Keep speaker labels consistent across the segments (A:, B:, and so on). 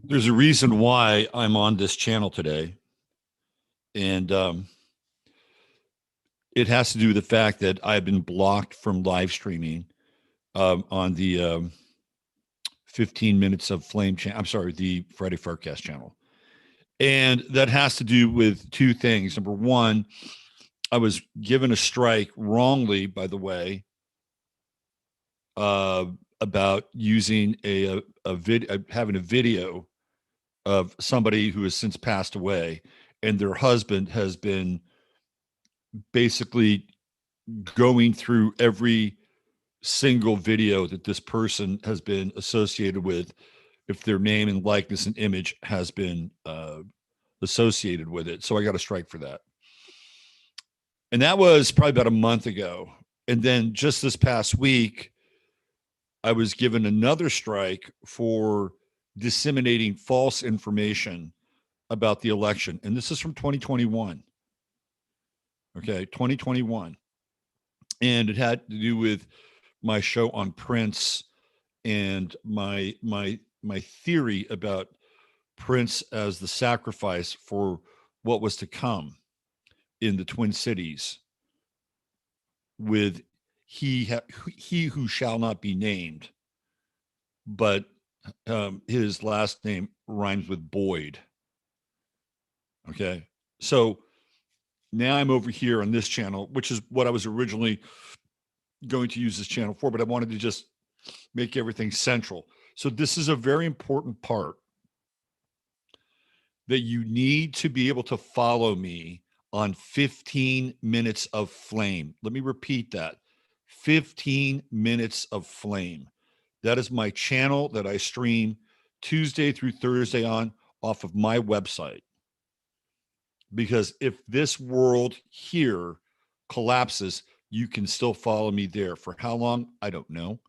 A: There's a reason why I'm on this channel today. And it has to do with the fact that I've been blocked from live streaming on the 15 Minutes of Flame channel. I'm sorry, the Friday Farcast channel. And that has to do with two things. Number one, I was given a strike wrongly, by the way, about using having a video of somebody who has since passed away, and their husband has been basically going through every single video that this person has been associated with, if their name and likeness and image has been associated with it. So I got a strike for that. And that was probably about a month ago. And then just this past week, I was given another strike for disseminating false information about the election. And this is from 2021. Okay, 2021. And it had to do with my show on Prince and my theory about Prince as the sacrifice for what was to come in the Twin Cities, with he who shall not be named, but his last name rhymes with Boyd. Okay, so now I'm over here on this channel, which is what I was originally going to use this channel for, but I wanted to just make everything central. So this is a very important part, that you need to be able to follow me on 15 Minutes of Flame. Let me repeat that. 15 Minutes of Flame. That is my channel that I stream Tuesday through Thursday on off of my website. Because if this world here collapses, you can still follow me there. For how long? I don't know.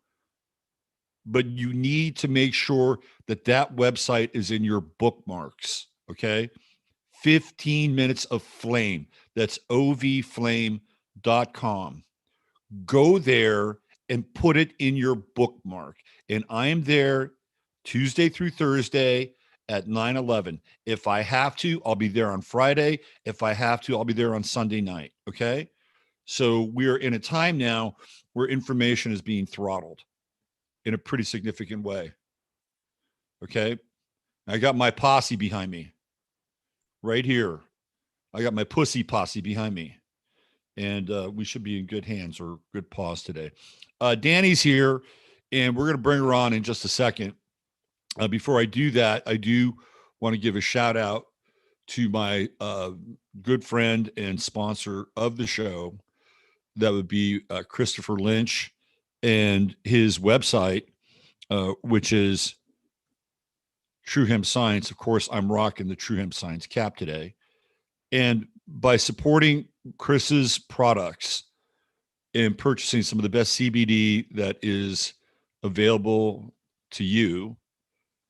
A: But you need to make sure that that website is in your bookmarks, okay? 15 Minutes of Flame. That's ovflame.com. Go there and put it in your bookmark. And I am there Tuesday through Thursday at 9/11. If I have to, I'll be there on Friday. If I have to, I'll be there on Sunday night, okay? So we're in a time now where information is being throttled in a pretty significant way. Okay. I got my posse behind me right here. I got my pussy posse behind me. And we should be in good hands or good paws today. Dani's here, and we're going to bring her on in just a second. Before I do that, I do want to give a shout out to my good friend and sponsor of the show. That would be Christopher Lynch, and his website, which is True Hemp Science. Of course, I'm rocking the True Hemp Science cap today. And by supporting Chris's products and purchasing some of the best CBD that is available to you,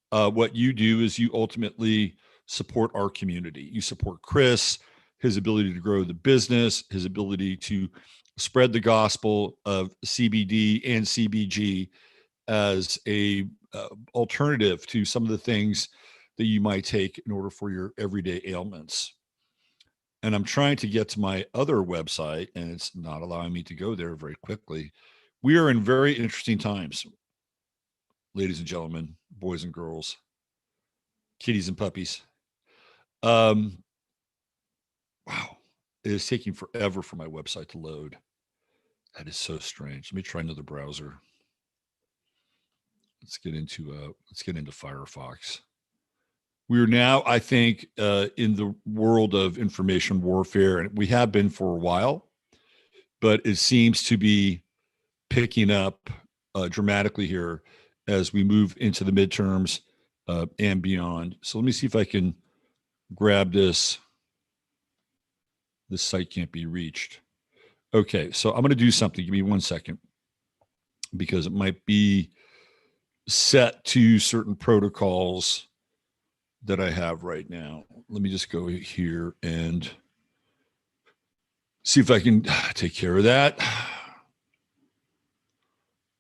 A: what you do is you ultimately support our community. You support Chris, his ability to grow the business, his ability to spread the gospel of CBD and CBG as a alternative to some of the things that you might take in order for your everyday ailments. And I'm trying to get to my other website, and it's not allowing me to go there very quickly. We are in very interesting times, ladies and gentlemen, boys and girls, kitties and puppies. Wow, it is taking forever for my website to load. That is so strange. Let me try another browser. Let's get into Firefox. We are now, I think, in the world of information warfare, and we have been for a while, but it seems to be picking up dramatically here as we move into the midterms and beyond. So let me see if I can grab this. This site can't be reached. Okay, so I'm going to do something. Give me 1 second, because it might be set to certain protocols that I have right now. Let me just go here and see if I can take care of that.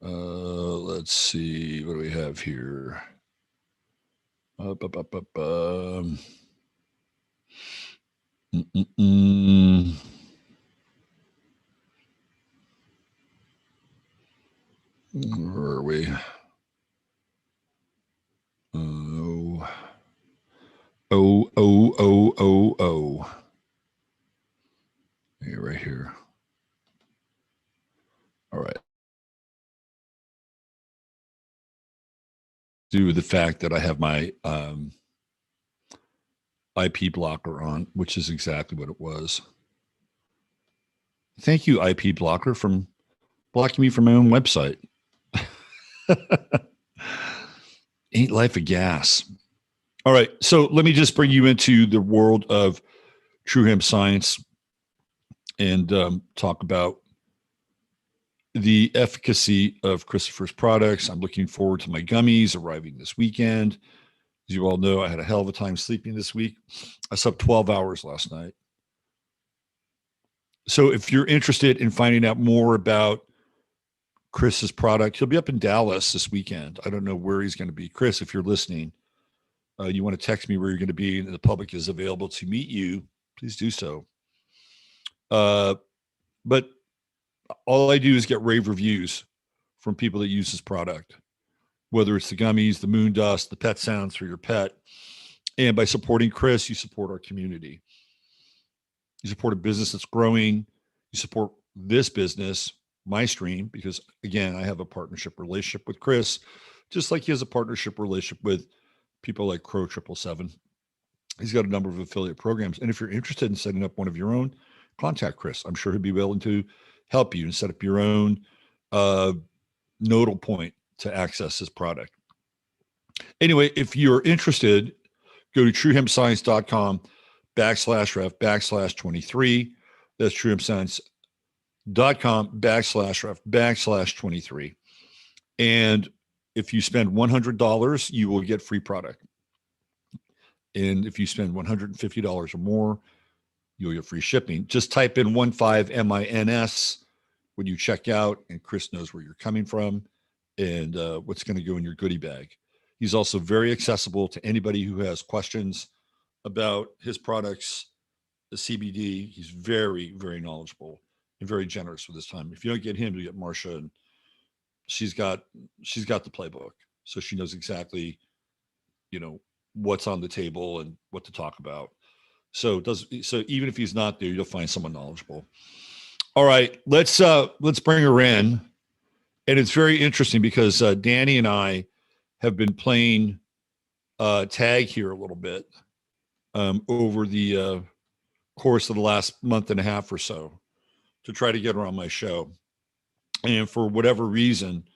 A: Let's see, what do we have here? bu- bu- bu- bu- Mm-mm-mm. Where are we? Oh, oh. Yeah, right here. All right. Due to the fact that I have my IP blocker on, which is exactly what it was. Thank you, IP blocker, from blocking me from my own website. Ain't life a gas? All right. So let me just bring you into the world of true hemp science and talk about the efficacy of Christopher's products. I'm looking forward to my gummies arriving this weekend. As you all know, I had a hell of a time sleeping this week. I slept 12 hours last night. So if you're interested in finding out more about Chris's product, he'll be up in Dallas this weekend. I don't know where he's going to be. Chris, if you're listening, you want to text me where you're going to be and the public is available to meet you, please do so. But all I do is get rave reviews from people that use this product, whether it's the gummies, the moon dust, the pet sounds for your pet. And by supporting Chris, you support our community. You support a business that's growing. You support this business, my stream, because again, I have a partnership relationship with Chris, just like he has a partnership relationship with people like Crow 777. He's got a number of affiliate programs. And if you're interested in setting up one of your own, contact Chris. I'm sure he'd be willing to help you and set up your own nodal point to access this product. Anyway, if you're interested, go to truehempscience.com/ref/23. That's truehempscience.com/ref/23. And if you spend $100, you will get free product. And if you spend $150 or more, you'll get free shipping. Just type in 15MINS when you check out, and Chris knows where you're coming from and what's going to go in your goodie bag. He's also very accessible to anybody who has questions about his products, the CBD. He's very, very knowledgeable and very generous with his time. If you don't get him, you get Marcia, and she's got the playbook, so she knows exactly, what's on the table and what to talk about. So even if he's not there, you'll find someone knowledgeable. All right, let's bring her in, and it's very interesting because Dani and I have been playing tag here a little bit over the course of the last month and a half or so to try to get her on my show. And for whatever reason,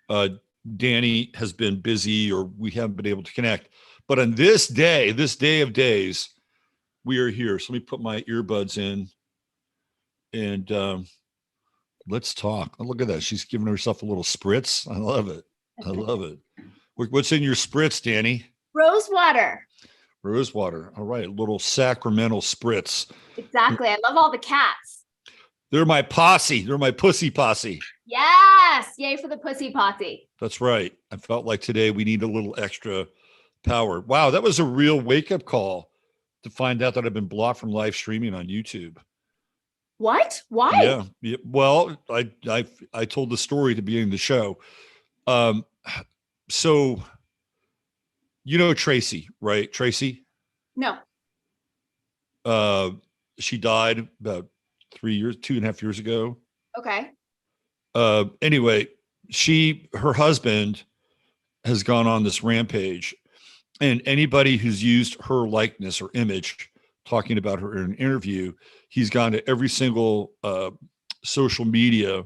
A: Dani has been busy or we haven't been able to connect. But on this day of days, we are here. So let me put my earbuds in and let's talk. Oh, look at that. She's giving herself a little spritz. I love it. I love it. What's in your spritz, Dani?
B: Rose water.
A: Rose water. All right. A little sacramental spritz.
B: Exactly. I love all the cats.
A: They're my posse. They're my pussy posse.
B: Yes. Yay for the pussy posse.
A: That's right. I felt like today we need a little extra power. Wow. That was a real wake-up call to find out that I've been blocked from live streaming on YouTube.
B: What? Why?
A: Yeah. Well, I told the story to be in the show. So Tracy, right? Tracy?
B: No.
A: She died about 2.5 years ago.
B: Okay.
A: Anyway, her husband has gone on this rampage, and anybody who's used her likeness or image talking about her in an interview, he's gone to every single social media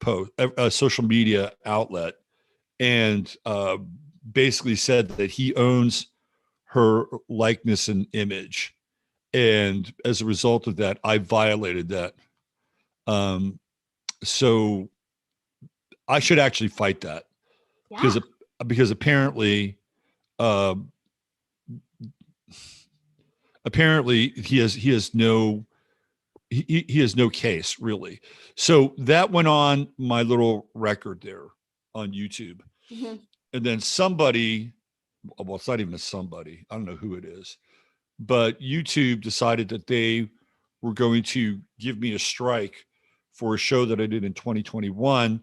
A: post, social media outlet, and basically said that he owns her likeness and image. And as a result of that, I violated that. So I should actually fight that. Yeah. because apparently he has no case really. So that went on my little record there on YouTube. Mm-hmm. And then somebody well, it's not even a somebody. I don't know who it is, but YouTube decided that they were going to give me a strike for a show that I did in 2021,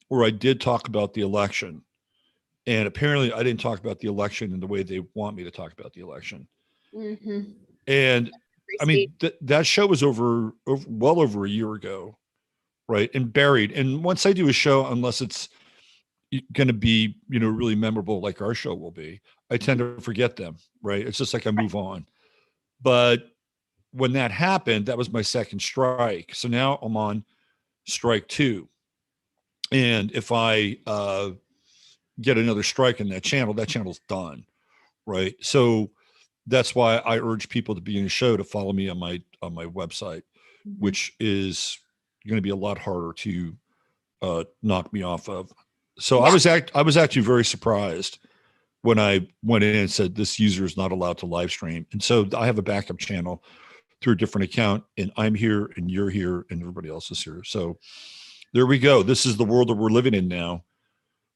A: where I did talk about the election. And apparently I didn't talk about the election in the way they want me to talk about the election.
B: Mm-hmm.
A: And I mean, that show was well over a year ago, right? And buried. And once I do a show, unless it's going to be, really memorable like our show will be, I tend to forget them, right? It's just like I move on. But when that happened, that was my second strike. So now I'm on strike 2. And if I get another strike in that channel's done, right? So that's why I urge people to be in the show to follow me on my website, which is going to be a lot harder to knock me off of. So I was actually very surprised when I went in and said this user is not allowed to live stream. And so I have a backup channel through a different account, and I'm here and you're here and everybody else is here. So there we go. This is the world that we're living in now.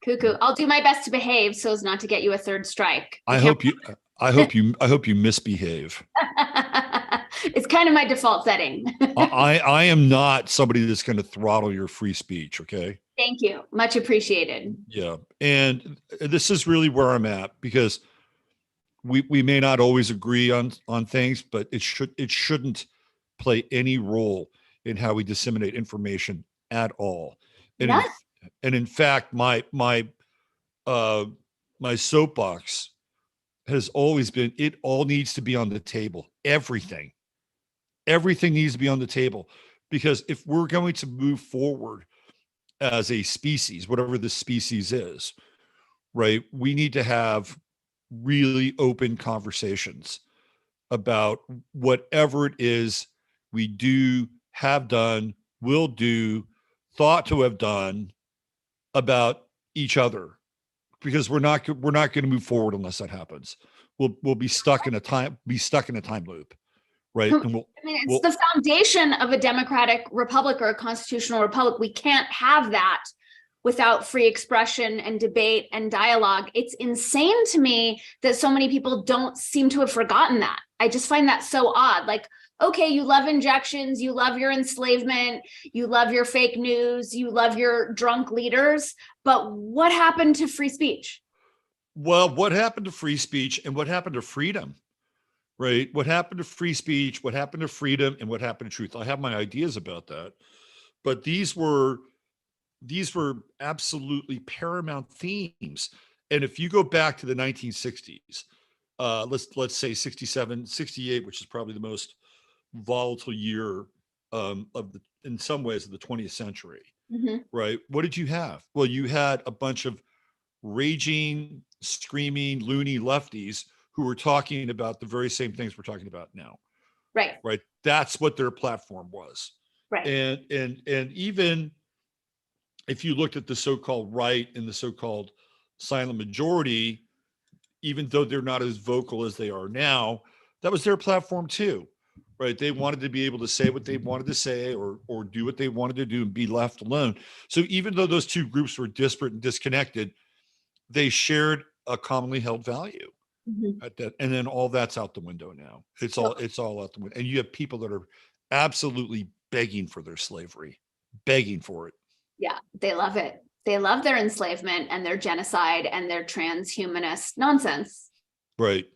B: Cuckoo. I'll do my best to behave so as not to get you a third strike.
A: I hope you misbehave.
B: It's kind of my default setting.
A: I am not somebody that's going to throttle your free speech. Okay.
B: Thank you. Much appreciated.
A: Yeah. And this is really where I'm at, because we may not always agree on things, but it shouldn't play any role in how we disseminate information at all. And in fact, my soapbox has always been, it all needs to be on the table. Everything needs to be on the table, because if we're going to move forward as a species, whatever the species is, right, we need to have really open conversations about whatever it is we do, have done, will do, thought to have done about each other, because we're not going to move forward unless that happens. We'll be stuck in a time loop, right? And
B: it's the foundation of a democratic republic or a constitutional republic. We can't have that without free expression and debate and dialogue. It's insane to me that so many people don't seem to have forgotten that. I just find that so odd. Like, okay, you love injections, you love your enslavement, you love your fake news, you love your drunk leaders, but what happened to free speech?
A: Well, what happened to free speech and what happened to freedom, right? What happened to free speech, what happened to freedom, and what happened to truth? I have my ideas about that, but these were absolutely paramount themes. And if you go back to the 1960s, let's say 67, 68, which is probably the most volatile year in some ways of the 20th century, right? What did you have? Well, you had a bunch of raging, screaming, loony lefties who were talking about the very same things we're talking about now. Right. That's what their platform was.
B: Right.
A: And even if you looked at the so-called right and the so-called silent majority, even though they're not as vocal as they are now, that was their platform too, right? They wanted to be able to say what they wanted to say or do what they wanted to do and be left alone. So even though those two groups were disparate and disconnected, they shared a commonly held value. At that, and then all that's out the window now. It's all out the window. And you have people that are absolutely begging for their slavery, begging for it.
B: Yeah, they love it. They love their enslavement and their genocide and their transhumanist nonsense.
A: Right.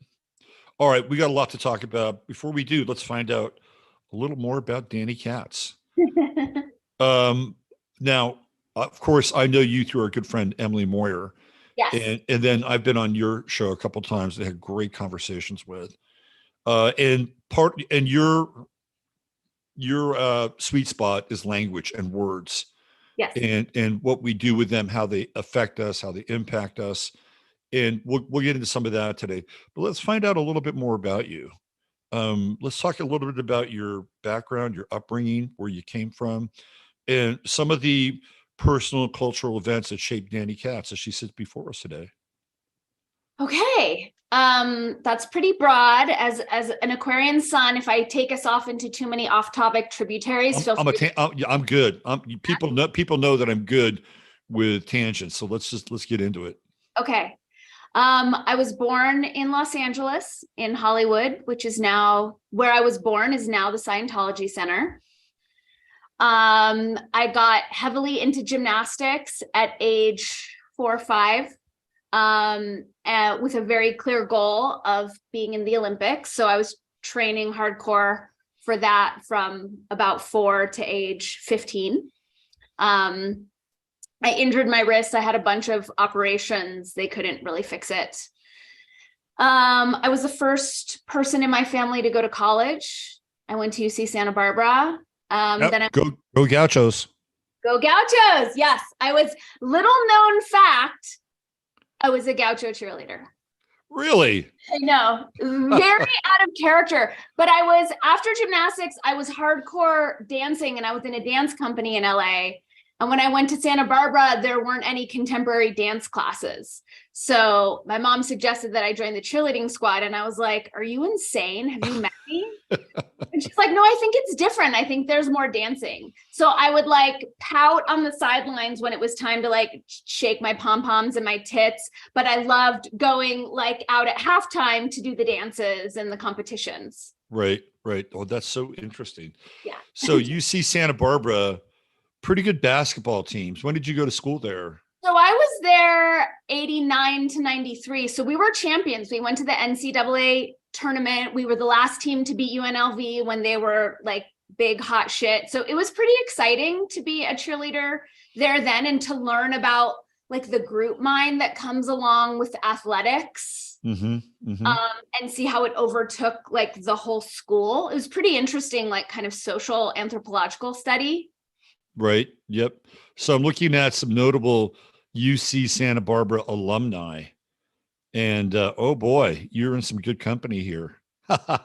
A: All right. We got a lot to talk about. Before we do, let's find out a little more about Dani Katz. Now, of course, I know you through our good friend, Emily Moyer.
B: Yes.
A: And then I've been on your show a couple of times. They had great conversations with. And your sweet spot is language and words.
B: Yes.
A: And what we do with them, how they affect us, how they impact us. And we'll get into some of that today. But let's find out a little bit more about you. Let's talk a little bit about your background, your upbringing, where you came from, and some of the personal cultural events that shaped Dani Katz as she sits before us today.
B: Okay. That's pretty broad. As an Aquarian sun, if I take us off into too many off-topic tributaries,
A: I'm good. People know that I'm good with tangents. So let's get into it.
B: Okay. I was born in Los Angeles, in Hollywood, which is now where I was born is now the Scientology Center. I got heavily into gymnastics at age 4 or 5, with a very clear goal of being in the Olympics. So I was training hardcore for that from about 4 to age 15. I injured my wrist. I had a bunch of operations. They couldn't really fix it. I was the first person in my family to go to college. I went to UC Santa Barbara. Then
A: go Gauchos.
B: Go Gauchos. Yes. I was, little known fact, I was a Gaucho cheerleader.
A: Really?
B: I know, very out of character. But I was, after gymnastics, I was hardcore dancing, and I was in a dance company in LA. And when I went to Santa Barbara, there weren't any contemporary dance classes. So my mom suggested that I join the cheerleading squad. And I was like, are you insane? Have you met me? And she's like, no, I think it's different. I think there's more dancing. So I would like pout on the sidelines when it was time to like shake my pom-poms and my tits. But I loved going like out at halftime to do the dances and the competitions.
A: Right. Oh, that's so interesting.
B: Yeah.
A: So UC Santa Barbara, pretty good basketball teams. When did you go to school there?
B: So I was there 89 to 93. So we were champions. We went to the NCAA tournament. We were the last team to beat UNLV when they were like big hot shit. So it was pretty exciting to be a cheerleader there then, and to learn about like the group mind that comes along with athletics. And see how it overtook like the whole school. It was pretty interesting, like kind of social anthropological study.
A: Right. Yep. So I'm looking at some notable UC Santa Barbara alumni, and oh boy, you're in some good company here.
B: Am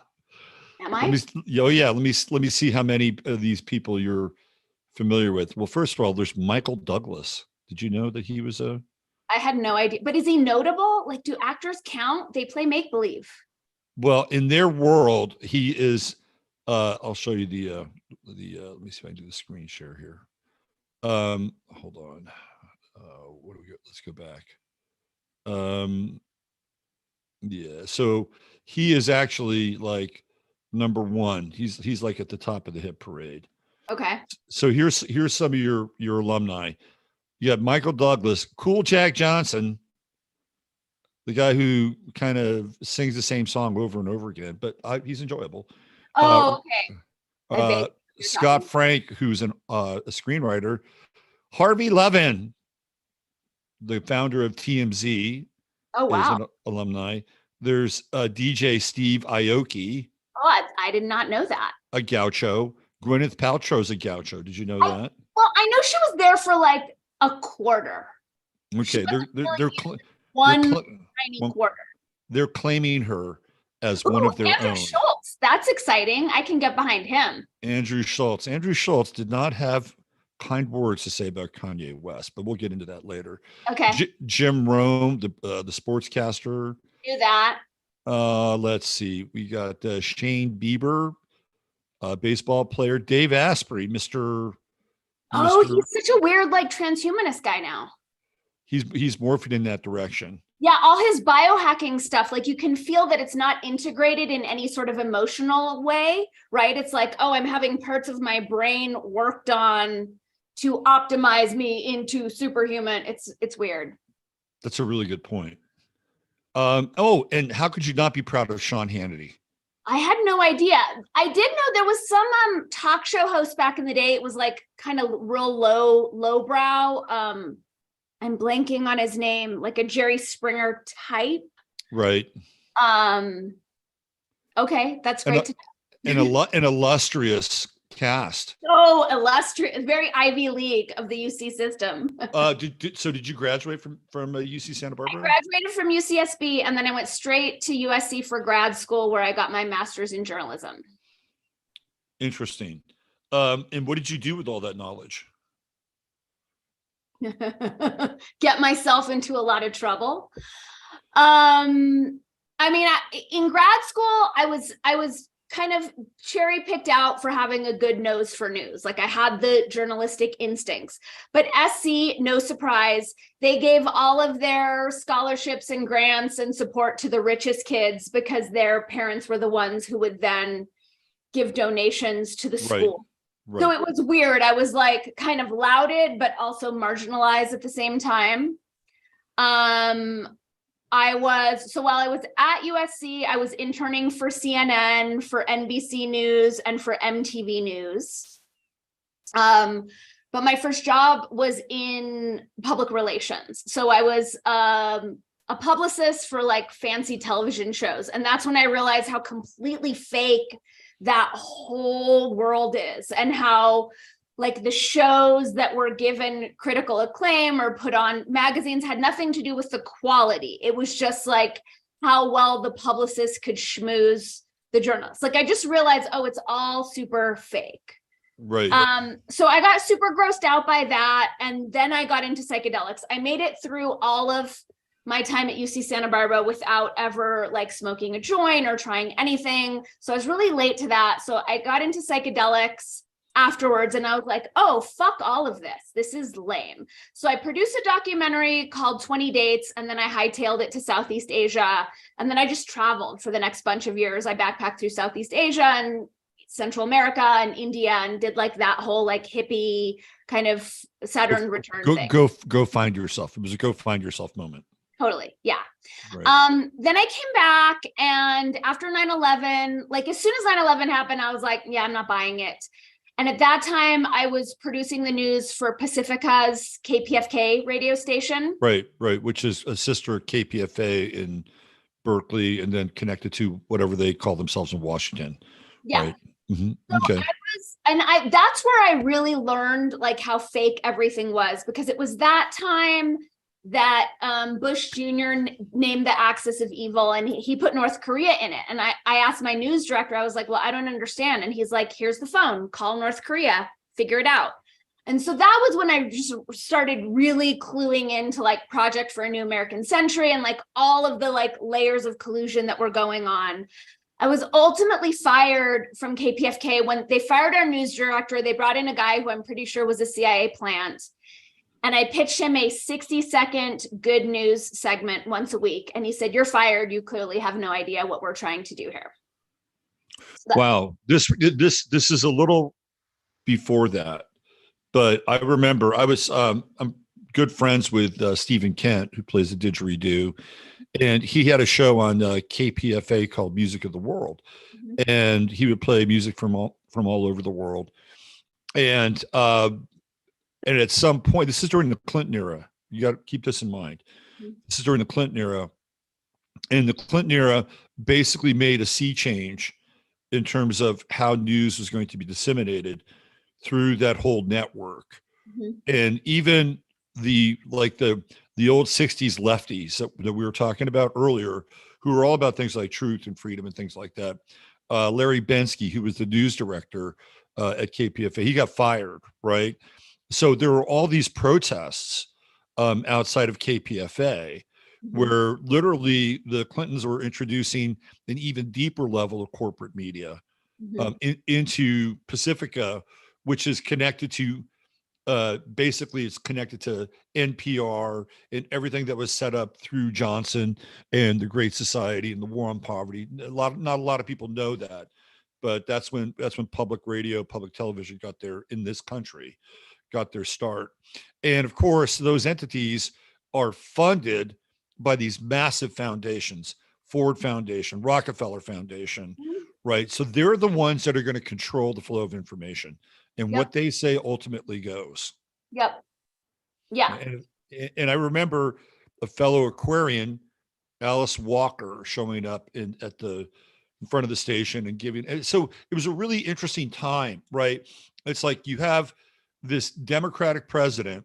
B: I?
A: Let me see how many of these people you're familiar with. Well, first of all, there's Michael Douglas. Did you know that he was a?
B: I had no idea. But is he notable? Like, do actors count? They play make believe.
A: Well, in their world, he is. I'll show you the. Let me see if I can do the screen share here. Hold on. What do we got? Let's go back. Yeah. So he is actually like number one. He's like at the top of the hit parade.
B: Okay.
A: So here's some of your alumni. You have Michael Douglas, Cool Jack Johnson, the guy who kind of sings the same song over and over again, but he's enjoyable.
B: Oh, okay.
A: Scott Frank, who's a screenwriter. Harvey Levin, the founder of TMZ,
B: oh wow,
A: is an alumni. There's DJ Steve Aoki.
B: Oh, I did not know that.
A: A Gaucho. Gwyneth Paltrow's a Gaucho. Did you know that?
B: Well, I know she was there for like a quarter.
A: Okay, they're
B: tiny quarter.
A: They're claiming her as one of their
B: Andrew
A: own.
B: Schultz. That's exciting. I can get behind him.
A: Andrew Schultz. Andrew Schultz did not have kind words to say about Kanye West, but we'll get into that later.
B: Okay.
A: Jim Rome, the sportscaster.
B: Do that.
A: Let's see. We got Shane Bieber, baseball player. Dave Asprey, Mr.
B: He's such a weird, like, transhumanist guy now.
A: He's morphing in that direction.
B: Yeah, all his biohacking stuff, like you can feel that it's not integrated in any sort of emotional way, right? It's like, oh, I'm having parts of my brain worked on to optimize me into superhuman. It's weird.
A: That's a really good point. And how could you not be proud of Sean Hannity?
B: I had no idea. I did know there was some talk show host back in the day. It was like kind of real lowbrow. I'm blanking on his name, like a Jerry Springer type.
A: Right.
B: Okay, that's great to
A: know. An illustrious cast.
B: Oh, illustrious, very Ivy League of the UC system.
A: Did you graduate from UC Santa Barbara?
B: I graduated from UCSB, and then I went straight to USC for grad school, where I got my master's in journalism.
A: Interesting. And what did you do with all that knowledge?
B: Get myself into a lot of trouble. I mean, in grad school, I was kind of cherry picked out for having a good nose for news. Like I had the journalistic instincts. But SC, no surprise, they gave all of their scholarships and grants and support to the richest kids because their parents were the ones who would then give donations to the school.
A: Right.
B: So it was weird. I was like kind of lauded, but also marginalized at the same time. While I was at USC, I was interning for CNN, for NBC News, and for MTV News. But my first job was in public relations. So I was a publicist for like fancy television shows. And that's when I realized how completely fake that whole world is, and how like the shows that were given critical acclaim or put on magazines had nothing to do with the quality. It was just like how well the publicist could schmooze the journalists. Like I just realized, oh, it's all super fake.
A: Right.
B: So I got super grossed out by that. And then I got into psychedelics. I made it through all of my time at UC Santa Barbara without ever like smoking a joint or trying anything. So I was really late to that. So I got into psychedelics afterwards, and I was like, oh, fuck all of this. This is lame. So I produced a documentary called 20 Dates, and then I hightailed it to Southeast Asia. And then I just traveled for the next bunch of years. I backpacked through Southeast Asia and Central America and India and did like that whole like hippie kind of Saturn return thing.
A: Go find yourself. It was a go find yourself moment.
B: Totally. Yeah.
A: Right.
B: Then I came back, and after 9/11, like as soon as 9/11 happened, I was like, yeah, I'm not buying it. And at that time, I was producing the news for Pacifica's KPFK radio station.
A: Right, which is a sister KPFA in Berkeley, and then connected to whatever they call themselves in Washington.
B: Yeah.
A: Right? Mm-hmm.
B: So
A: Okay.
B: That's where I really learned like how fake everything was, because it was that time that Bush Jr. named the axis of evil, and he put North Korea in it. And I asked my news director, I was like, well, I don't understand. And he's like, here's the phone, call North Korea, figure it out. And so that was when I just started really cluing into like Project for a New American Century and like all of the like layers of collusion that were going on. I was ultimately fired from KPFK when they fired our news director. They brought in a guy who I'm pretty sure was a CIA plant. And I pitched him a 60-second good news segment once a week. And he said, you're fired. You clearly have no idea what we're trying to do here. So
A: wow. This is a little before that. But I remember I'm good friends with Stephen Kent, who plays the didgeridoo. And he had a show on KPFA called Music of the World. Mm-hmm. And he would play music from all over the world. And at some point, this is during the Clinton era. You got to keep this in mind. Mm-hmm. This is during the Clinton era. And the Clinton era basically made a sea change in terms of how news was going to be disseminated through that whole network. Mm-hmm. And even the old 60s lefties that we were talking about earlier, who were all about things like truth and freedom and things like that. Larry Bensky, who was the news director at KPFA, he got fired, right? So there were all these protests outside of KPFA, mm-hmm. where literally the Clintons were introducing an even deeper level of corporate media, mm-hmm. Into Pacifica, which is connected to basically it's connected to NPR and everything that was set up through Johnson and the Great Society and the War on Poverty. Not a lot of people know that, but that's when public radio, public television got their start. And of course, those entities are funded by these massive foundations, Ford Foundation, Rockefeller Foundation, mm-hmm. right? So they're the ones that are going to control the flow of information. And yep. what they say ultimately goes.
B: Yep. Yeah.
A: And I remember a fellow Aquarian, Alice Walker, showing up in front of the station and giving. And so it was a really interesting time, right? It's like you have this Democratic president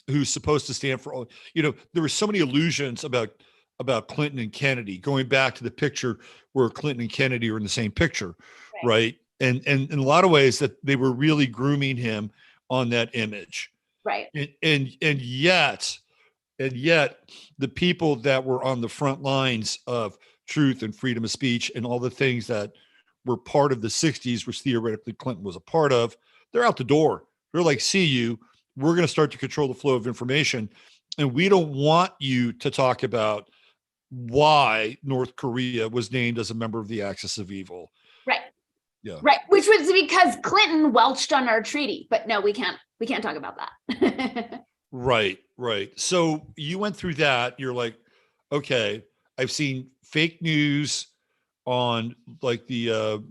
A: who's supposed to stand for all. There were so many illusions about Clinton and Kennedy, going back to the picture where Clinton and Kennedy are in the same picture, right? And in a lot of ways that they were really grooming him on that image.
B: Right.
A: And yet the people that were on the front lines of truth and freedom of speech and all the things that were part of the 60s, which theoretically Clinton was a part of, they're out the door. They're like, see you. We're going to start to control the flow of information. And we don't want you to talk about why North Korea was named as a member of the Axis of Evil.
B: Right.
A: Yeah.
B: Right. Which was because Clinton welched on our treaty. But no, we can't talk about that.
A: Right. So you went through that. You're like, okay, I've seen fake news on like the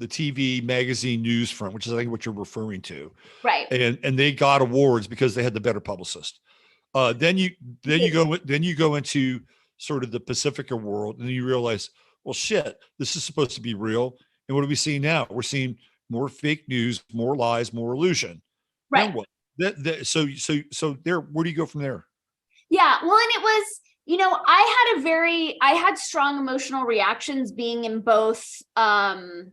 A: TV magazine news front, which is I think what you're referring to.
B: Right.
A: And they got awards because they had the better publicist. Then you go into sort of the Pacifica world, and then you realize, well, shit, this is supposed to be real. And what do we see now? We're seeing more fake news, more lies, more illusion.
B: Right.
A: Then what? So there, where do you go from there?
B: Yeah. Well, and it was, I had strong emotional reactions being in both arenas.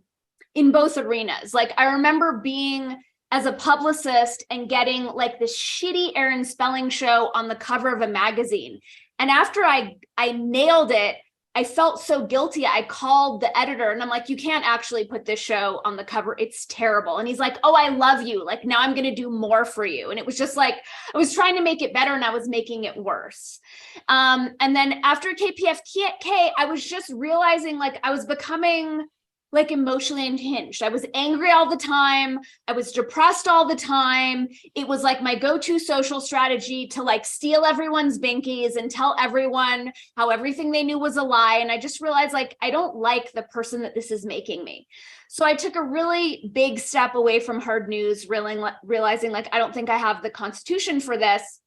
B: Like I remember being as a publicist and getting like this shitty Aaron Spelling show on the cover of a magazine. And after I nailed it, I felt so guilty. I called the editor and I'm like, you can't actually put this show on the cover. It's terrible. And he's like, oh, I love you. Like now I'm going to do more for you. And it was just like, I was trying to make it better and I was making it worse. And then after KPFK, I was just realizing like I was becoming like emotionally unhinged. I was angry all the time. I was depressed all the time. It was like my go-to social strategy to like steal everyone's binkies and tell everyone how everything they knew was a lie. And I just realized like, I don't like the person that this is making me. So I took a really big step away from hard news, realizing like, I don't think I have the constitution for this.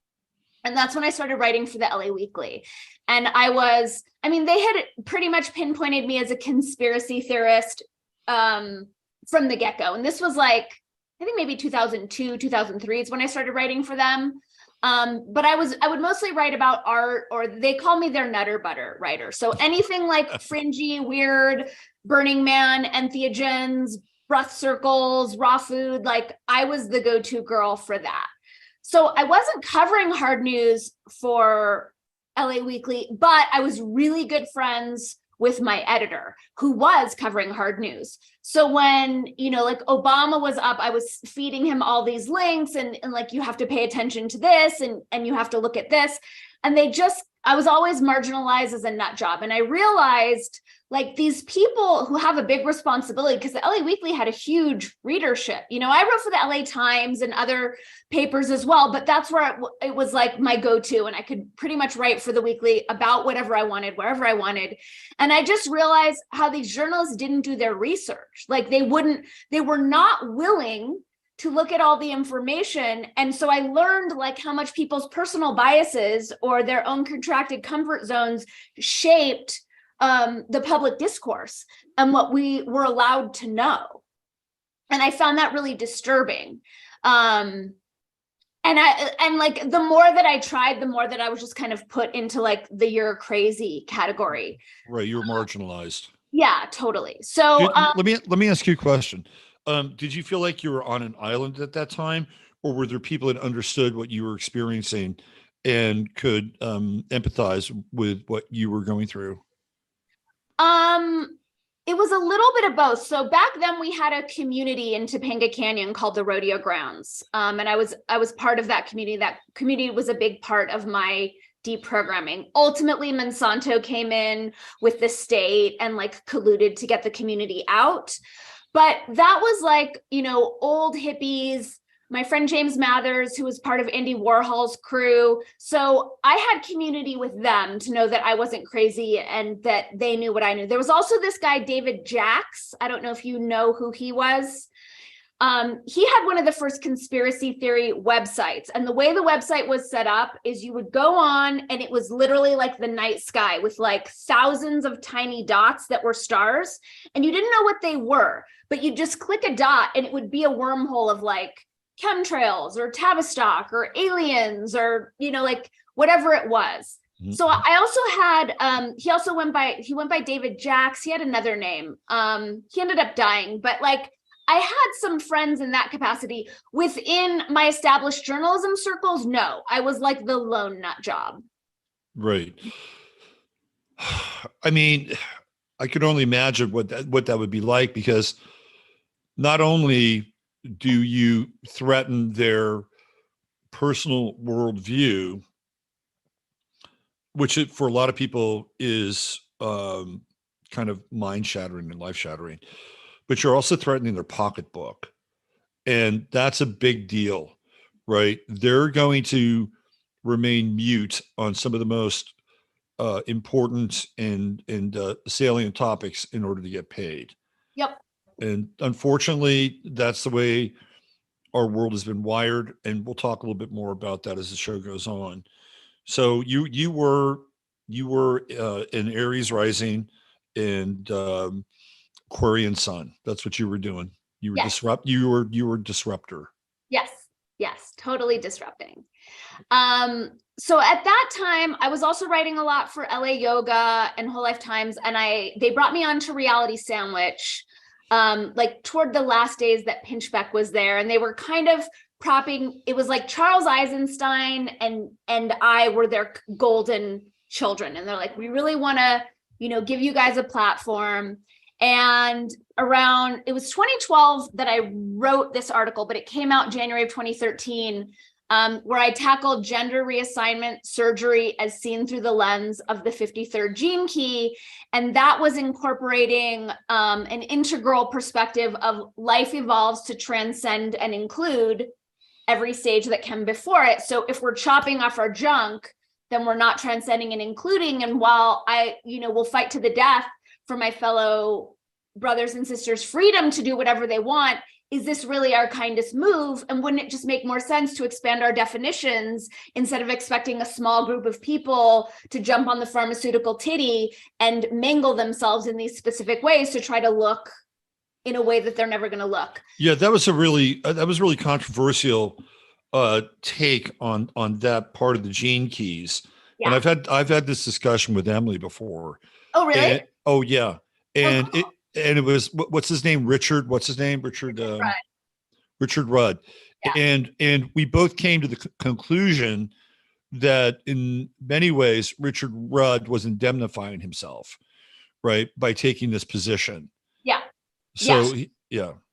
B: And that's when I started writing for the LA Weekly. And they had pretty much pinpointed me as a conspiracy theorist from the get-go. And this was like, I think maybe 2002, 2003 is when I started writing for them. But I would mostly write about art, or they call me their nutter butter writer. So anything like fringy, weird, Burning Man, entheogens, breath circles, raw food, like I was the go-to girl for that. So I wasn't covering hard news for LA Weekly, but I was really good friends with my editor who was covering hard news. So when, like Obama was up, I was feeding him all these links and like, you have to pay attention to this and you have to look at this. And I was always marginalized as a nut job. And I realized like these people who have a big responsibility, because the LA Weekly had a huge readership. I wrote for the LA Times and other papers as well, but that's where it was like my go-to. And I could pretty much write for the Weekly about whatever I wanted, wherever I wanted. And I just realized how these journalists didn't do their research. Like they were not willing to look at all the information. And so I learned like how much people's personal biases or their own contracted comfort zones shaped the public discourse and what we were allowed to know. And I found that really disturbing. And like the more that I tried, the more that I was just kind of put into like the you're crazy category.
A: Right. You were marginalized.
B: Yeah, totally. So
A: let me ask you a question. Did you feel like you were on an island at that time, or were there people that understood what you were experiencing and could empathize with what you were going through?
B: It was a little bit of both. So back then we had a community in Topanga Canyon called the Rodeo Grounds. And I was part of that community. That community was a big part of my deprogramming. Ultimately, Monsanto came in with the state and like colluded to get the community out. But that was like, old hippies, my friend James Mathers, who was part of Andy Warhol's crew. So I had community with them to know that I wasn't crazy and that they knew what I knew. There was also this guy, David Jacks. I don't know if you know who he was. He had one of the first conspiracy theory websites. And the way the website was set up is you would go on and it was literally like the night sky with like thousands of tiny dots that were stars. And you didn't know what they were, but you just click a dot and it would be a wormhole of like chemtrails or Tavistock or aliens or, like whatever it was. Mm-hmm. So I also had, he went by David Jacks. He had another name. He ended up dying, but like, I had some friends in that capacity. Within my established journalism circles, no, I was like the lone nut job.
A: Right. I mean, I could only imagine what that would be like, because not only do you threaten their personal worldview, which for a lot of people is kind of mind shattering and life shattering, but you're also threatening their pocketbook. And that's a big deal, right? They're going to remain mute on some of the most important and salient topics in order to get paid.
B: Yep.
A: And unfortunately, that's the way our world has been wired. And we'll talk a little bit more about that as the show goes on. So you were in Aries rising and Aquarian sun. That's what you were doing. You were
B: Yes.
A: You were disruptor.
B: Yes, totally disrupting. So at that time, I was also writing a lot for LA Yoga and Whole Life Times, and they brought me on to Reality Sandwich, like toward the last days that Pinchbeck was there, and they were kind of propping. It was like Charles Eisenstein and I were their golden children, and they're like, we really want to, give you guys a platform. And it was 2012 that I wrote this article, but it came out January of 2013, where I tackled gender reassignment surgery as seen through the lens of the 53rd gene key. And that was incorporating an integral perspective of life evolves to transcend and include every stage that came before it. So if we're chopping off our junk, then we're not transcending and including. And while I, will fight to the death for my fellow brothers and sisters' freedom to do whatever they want, is this really our kindest move? And wouldn't it just make more sense to expand our definitions instead of expecting a small group of people to jump on the pharmaceutical titty and mangle themselves in these specific ways to try to look in a way that they're never going to look?
A: Yeah, that was really controversial take on that part of the gene keys. Yeah. And I've had this discussion with Emily before.
B: Oh, really?
A: And, oh, yeah. And
B: cool.
A: it was, what's his name? Richard Rudd. Richard Rudd. Yeah. And we both came to the conclusion that in many ways, Richard Rudd was indemnifying himself, right, by taking this position.
B: Yeah.
A: So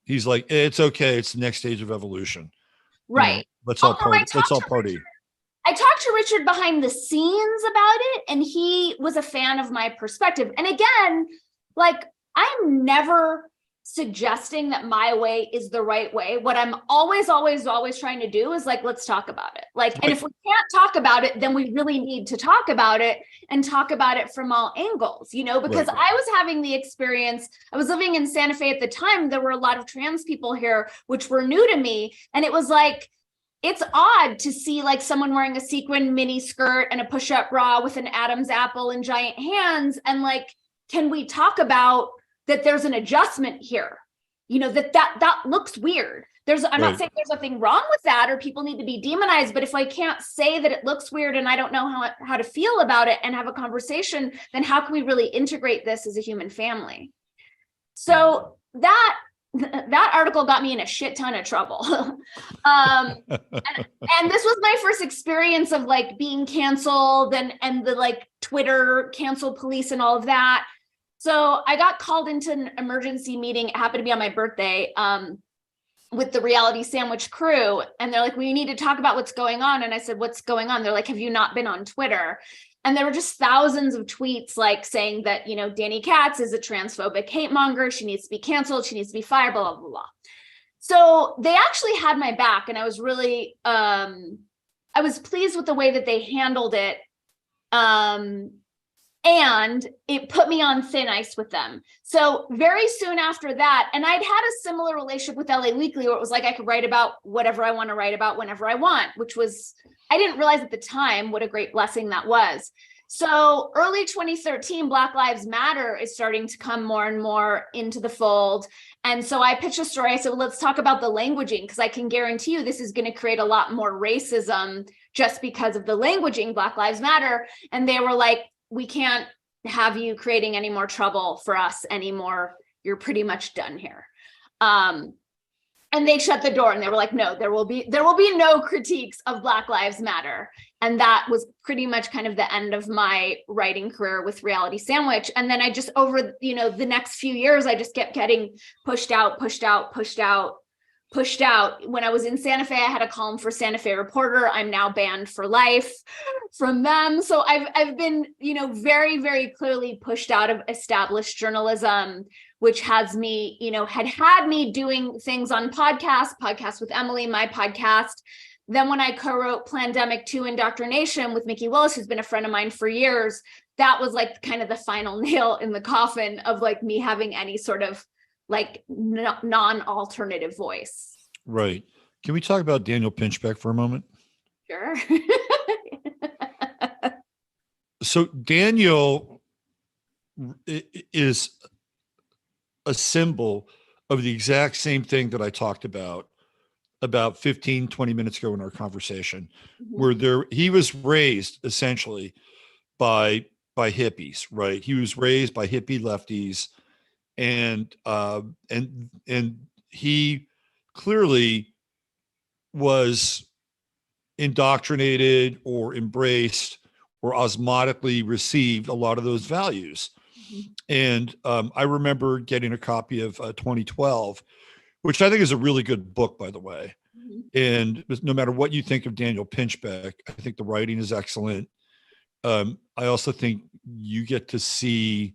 A: he's like, it's okay. It's the next stage of evolution.
B: Right.
A: Let's all party. Let's all party.
B: I talked to Richard behind the scenes about it, and he was a fan of my perspective. And again, like, I'm never suggesting that my way is the right way. What I'm always trying to do is like, let's talk about it. Like, and if we can't talk about it, then we really need to talk about it and talk about it from all angles, because I was having the experience, I was living in Santa Fe at the time. There were a lot of trans people here, which were new to me. And it was like, it's odd to see like someone wearing a sequin mini skirt and a push-up bra with an Adam's apple and giant hands. And like, can we talk about that there's an adjustment here, that looks weird. I'm not saying there's nothing wrong with that or people need to be demonized, but if I can't say that it looks weird and I don't know how to feel about it and have a conversation, then how can we really integrate this as a human family? So that article got me in a shit ton of trouble. And this was my first experience of like being canceled and the like Twitter cancel police and all of that. So I got called into an emergency meeting. It happened to be on my birthday with the Reality Sandwich crew. And they're like, we need to talk about what's going on. And I said, what's going on? They're like, have you not been on Twitter? And there were just thousands of tweets like saying that, Dani Katz is a transphobic hate monger. She needs to be canceled. She needs to be fired, blah, blah, blah, blah. So they actually had my back. And I was really, I was pleased with the way that they handled it. And it put me on thin ice with them. So very soon after that, and I'd had a similar relationship with LA Weekly where it was like I could write about whatever I want to write about whenever I want, which was, I didn't realize at the time what a great blessing that was. So early 2013, Black Lives Matter is starting to come more and more into the fold. And so I pitched a story. I said, well, let's talk about the languaging, because I can guarantee you this is going to create a lot more racism just because of the languaging, Black Lives Matter. And they were like, we can't have you creating any more trouble for us anymore. You're pretty much done here. And And they shut the door and they were like, no, there will be no critiques of Black Lives Matter. And that was pretty much kind of the end of my writing career with Reality Sandwich. And then I just, over, the next few years, I just kept getting pushed out. When I was in Santa Fe, I had a column for Santa Fe Reporter. I'm now banned for life from them. So I've been, very, very clearly pushed out of established journalism, which has me, had me doing things on podcasts with Emily, my podcast. Then when I co-wrote Plandemic 2 Indoctrination with Mickey Willis, who's been a friend of mine for years, that was like kind of the final nail in the coffin of like me having any sort of like non-alternative voice.
A: Right. Can we talk about Daniel Pinchbeck for a moment?
B: Sure.
A: So Daniel is a symbol of the exact same thing that I talked about 15, 20 minutes ago in our conversation, where he was raised essentially by hippies, right? He was raised by hippie lefties, and he clearly was indoctrinated or embraced or osmotically received a lot of those values. And I remember getting a copy of 2012, which I think is a really good book, by the way. And no matter what you think of Daniel Pinchbeck, I think the writing is excellent. I also think you get to see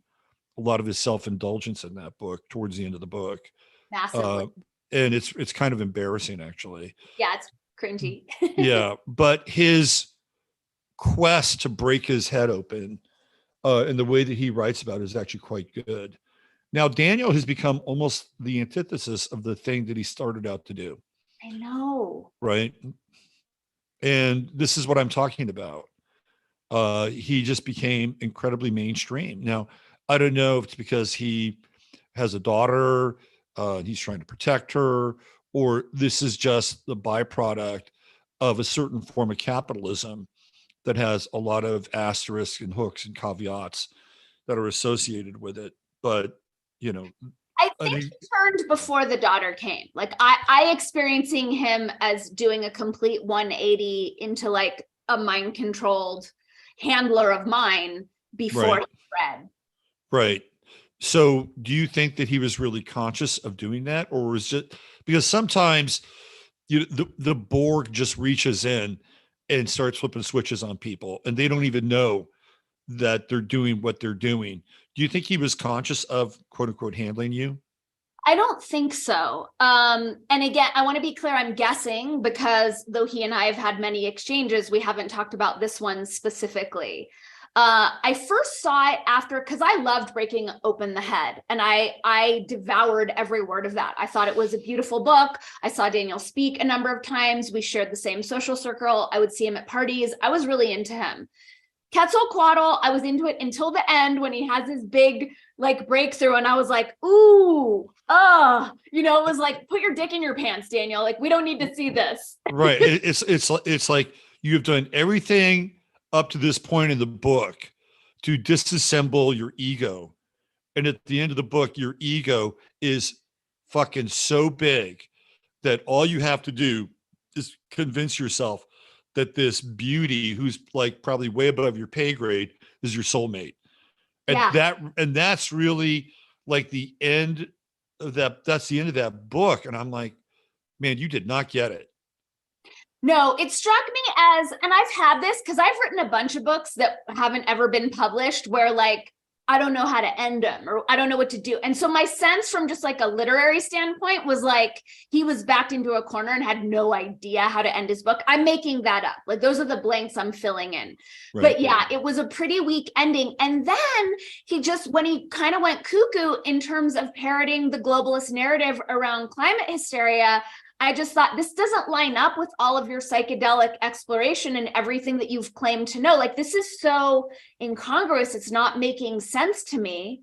A: a lot of his self-indulgence in that book towards the end of the book.
B: Massively.
A: And it's kind of embarrassing, actually.
B: Yeah, it's cringy.
A: Yeah, but his quest to break his head open and the way that he writes about it is actually quite good. Now, Daniel has become almost the antithesis of the thing that he started out to do.
B: I know.
A: Right. And this is what I'm talking about. He just became incredibly mainstream. Now, I don't know if it's because he has a daughter, he's trying to protect her, or this is just the byproduct of a certain form of capitalism that has a lot of asterisks and hooks and caveats that are associated with it. But,
B: I think he turned before the daughter came. Like I experiencing him as doing a complete 180 into like a mind controlled handler of mine before he read.
A: Right. So do you think that he was really conscious of doing that, or was it because sometimes the Borg just reaches in and starts flipping switches on people and they don't even know that they're doing what they're doing? Do you think he was conscious of quote unquote handling you?
B: I don't think so. And again, I want to be clear, I'm guessing because though he and I have had many exchanges, we haven't talked about this one specifically. I first saw it after, because I loved Breaking Open the Head, and I devoured every word of that. I thought it was a beautiful book. I saw Daniel speak a number of times. We shared the same social circle. I would see him at parties. I was really into him. Quetzalcoatl, I was into it until the end when he has his big like breakthrough, and I was like, ooh, it was like, put your dick in your pants, Daniel. Like, we don't need to see this.
A: Right. It's like you have done everything up to this point in the book to disassemble your ego. And at the end of the book, your ego is fucking so big that all you have to do is convince yourself that this beauty who's like probably way above your pay grade is your soulmate. And that's really like the end of that. That's the end of that book. And I'm like, man, you did not get it.
B: No, it struck me as, and I've had this because I've written a bunch of books that haven't ever been published where like, I don't know how to end them or I don't know what to do. And so my sense from just like a literary standpoint was like, he was backed into a corner and had no idea how to end his book. I'm making that up. Like those are the blanks I'm filling in. Right. But yeah, it was a pretty weak ending. And then he just, when he kind of went cuckoo in terms of parroting the globalist narrative around climate hysteria, I just thought this doesn't line up with all of your psychedelic exploration and everything that you've claimed to know. Like this is so incongruous. It's not making sense to me.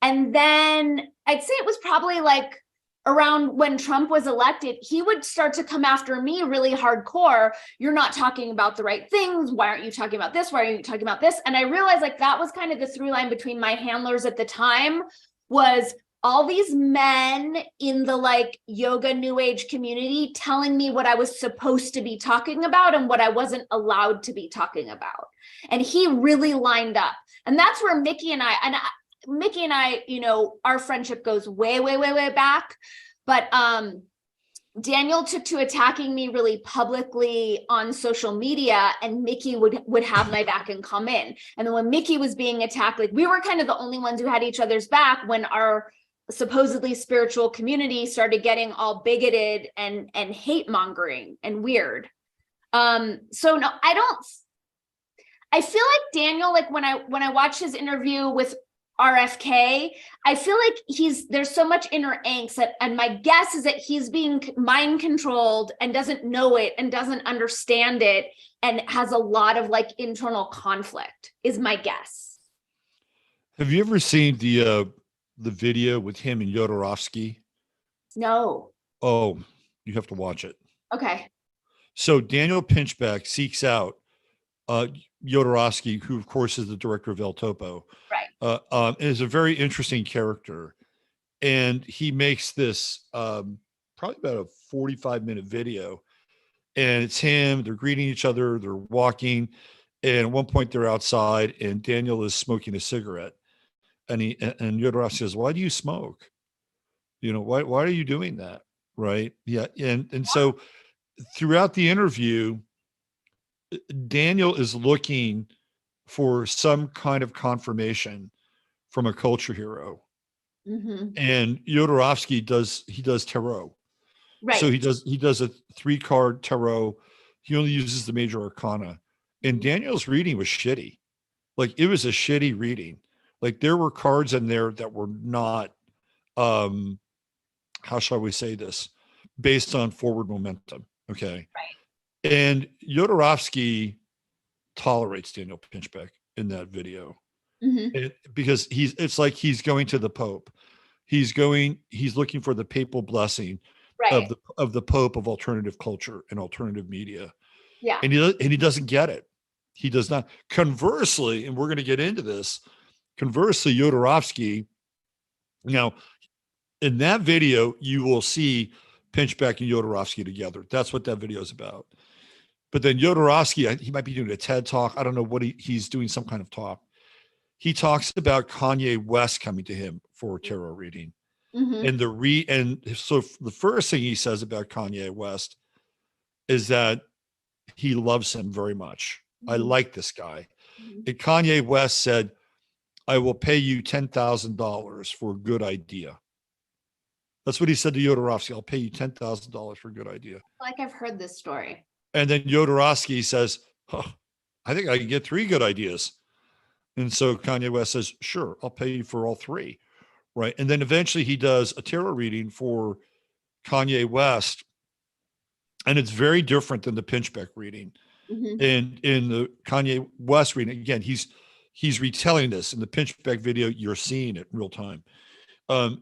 B: And then I'd say it was probably like around when Trump was elected, he would start to come after me really hardcore. You're not talking about the right things. Why aren't you talking about this? Why aren't you talking about this? And I realized like that was kind of the through line between my handlers at the time was, all these men in the like yoga new age community telling me what I was supposed to be talking about and what I wasn't allowed to be talking about. And he really lined up. And that's where Mickey and I, you know, our friendship goes way, way, way, way back. But Daniel took to attacking me really publicly on social media, and Mickey would have my back and come in. And then when Mickey was being attacked, like we were kind of the only ones who had each other's back when our supposedly spiritual community started getting all bigoted and hate mongering and weird. So no, I feel like Daniel, like when I watched his interview with RFK, I feel like there's so much inner angst and my guess is that he's being mind controlled and doesn't know it and doesn't understand it and has a lot of like internal conflict is my guess.
A: Have you ever seen the video with him and Jodorowsky?
B: No.
A: Oh, you have to watch it.
B: Okay.
A: So Daniel Pinchbeck seeks out Jodorowsky, who of course is the director of El Topo.
B: Right.
A: Is a very interesting character. And he makes this probably about a 45-minute video. And it's him, they're greeting each other, they're walking. And at one point they're outside and Daniel is smoking a cigarette. And Jodorowsky says, "Why do you smoke? You know, why are you doing that?" Right. Yeah. And so throughout the interview, Daniel is looking for some kind of confirmation from a culture hero.
B: Mm-hmm.
A: And Jodorowsky does tarot.
B: Right.
A: So he does a 3-card tarot. He only uses the major arcana. And Daniel's reading was shitty. Like it was a shitty reading. Like there were cards in there that were not, how shall we say this, based on forward momentum. Okay.
B: Right.
A: And Jodorowsky tolerates Daniel Pinchbeck in that video.
B: Mm-hmm.
A: Because it's like he's going to the Pope. He's looking for the papal blessing
B: Right.
A: of the Pope of alternative culture and alternative media.
B: Yeah.
A: And he doesn't get it. He does not. Conversely, and we're going to get into this, conversely, Jodorowsky, now in that video, you will see Pinchbeck and Jodorowsky together. That's what that video is about. But then Jodorowsky, he might be doing a TED talk. I don't know what he's doing, some kind of talk. He talks about Kanye West coming to him for a tarot reading. Mm-hmm. And so the first thing he says about Kanye West is that he loves him very much. Mm-hmm. I like this guy. Mm-hmm. And Kanye West said, "I will pay you $10,000 for a good idea." That's what he said to Jodorowsky. "I'll pay you $10,000 for a good idea."
B: Like I've heard this story.
A: And then Jodorowsky says, "I think I can get 3 good ideas." And so Kanye West says, "Sure, I'll pay you for all 3." Right. And then eventually he does a tarot reading for Kanye West. And it's very different than the Pinchbeck reading. Mm-hmm. And in the Kanye West reading, again, he's retelling this. In the Pinchbeck video, you're seeing it in real time.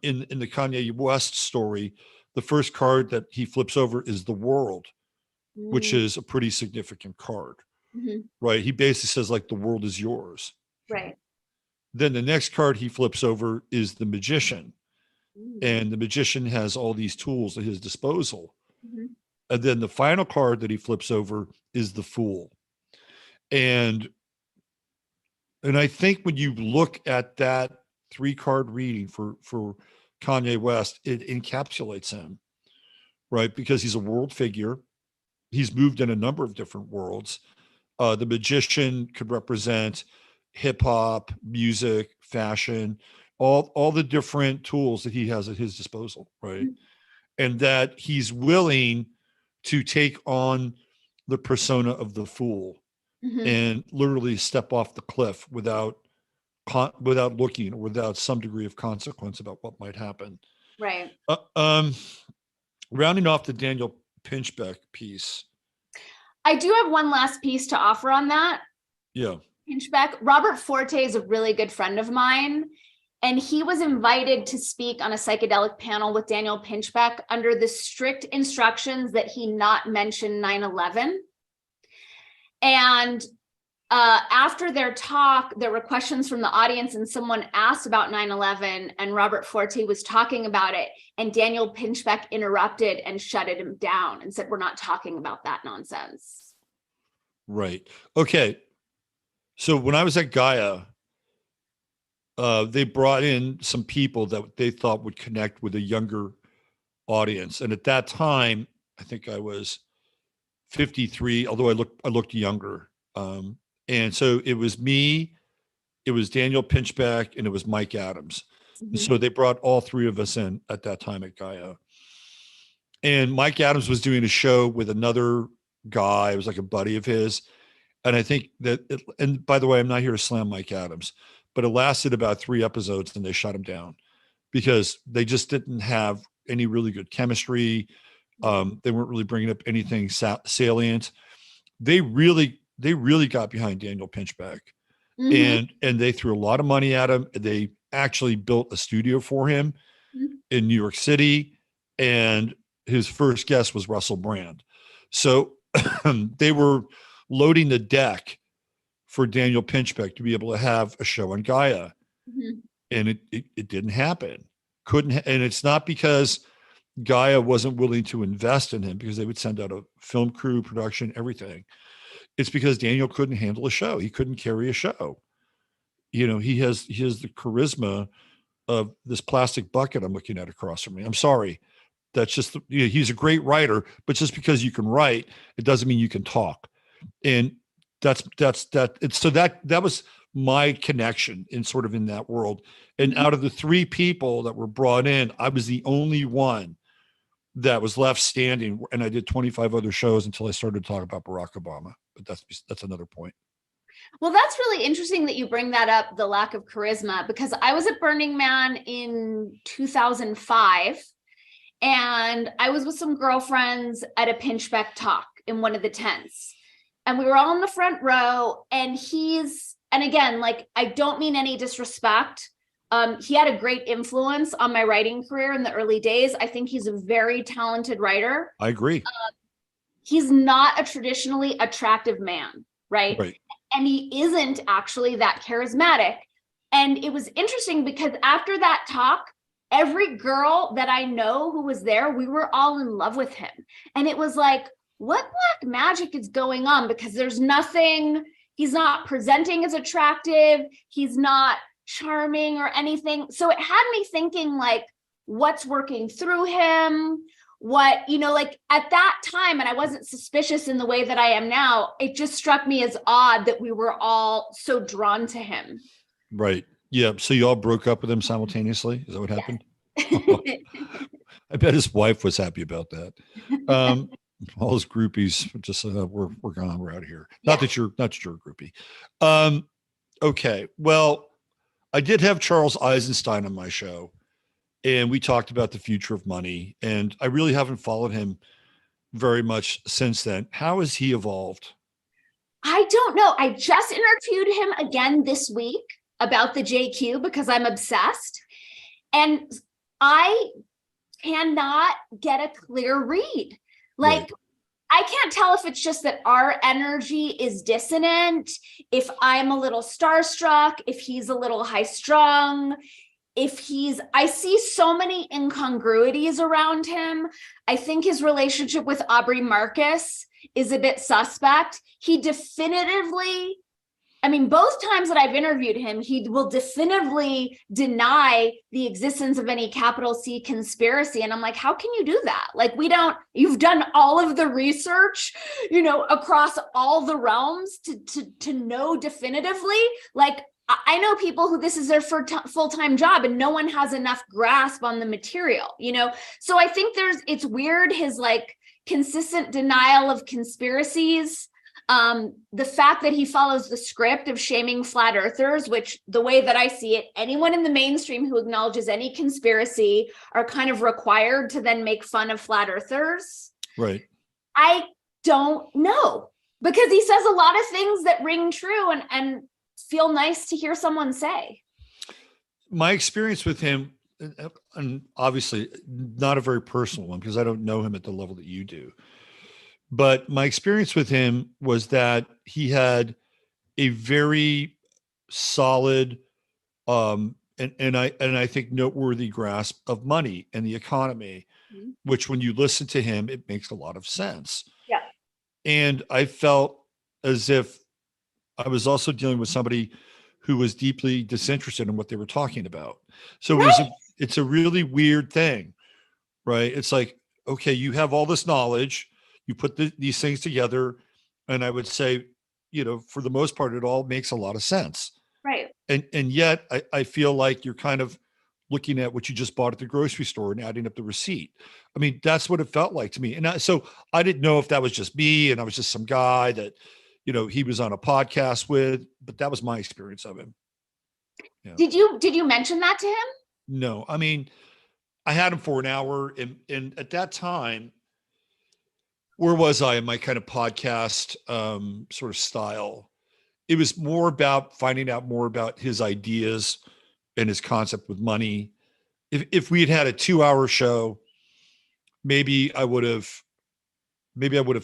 A: In the Kanye West story, the first card that he flips over is the World, which is a pretty significant card. Mm-hmm. Right. He basically says, like, the world is yours.
B: Right.
A: Then the next card he flips over is the Magician. And the Magician has all these tools at his disposal. Mm-hmm. And then the final card that he flips over is the Fool. And I think when you look at that 3-card reading for Kanye West, it encapsulates him, right? Because he's a world figure. He's moved in a number of different worlds. The Magician could represent hip hop, music, fashion, all the different tools that he has at his disposal, right? Mm-hmm. And that he's willing to take on the persona of the Fool, mm-hmm. and literally step off the cliff without looking or without some degree of consequence about what might happen.
B: Right.
A: Rounding off the Daniel Pinchbeck piece.
B: I do have one last piece to offer on that.
A: Yeah.
B: Pinchbeck. Robert Forte is a really good friend of mine, and he was invited to speak on a psychedelic panel with Daniel Pinchbeck under the strict instructions that he not mention 9/11. And after their talk, there were questions from the audience and someone asked about 9/11 and Robert Forte was talking about it and Daniel Pinchbeck interrupted and shutted him down and said, we're not talking about that nonsense.
A: Right. Okay. So when I was at Gaia, they brought in some people that they thought would connect with a younger audience. And at that time, I think I was 53, although I looked younger. And so it was me, it was Daniel Pinchbeck, and it was Mike Adams.
B: Mm-hmm.
A: And so they brought all three of us in at that time at Gaia. And Mike Adams was doing a show with another guy. It was like a buddy of his. And I think and by the way, I'm not here to slam Mike Adams, but it lasted about 3 episodes and they shut him down because they just didn't have any really good chemistry. They weren't really bringing up anything salient. They really got behind Daniel Pinchbeck, and they threw a lot of money at him. They actually built a studio for him in New York City, and his first guest was Russell Brand. So they were loading the deck for Daniel Pinchbeck to be able to have a show on Gaia, and it didn't happen. And it's not because Gaia wasn't willing to invest in him, because they would send out a film crew, production, everything. It's because Daniel couldn't handle a show. He couldn't carry a show. You know, he has the charisma of this plastic bucket I'm looking at across from me. I'm sorry. That's just, he's a great writer, but just because you can write, it doesn't mean you can talk. And that was my connection in sort of in that world. And out of the 3 people that were brought in, I was the only one that was left standing. And I did 25 other shows until I started to talk about Barack Obama. But that's another point.
B: Well, that's really interesting that you bring that up, the lack of charisma, because I was at Burning Man in 2005 and I was with some girlfriends at a Pinchbeck talk in one of the tents. And we were all in the front row and and again, like, I don't mean any disrespect. He had a great influence on my writing career in the early days. I think he's a very talented writer.
A: I agree.
B: He's not a traditionally attractive man, right? And he isn't actually that charismatic. And it was interesting because after that talk, every girl that I know who was there, we were all in love with him. And it was like, what black magic is going on? Because there's nothing, he's not presenting as attractive. He's not charming or anything. So it had me thinking, like, what's working through him? What, like at that time, and I wasn't suspicious in the way that I am now, it just struck me as odd that we were all so drawn to him. Right.
A: Yeah. So you all broke up with him simultaneously? Is that what happened?
B: Yes.
A: I bet his wife was happy about that. All his groupies just we're gone. We're out of here.
B: Yeah.
A: Not that you're a groupie. Okay. Well, I did have Charles Eisenstein on my show, and we talked about the future of money. And I really haven't followed him very much since then. How has he evolved?
B: I don't know. I just interviewed him again this week about the JQ because I'm obsessed. And I cannot get a clear read. Like, right. I can't tell if it's just that our energy is dissonant, if I'm a little starstruck, if he's a little high strung, I see so many incongruities around him. I think his relationship with Aubrey Marcus is a bit suspect. He definitively, both times that I've interviewed him, he will definitively deny the existence of any capital C conspiracy. And I'm like, how can you do that? Like, you've done all of the research, across all the realms to know definitively. Like, I know people who this is their full-time job and no one has enough grasp on the material, So I think it's weird, his like consistent denial of conspiracies. The fact that he follows the script of shaming flat earthers, which the way that I see it, anyone in the mainstream who acknowledges any conspiracy are kind of required to then make fun of flat earthers.
A: Right.
B: I don't know, because he says a lot of things that ring true and feel nice to hear someone say.
A: My experience with him, and obviously not a very personal one because I don't know him at the level that you do, but my experience with him was that he had a very solid and I think noteworthy grasp of money and the economy,
B: Mhm.
A: which when you listen to him, it makes a lot of sense.
B: Yeah.
A: And I felt as if I was also dealing with somebody who was deeply disinterested in what they were talking about. So
B: Right.
A: it's a really weird thing, right? It's like, okay, you have all this knowledge, you put these things together, and I would say, for the most part, it all makes a lot of sense.
B: Right.
A: And yet I feel like you're kind of looking at what you just bought at the grocery store and adding up the receipt. I mean, that's what it felt like to me. And so I didn't know if that was just me and I was just some guy that, he was on a podcast with, but that was my experience of him. Yeah.
B: Did you mention that to him?
A: No, I mean, I had him for an hour and at that time, where was I in my kind of podcast sort of style? It was more about finding out more about his ideas and his concept with money. If we had had a 2-hour show, maybe I would have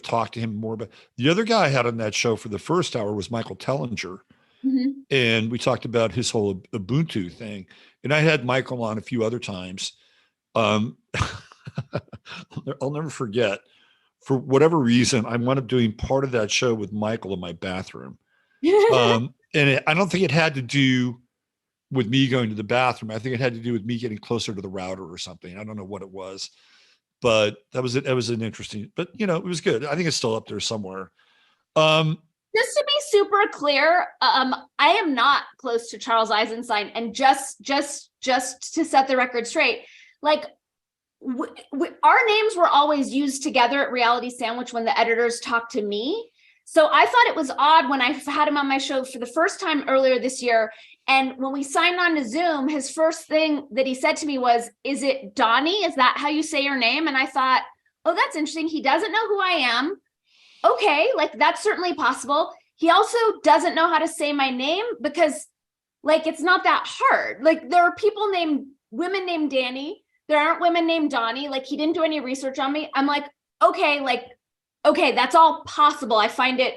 A: talked to him more. But the other guy I had on that show for the first hour was Michael Tellinger.
B: Mm-hmm.
A: And we talked about his whole Ubuntu thing. And I had Michael on a few other times. I'll never forget, for whatever reason, I wound up doing part of that show with Michael in my bathroom. And I don't think it had to do with me going to the bathroom. I think it had to do with me getting closer to the router or something. I don't know what it was, but that was it. That was an interesting, but it was good. I think it's still up there somewhere.
B: Just to be super clear, I am not close to Charles Eisenstein, and just to set the record straight, like our names were always used together at Reality Sandwich when the editors talked to me. So I thought it was odd when I had him on my show for the first time earlier this year. And when we signed on to Zoom, his first thing that he said to me was, "Is it Dani? Is that how you say your name?" And I thought, oh, that's interesting. He doesn't know who I am. Okay, like that's certainly possible. He also doesn't know how to say my name because like it's not that hard. Like there are women named Dani. There aren't women named Dani. Like he didn't do any research on me. I'm like, okay, that's all possible. I find it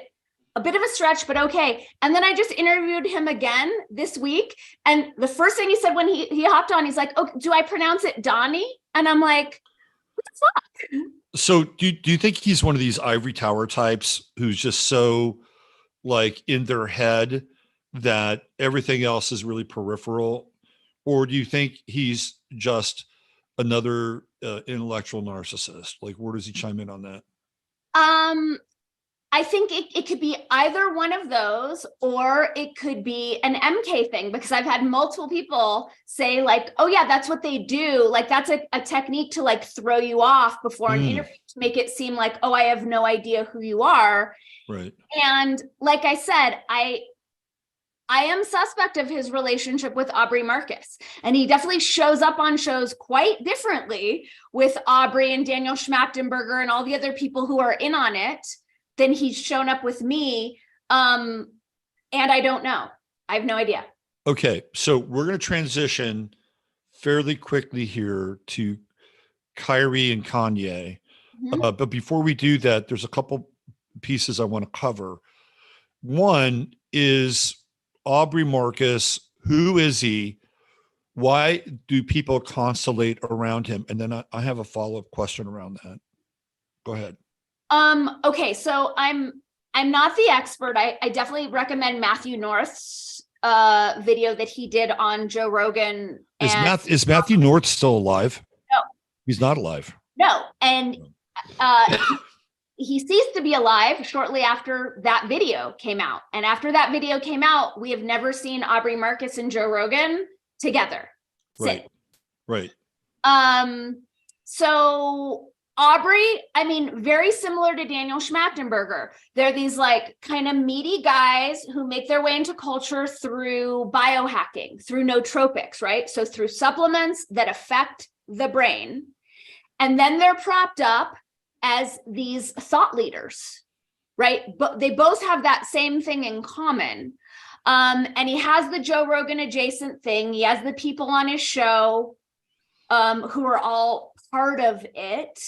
B: a bit of a stretch, but okay. And then I just interviewed him again this week. And the first thing he said when he hopped on, he's like, "Oh, do I pronounce it Dani?" And I'm like, what the fuck?
A: So do you think he's one of these ivory tower types who's just so like in their head that everything else is really peripheral? Or do you think he's just another intellectual narcissist? Like, where does he chime in on that?
B: I think it could be either one of those, or it could be an MK thing, because I've had multiple people say like, oh yeah, that's what they do. Like that's a technique to like throw you off before an interview to make it seem like, oh, I have no idea who you are.
A: Right.
B: And like I said, I am suspect of his relationship with Aubrey Marcus. And he definitely shows up on shows quite differently with Aubrey and Daniel Schmachtenberger and all the other people who are in on it than he's shown up with me. And I don't know. I have no idea.
A: Okay. So we're going to transition fairly quickly here to Kyrie and Kanye.
B: Mm-hmm.
A: But before we do that, there's a couple pieces I want to cover. One is Aubrey Marcus. Who is he? Why do people constellate around him? And then I have a follow-up question around that. Go ahead.
B: Okay, so I'm not the expert. I definitely recommend Matthew North's video that he did on Joe Rogan.
A: Is Matthew North still alive?
B: No.
A: He's not alive.
B: No. And he ceased to be alive shortly after that video came out. And after that video came out, we have never seen Aubrey Marcus and Joe Rogan together.
A: Right. Right.
B: So Aubrey, I mean, very similar to Daniel Schmachtenberger. They're these like kind of meaty guys who make their way into culture through biohacking, through nootropics, right? So through supplements that affect the brain. And then they're propped up as these thought leaders, right? But they both have that same thing in common. And he has the Joe Rogan adjacent thing. He has the people on his show who are all part of it.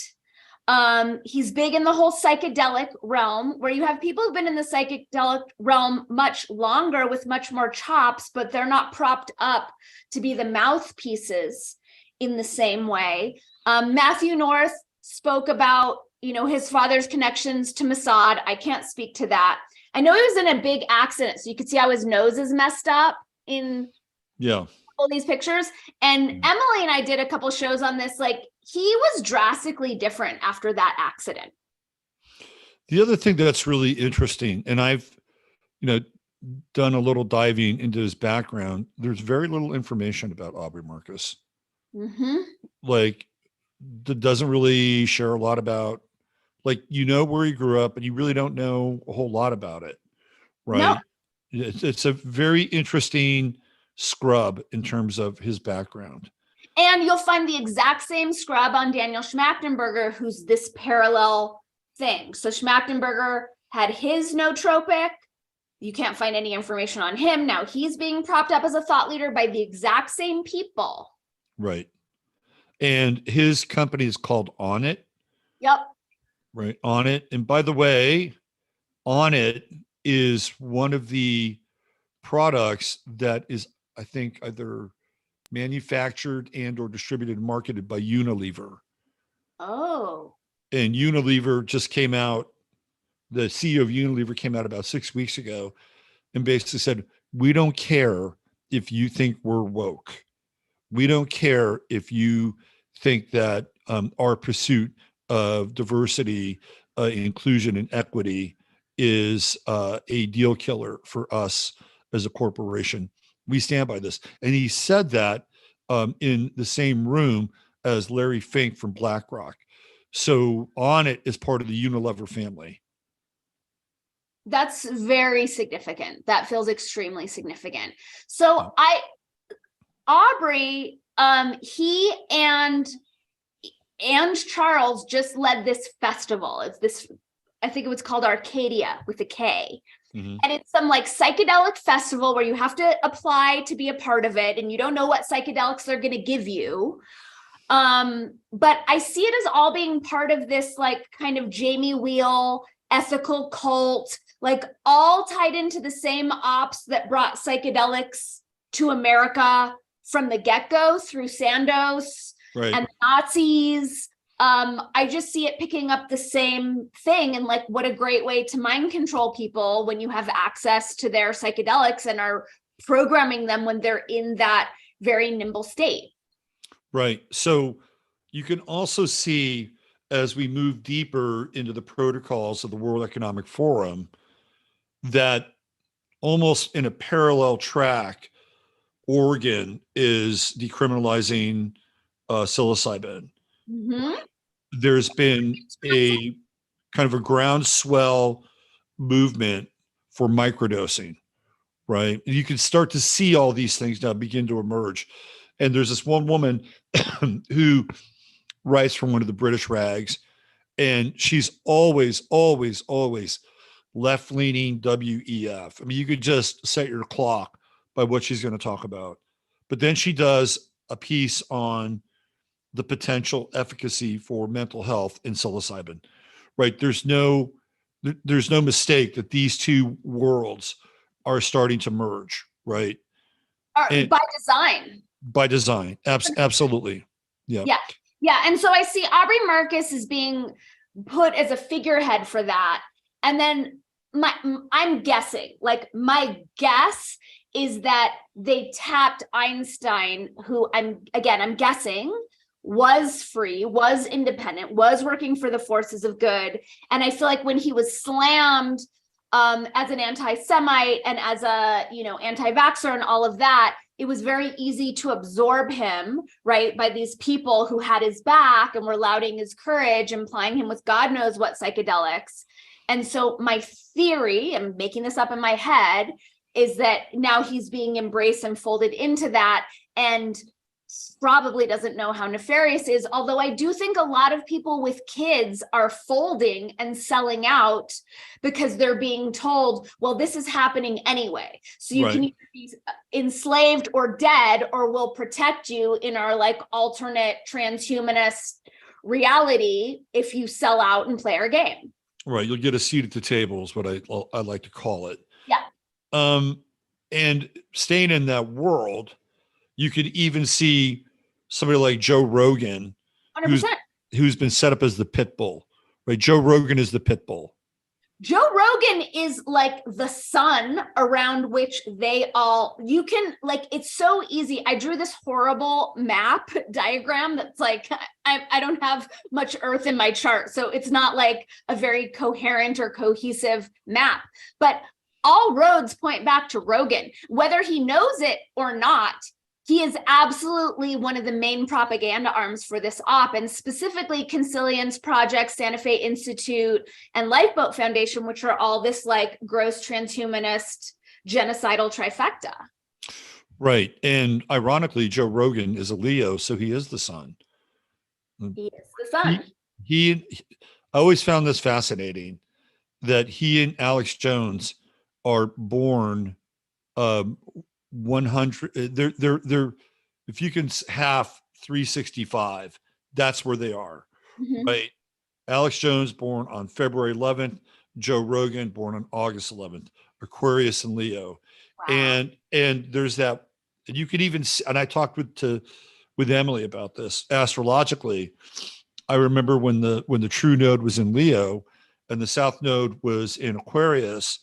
B: He's big in the whole psychedelic realm, where you have people who've been in the psychedelic realm much longer with much more chops, but they're not propped up to be the mouthpieces in the same way. Matthew North spoke about, his father's connections to Mossad. I can't speak to that. I know he was in a big accident, so you could see how his nose is messed up in all these pictures. And Emily and I did a couple shows on this. Like, he was drastically different after that accident.
A: The other thing that's really interesting, and I've, done a little diving into his background, there's very little information about Aubrey Marcus.
B: Mm-hmm.
A: Like, that doesn't really share a lot about, like, where he grew up, but you really don't know a whole lot about it, right? No. It's a very interesting scrub in terms of his background.
B: And you'll find the exact same scrub on Daniel Schmachtenberger, who's this parallel thing. So Schmachtenberger had his nootropic. You can't find any information on him. Now he's being propped up as a thought leader by the exact same people.
A: Right. And his company is called On It.
B: Yep.
A: Right. On It. And by the way, On It is one of the products that is, I think, either manufactured and or distributed and marketed by Unilever.
B: Oh.
A: And Unilever just came out, the CEO of Unilever came out about 6 weeks ago and basically said, we don't care if you think we're woke. We don't care if you think that our pursuit of diversity, inclusion, and equity is a deal killer for us as a corporation. We stand by this. And he said that in the same room as Larry Fink from BlackRock. So On It is part of the Unilever family.
B: That's very significant. That feels extremely significant. So Aubrey, he and Charles just led this festival. It's this, I think it was called Arcadia with a K. Mm-hmm. And it's some like psychedelic festival where you have to apply to be a part of it, and you don't know what psychedelics they're going to give you. But I see it as all being part of this like kind of Jamie Wheel ethical cult, like all tied into the same ops that brought psychedelics to America from the get-go through Sandoz and the Nazis. I just see it picking up the same thing, and like, what a great way to mind control people when you have access to their psychedelics and are programming them when they're in that very nimble state.
A: Right. So you can also see, as we move deeper into the protocols of the World Economic Forum, that almost in a parallel track, Oregon is decriminalizing psilocybin. Mm-hmm. There's been a kind of a groundswell movement for microdosing, right? And you can start to see all these things now begin to emerge. And there's this one woman who writes from one of the British rags, and she's always left-leaning WEF. I mean, you could just set your clock by what she's going to talk about. But then she does a piece on the potential efficacy for mental health in psilocybin, right? There's no mistake that these two worlds are starting to merge, right?
B: By design.
A: By design, absolutely. Yeah.
B: And so I see Aubrey Marcus is being put as a figurehead for that. And then I'm guessing, like my guess is that they tapped Einstein, who I'm guessing was free, was independent, was working for the forces of good. And I feel like when he was slammed as an anti-Semite and as a, anti-vaxxer and all of that, it was very easy to absorb him, right, by these people who had his back and were lauding his courage and plying him with God knows what psychedelics. And so my theory, I'm making this up in my head, is that now he's being embraced and folded into that, and probably doesn't know how nefarious is. Although I do think a lot of people with kids are folding and selling out because they're being told, well, this is happening anyway. So you can either be enslaved or dead, or we'll protect you in our like alternate transhumanist reality if you sell out and play our game.
A: Right. You'll get a seat at the table is what I like to call it.
B: Yeah.
A: And staying in that world, you could even see somebody like Joe Rogan,
B: 100%.
A: who's been set up as the pit bull, right? Joe Rogan is the pit bull.
B: Joe Rogan is like the sun around which you can, like, it's so easy. I drew this horrible map diagram that's like, I don't have much earth in my chart. So it's not like a very coherent or cohesive map, but all roads point back to Rogan, whether he knows it or not. He is absolutely one of the main propaganda arms for this op, and specifically Consilience Project, Santa Fe Institute, and Lifeboat Foundation, which are all this like gross transhumanist genocidal trifecta.
A: Right. And ironically, Joe Rogan is a Leo, so he is the sun.
B: He is the sun.
A: I always found this fascinating that he and Alex Jones are born 100. They're if you can half 365, that's where they are.
B: Mhm.
A: Right. Alex Jones born on February 11th, Joe Rogan born on August 11th, Aquarius and Leo.
B: Wow.
A: And there's that, and you could even see, and I talked with Emily about this astrologically. I remember when the true node was in Leo and the south node was in Aquarius,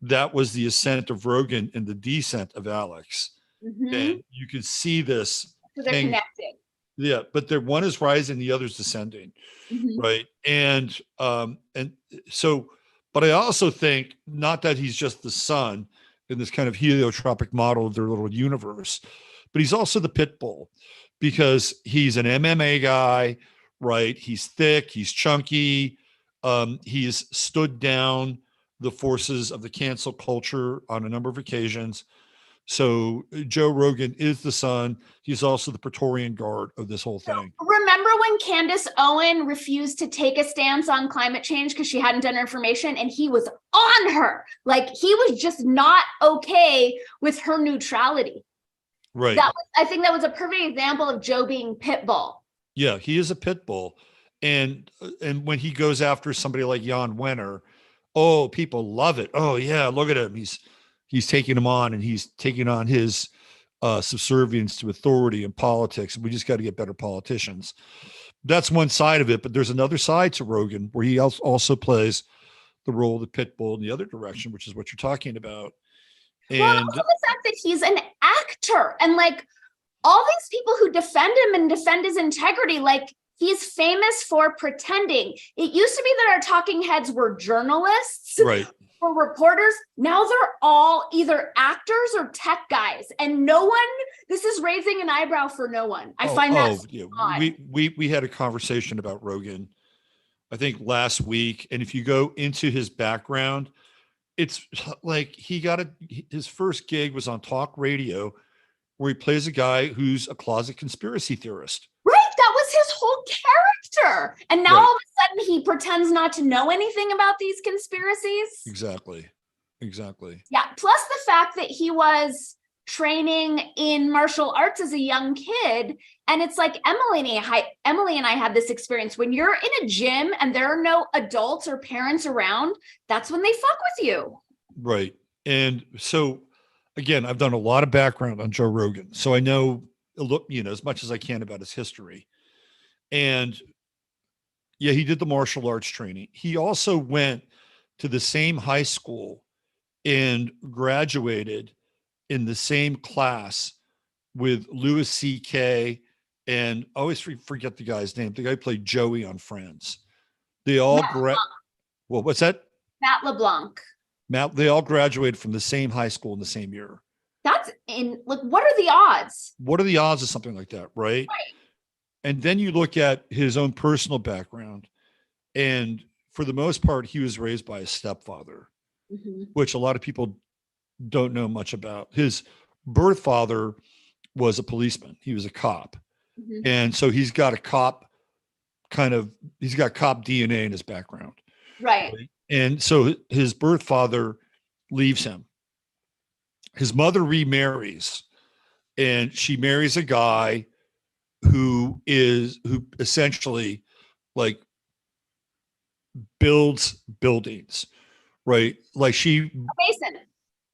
A: that was the ascent of Rogan and the descent of Alex.
B: Mhm.
A: And you could see this.
B: So they're connected.
A: Yeah, but one is rising, the other's descending.
B: Mhm.
A: Right. And so, but I also think not that he's just the sun in this kind of heliotropic model of their little universe, but he's also the pit bull because he's an MMA guy, right? He's thick, he's chunky, he's stood down the forces of the cancel culture on a number of occasions. So Joe Rogan is the sun. He's also the Praetorian Guard of this whole thing.
B: Remember when Candace Owen refused to take a stance on climate change because she hadn't done her information, and he was on her? Like, he was just not okay with her neutrality.
A: Right.
B: I think that was a perfect example of Joe being pit bull.
A: Yeah, he is a pit bull. And when he goes after somebody like Jan Wenner, oh, people love it. Oh yeah, look at him. He's taking him on, and he's taking on his subservience to authority and politics. We just got to get better politicians. That's one side of it, but there's another side to Rogan where he also plays the role of the pit bull in the other direction, which is what you're talking about.
B: Well,
A: And
B: also the fact that he's an actor, and like all these people who defend him and defend his integrity, like, he's famous for pretending. It used to be that our talking heads were journalists,
A: right,
B: or reporters. Now they're all either actors or tech guys, and no one. This is raising an eyebrow for no one. I find that
A: yeah.
B: odd.
A: We had a conversation about Rogan, I think last week, and if you go into his background, it's like his first gig was on talk radio, where he plays a guy who's a closet conspiracy theorist.
B: Right, that was his whole character. And now
A: Right.
B: all of a sudden he pretends not to know anything about these conspiracies.
A: Exactly.
B: Yeah, plus the fact that he was training in martial arts as a young kid. And it's like Emily and I had this experience. When you're in a gym and there are no adults or parents around, that's when they fuck with you.
A: Right. And so, again, I've done a lot of background on Joe Rogan, so I know as much as I can about his history. And yeah, he did the martial arts training. He also went to the same high school and graduated in the same class with Louis C.K. and I always forget the guy's name. The guy who played Joey on Friends. They all well, what's that?
B: Matt LeBlanc.
A: They all graduated from the same high school in the same year.
B: That's what are the odds?
A: What are the odds of something like that, right?
B: Right.
A: And then you look at his own personal background, and for the most part, he was raised by his stepfather, which a lot of people don't know much about. His birth father was a policeman. He was a cop. And so he's got cop DNA in his background.
B: Right.
A: And so his birth father leaves him. His mother remarries, and she marries a guy who essentially like builds buildings, right? Like
B: Mason.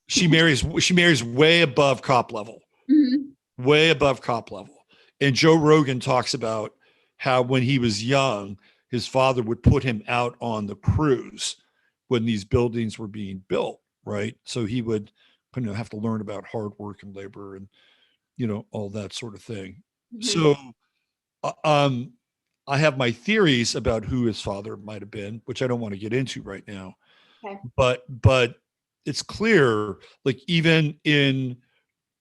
A: she marries way above cop level,
B: Mhm.
A: way above cop level. And Joe Rogan talks about how when he was young, his father would put him out on the crews when these buildings were being built, right? So he would, have to learn about hard work and labor and, all that sort of thing.
B: Mhm.
A: So, uh, um, I have my theories about who his father might have been, which I don't want to get into right now.
B: Okay.
A: But it's clear, like even in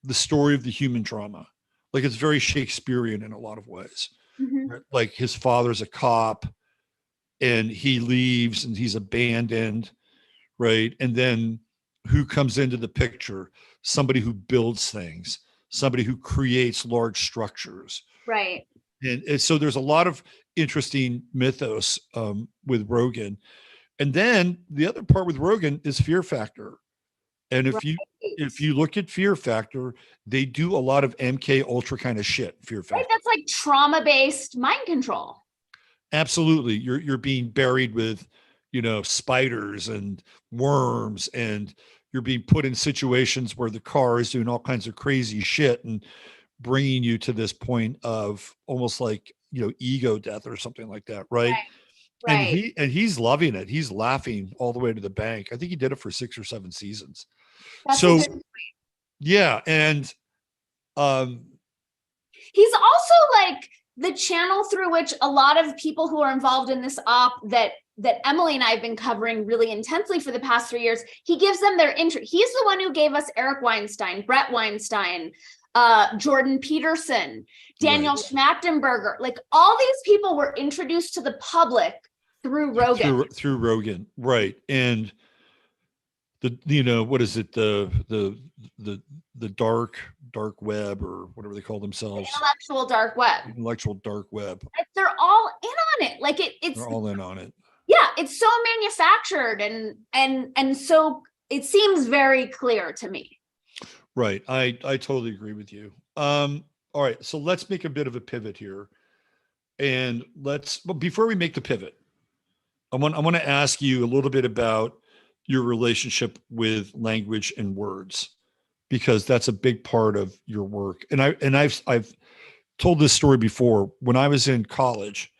A: the story of the human drama, like it's very Shakespearean in a lot of ways.
B: Mhm.
A: Right? Like his father's a cop, and he leaves, and he's abandoned, right? And then who comes into the picture? Somebody who builds things, somebody who creates large structures.
B: Right.
A: And so there's a lot of interesting mythos with Rogan. And then the other part with Rogan is Fear Factor. And if you
B: Right.
A: if you look at Fear Factor, they do a lot of MK Ultra kind of shit. Fear
B: Right.
A: Factor.
B: That's like trauma-based mind control.
A: Absolutely. You're being buried with, spiders and worms, and you're being put in situations where the car is doing all kinds of crazy shit and bringing you to this point of almost like, ego death or something like that, right? And
B: Right.
A: he's loving it. He's laughing all the way to the bank. I think he did it for 6 or 7 seasons.
B: That's a
A: So,
B: good.
A: yeah, and um
B: He's also like the channel through which a lot of people who are involved in this op that Emily and I have been covering really intensely for the past 3 years, he gives them their intro. He's the one who gave us Eric Weinstein, Brett Weinstein, Jordan Peterson, Daniel
A: right.
B: Schmachtenberger. Like all these people were introduced to the public through Rogan.
A: Through Rogan, right? And what is it, the dark web, or whatever they call
B: The
A: themselves,
B: intellectual dark web.
A: intellectual dark web.
B: Like, they're all in on it. Like it's
A: They're all in on it.
B: yeah, it's so manufactured and so it seems very clear to me.
A: Right. I totally agree with you. All right, so let's make a bit of a pivot here. And but before we make the pivot, I want to ask you a little bit about your relationship with language and words, because that's a big part of your work. And I've told this story before. When I was in college,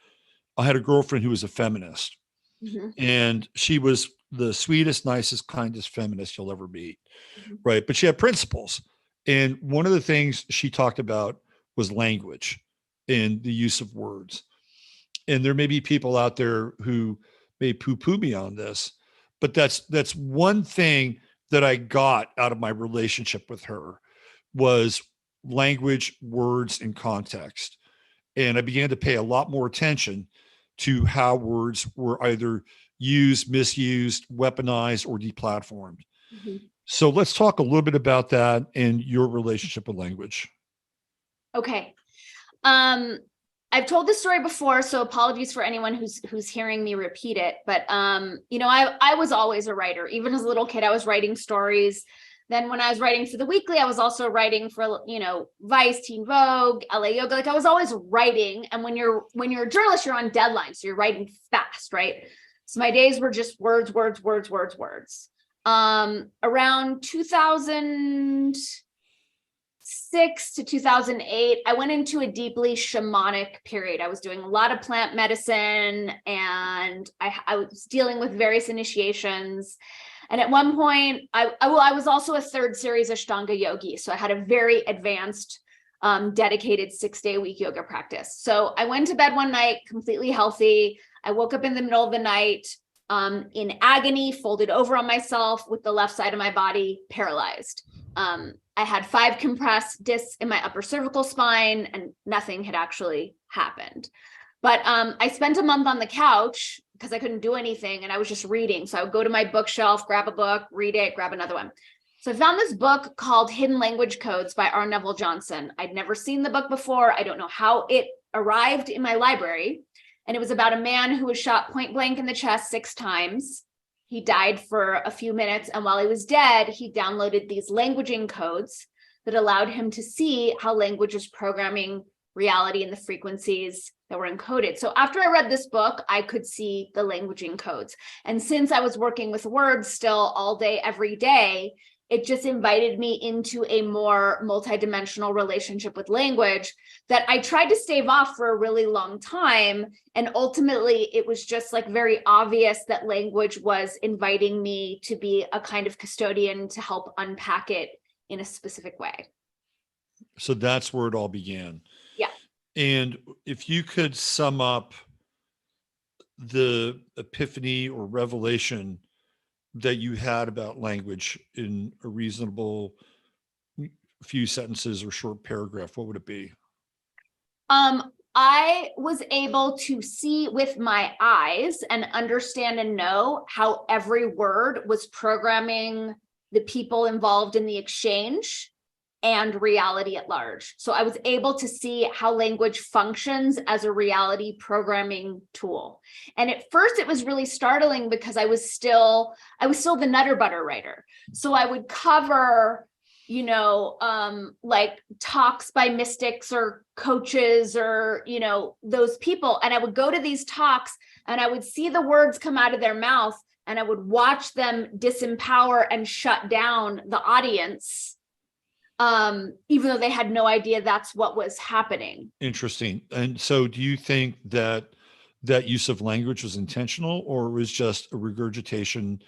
A: I had a girlfriend who was a feminist,
B: Mhm.
A: and she was the sweetest, nicest, kindest feminist you'll ever meet,
B: Mhm.
A: right? But she had principles. And one of the things she talked about was language and the use of words. And there may be people out there who may poo-poo me on this, but that's one thing that I got out of my relationship with her was language, words, and context. And I began to pay a lot more attention to how words were either used, misused, weaponized, or deplatformed.
B: Mhm.
A: So let's talk a little bit about that and your relationship with language.
B: Okay. I've told this story before, so apologies for anyone who's hearing me repeat it. But I was always a writer. Even as a little kid, I was writing stories. Then when I was writing for the Weekly, I was also writing for Vice, Teen Vogue, LA Yoga. Like I was always writing. And when you're a journalist, you're on deadline, so you're writing fast, right? So my days were just words, words, words, words, words. Around 2006 to 2008, I went into a deeply shamanic period. I was doing a lot of plant medicine, and I was dealing with various initiations. And at one point, I was also a third series Ashtanga yogi. So I had a very advanced, dedicated 6-day-a-week yoga practice. So I went to bed one night completely healthy. I woke up in the middle of the night in agony, folded over on myself with the left side of my body paralyzed. I had 5 compressed discs in my upper cervical spine, and nothing had actually happened. But I spent a month on the couch because I couldn't do anything, and I was just reading. So I would go to my bookshelf, grab a book, read it, grab another one. So I found this book called Hidden Language Codes by R. Neville Johnson. I'd never seen the book before. I don't know how it arrived in my library. And it was about a man who was shot point blank in the chest 6 times. He died for a few minutes. And while he was dead, he downloaded these languaging codes that allowed him to see how language was programming reality and the frequencies that were encoded. So after I read this book, I could see the languaging codes. And since I was working with words still all day, every day, it just invited me into a more multidimensional relationship with language that I tried to stave off for a really long time. And ultimately, it was just like very obvious that language was inviting me to be a kind of custodian to help unpack it in a specific way.
A: So that's where it all began.
B: Yeah.
A: And if you could sum up the epiphany or revelation that you had about language in a reasonable few sentences or short paragraph, what would it be?
B: I was able to see with my eyes and understand and know how every word was programming the people involved in the exchange and reality at large. So I was able to see how language functions as a reality programming tool. And at first it was really startling because I was still the Nutter Butter writer. So I would cover, like talks by mystics or coaches or, those people. And I would go to these talks and I would see the words come out of their mouth and I would watch them disempower and shut down the audience. Even though they had no idea that's what was happening.
A: Interesting. And so do you think that that use of language was intentional or was just a regurgitation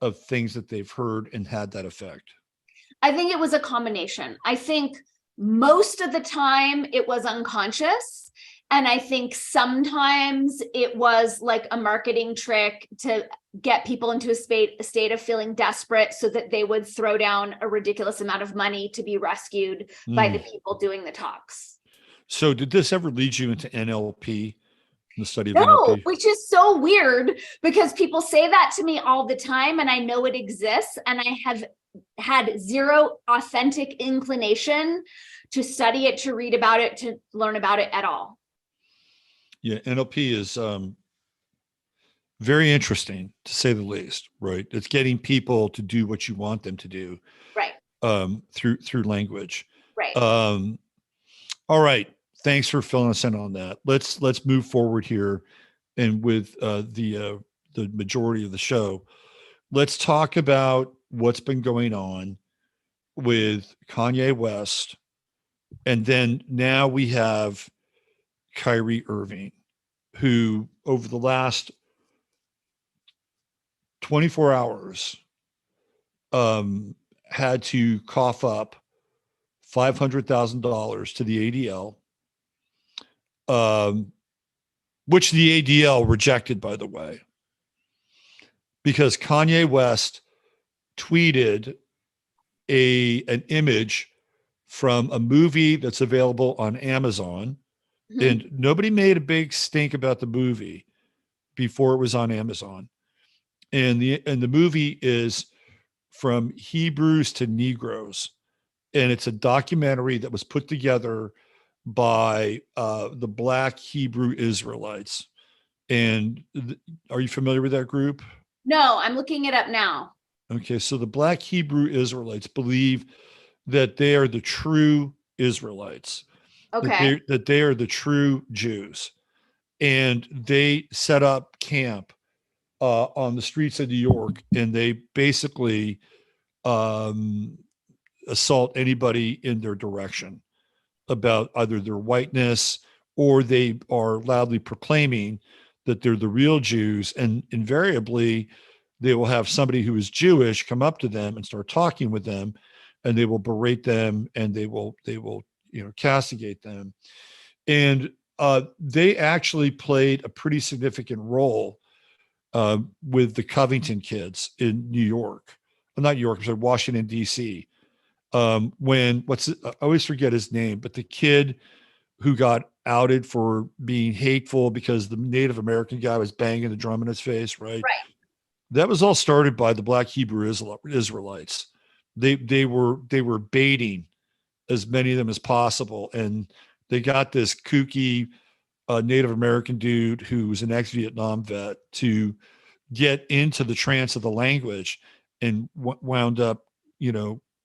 A: of things that they've heard and had that effect?
B: I think it was a combination. I think most of the time it was unconscious. And I think sometimes it was like a marketing trick to get people into a state of feeling desperate so that they would throw down a ridiculous amount of money to be rescued by the people doing the talks.
A: So did this ever lead you into NLP, the study of
B: No,
A: NLP?
B: which is so weird because people say that to me all the time and I know it exists and I have had zero authentic inclination to study it, to read about it, to learn about it at all.
A: Yeah, NLP is very interesting to say the least, right? It's getting people to do what you want them to do,
B: right?
A: Through language,
B: right?
A: All right, thanks for filling us in on that. Let's move forward here, and with the majority of the show, let's talk about what's been going on with Kanye West, and then now we have Kyrie Irving, who over the last 24 hours had to cough up $500,000 to the ADL, which the ADL rejected, by the way, because Kanye West tweeted an image from a movie that's available on Amazon. Mm-hmm. And nobody made a big stink about the movie before it was on Amazon. And the movie is From Hebrews to Negroes. And it's a documentary that was put together by the Black Hebrew Israelites. And are you familiar with that group?
B: No, I'm looking it up now.
A: Okay, so the Black Hebrew Israelites believe that they are the true Israelites.
B: Okay.
A: That they are the true Jews. And they set up camp on the streets of New York, and they basically assault anybody in their direction about either their whiteness, or they are loudly proclaiming that they're the real Jews. And invariably, they will have somebody who is Jewish come up to them and start talking with them, and they will berate them, and they will castigate them. And they actually played a pretty significant role with the Covington kids in New York. Not New York, I'm sorry, Washington, D.C. I always forget his name, but the kid who got outed for being hateful because the Native American guy was banging the drum in his face, right?
B: Right.
A: That was all started by the Black Hebrew Israelites. They were baiting as many of them as possible, and they got this kooky Native American dude who was an ex-Vietnam vet to get into the trance of the language, and wound up,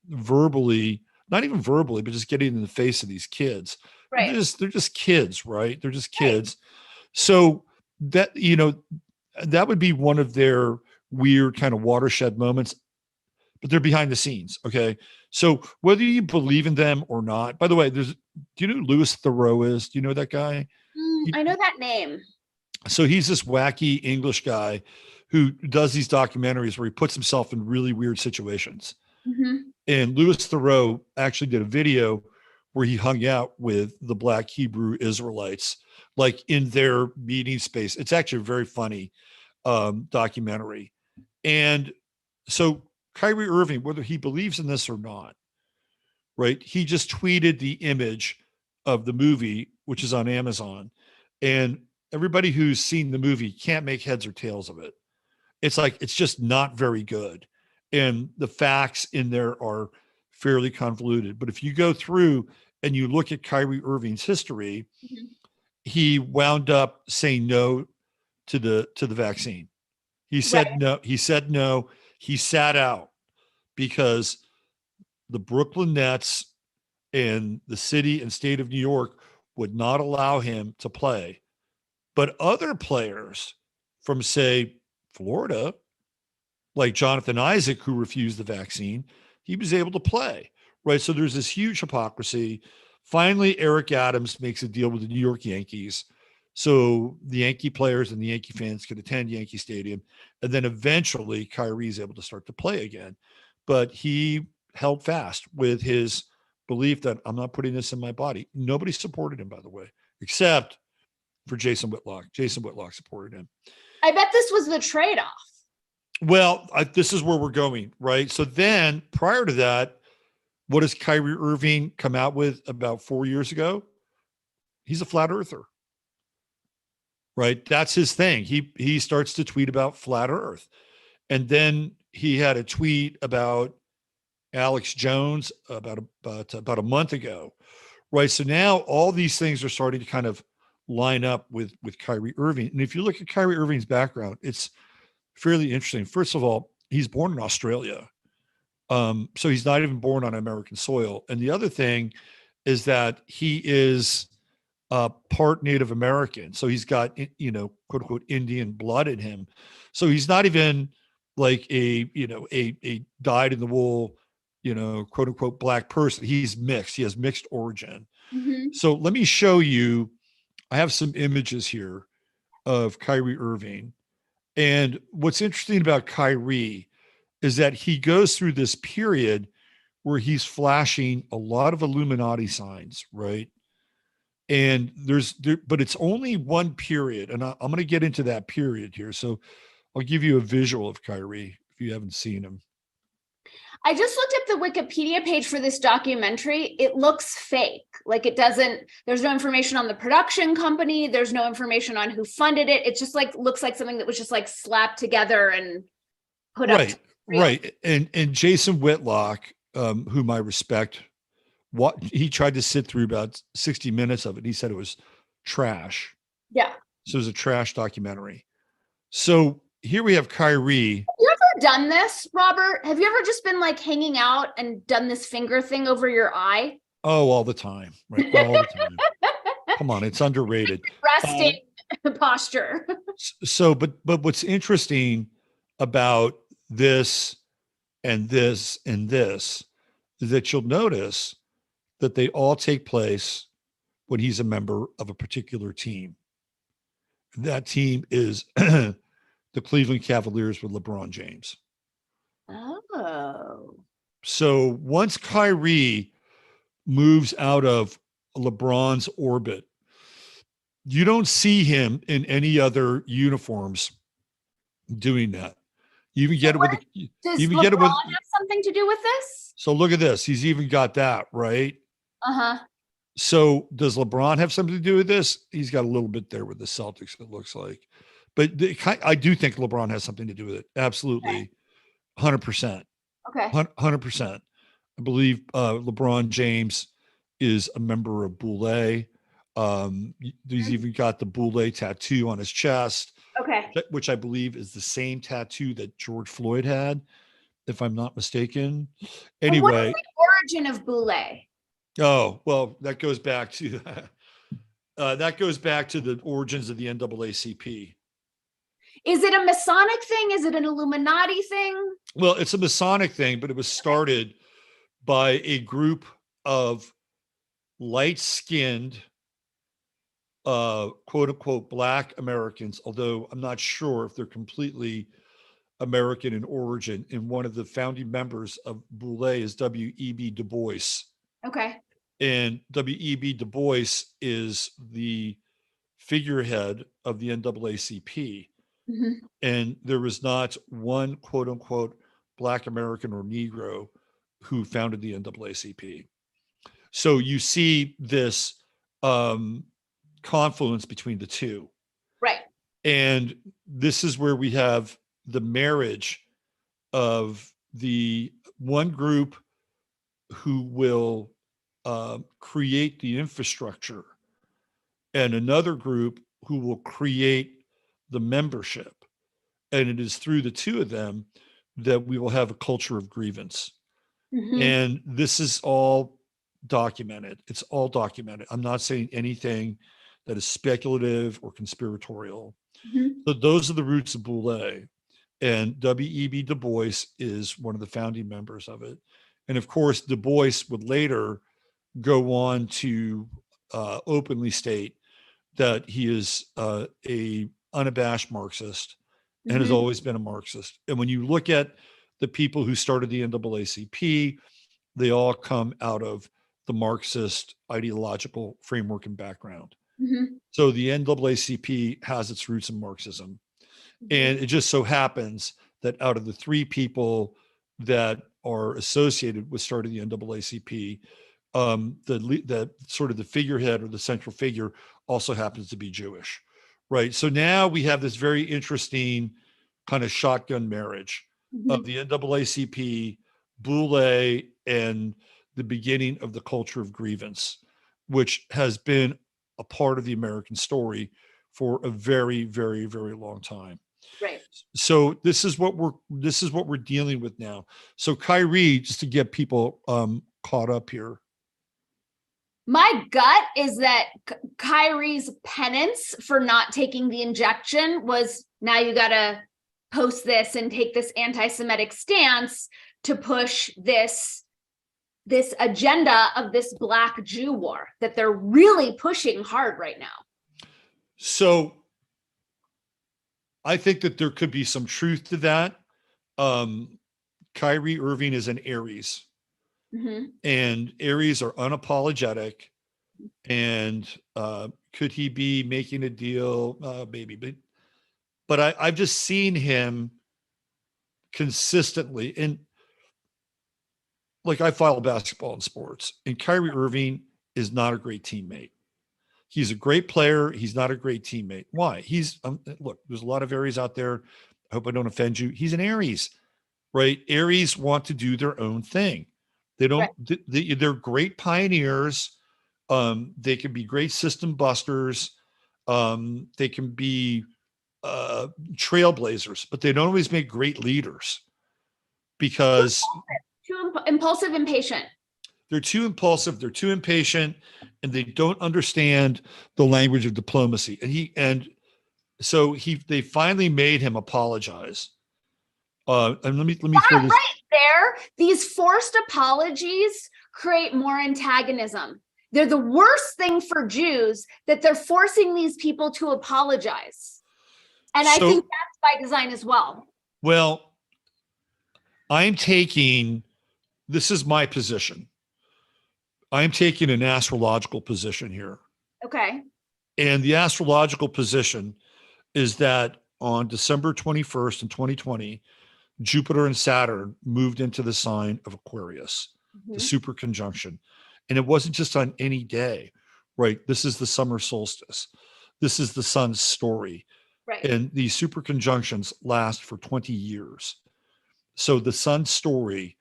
A: verbally, not even verbally, but just getting in the face of these kids
B: Right.
A: they're just kids, right? They're just kids. So that, that would be one of their weird kind of watershed moments, but they're behind the scenes. Okay. So whether you believe in them or not, by the way, do you know who Louis Theroux is? Do you know that guy?
B: I know that name.
A: So he's this wacky English guy who does these documentaries where he puts himself in really weird situations.
B: Mm-hmm.
A: And Louis Theroux actually did a video where he hung out with the Black Hebrew Israelites, like in their meeting space. It's actually a very funny documentary. And so Kyrie Irving, whether he believes in this or not, right? He just tweeted the image of the movie, which is on Amazon. And everybody who's seen the movie can't make heads or tails of it. It's like, it's just not very good. And the facts in there are fairly convoluted. But if you go through and you look at Kyrie Irving's history,
B: Mm-hmm.
A: he wound up saying no to the vaccine. He said
B: Right.
A: no. He said no. He sat out because the Brooklyn Nets and the city and state of New York would not allow him to play. But other players from, say, Florida, like Jonathan Isaac, who refused the vaccine, he was able to play, right? So there's this huge hypocrisy. Finally, Eric Adams makes a deal with the New York Yankees. So the Yankee players and the Yankee fans could attend Yankee Stadium. And then eventually Kyrie is able to start to play again. But he held fast with his belief that I'm not putting this in my body. Nobody supported him, by the way, except for Jason Whitlock. Jason Whitlock supported him.
B: I bet this was the trade-off.
A: Well, this is where we're going, right? So then prior to that, what does Kyrie Irving come out with about 4 years ago? He's a flat earther, right? That's his thing. He starts to tweet about flat earth. And then he had a tweet about Alex Jones about a month ago, right? So now all these things are starting to kind of line up with Kyrie Irving. And if you look at Kyrie Irving's background, it's fairly interesting. First of all, he's born in Australia. So he's not even born on American soil. And the other thing is that he is part Native American. So he's got, quote unquote, Indian blood in him. So he's not even like a dyed in the wool, quote unquote, black person. He's mixed. He has mixed origin.
B: Mm-hmm.
A: So let me show you. I have some images here of Kyrie Irving. And what's interesting about Kyrie is that he goes through this period where he's flashing a lot of Illuminati signs, right? And but it's only one period. And I'm going to get into that period here. So I'll give you a visual of Kyrie if you haven't seen him.
B: I just looked at the Wikipedia page for this documentary. It looks fake. Like there's no information on the production company. There's no information on who funded it. It just looks like something that was just slapped together and put up.
A: Right. And Jason Whitlock, whom I respect, he tried to sit through about 60 minutes of it. He said it was trash.
B: Yeah.
A: So it was a trash documentary. So here we have Kyrie.
B: Have you ever done this, Robert? Have you ever just been hanging out and done this finger thing over your eye?
A: Oh, all the time. Right. All the time. Come on, it's underrated.
B: Resting posture.
A: So, but what's interesting about this and this and this is that you'll notice that they all take place when he's a member of a particular team. That team is the Cleveland Cavaliers with LeBron James.
B: Oh.
A: So once Kyrie moves out of LeBron's orbit, you don't see him in any other uniforms doing that. You even get it with
B: does LeBron have something to do with this?
A: So look at this. He's even got that, right?
B: Uh-huh.
A: So does LeBron have something to do with this? He's got a little bit there with the Celtics, it looks like. But I do think LeBron has something to do with it. Absolutely. 100%.
B: Okay.
A: 100%. I believe LeBron James is a member of Boule. He's even got the Boule tattoo on his chest.
B: Okay.
A: Which I believe is the same tattoo that George Floyd had, if I'm not mistaken. Anyway.
B: What is the origin of Boule?
A: Oh, well, that goes back to the origins of the NAACP.
B: Is it a Masonic thing? Is it an Illuminati thing?
A: Well, it's a Masonic thing, but it was started by a group of light-skinned, quote unquote, Black Americans, although I'm not sure if they're completely American in origin. And one of the founding members of Boule is W.E.B. Du Bois.
B: Okay.
A: And W.E.B. Du Bois is the figurehead of the NAACP.
B: Mm-hmm.
A: And there was not one, quote unquote, Black American or Negro who founded the NAACP. So you see this confluence between the two.
B: Right.
A: And this is where we have the marriage of the one group who will create the infrastructure and another group who will create the membership. And it is through the two of them that we will have a culture of grievance.
B: Mm-hmm.
A: And this is all documented. It's all documented. I'm not saying anything that is speculative or conspiratorial.
B: Mm-hmm.
A: But those are the roots of Boule. And W.E.B. Du Bois is one of the founding members of it. And of course, Du Bois would later go on to openly state that he is a unabashed Marxist and has
B: Mm-hmm.
A: always been a Marxist. And when you look at the people who started the NAACP, they all come out of the Marxist ideological framework and background.
B: Mm-hmm.
A: So the NAACP has its roots in Marxism. And it just so happens that out of the three people that are associated with starting the NAACP, the sort of the figurehead or the central figure also happens to be Jewish, right? So now we have this very interesting kind of shotgun marriage of the NAACP, Boule, and the beginning of the culture of grievance, which has been a part of the American story for a very, very, very long time.
B: Right.
A: So this is what we're dealing with now. So Kyrie, just to get people caught up here.
B: My gut is that Kyrie's penance for not taking the injection was, now you got to post this and take this anti-Semitic stance to push this agenda of this Black Jew war that they're really pushing hard right now.
A: So I think that there could be some truth to that. Kyrie Irving is an Aries.
B: Mm-hmm.
A: And Aries are unapologetic. And could he be making a deal? Maybe, but I've just seen him consistently. And like, I follow basketball and sports, and Kyrie Irving is not a great teammate. He's a great player. He's not a great teammate. Why? He's look, there's a lot of Aries out there. I hope I don't offend you. He's an Aries, right? Aries want to do their own thing. They don't, right. They're great pioneers. They can be great system busters. They can be trailblazers, but they don't always make great leaders because
B: too impulsive, impatient.
A: They're too impulsive. They're too impatient, and they don't understand the language of diplomacy. And so they finally made him apologize. And let me throw this
B: right there. These forced apologies create more antagonism. They're the worst thing for Jews, that they're forcing these people to apologize. And I think that's by design as well.
A: Well, this is my position. I'm taking an astrological position here.
B: Okay.
A: And the astrological position is that on December 21st in 2020, Jupiter and Saturn moved into the sign of Aquarius, the super conjunction. And it wasn't just on any day, right? This is the summer solstice. This is the sun's story.
B: Right.
A: And these super conjunctions last for 20 years. So the sun's story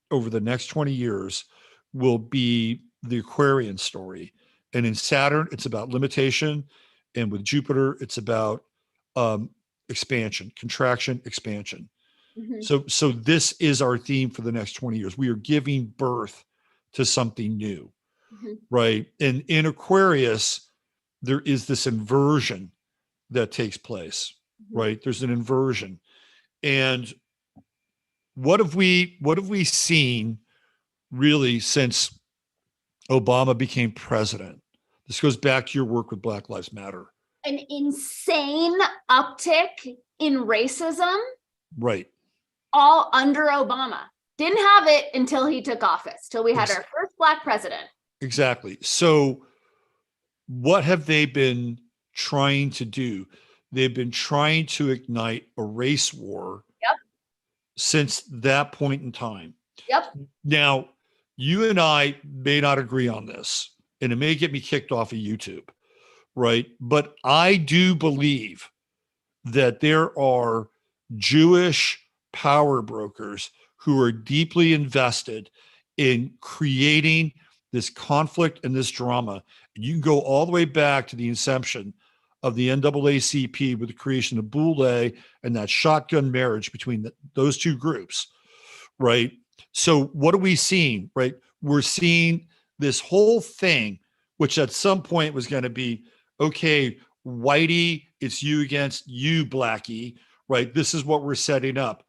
A: over the next 20 years will be the Aquarian story. And in Saturn, it's about limitation. And with Jupiter, it's about expansion, contraction, expansion. So this is our theme for the next 20 years. We are giving birth to something new. right? And in Aquarius, there is this inversion that takes place, right? There's an inversion. And what have we seen really since Obama became president? This goes back to your work with Black Lives Matter.
B: An insane uptick in racism.
A: Right.
B: All under Obama. Didn't have it until he took office, till we had our first Black president.
A: Exactly. So what have they been trying to do? They've been trying to ignite a race war since that point in time. Now, you and I may not agree on this, and it may get me kicked off of YouTube, right? But I do believe that there are Jewish power brokers who are deeply invested in creating this conflict and this drama. And you can go all the way back to the inception of the NAACP with the creation of Boule and that shotgun marriage between those two groups, right? So what are we seeing, right? We're seeing this whole thing, which at some point was going to be, okay, Whitey, it's you against you, Blackie, right? This is what we're setting up.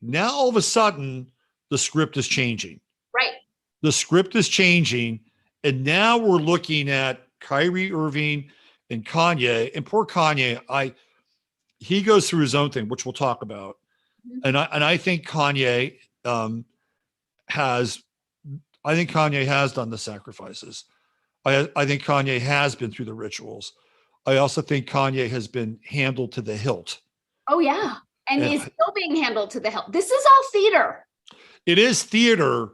A: Now, all of a sudden, the script is changing.
B: Right.
A: The script is changing. And now we're looking at Kyrie Irving and Kanye. And poor Kanye, he goes through his own thing, which we'll talk about. And I think Kanye has done the sacrifices. I think Kanye has been through the rituals. I also think Kanye has been handled to the hilt.
B: Oh, yeah. And he's still being handled to the hilt. This is all theater.
A: It is theater.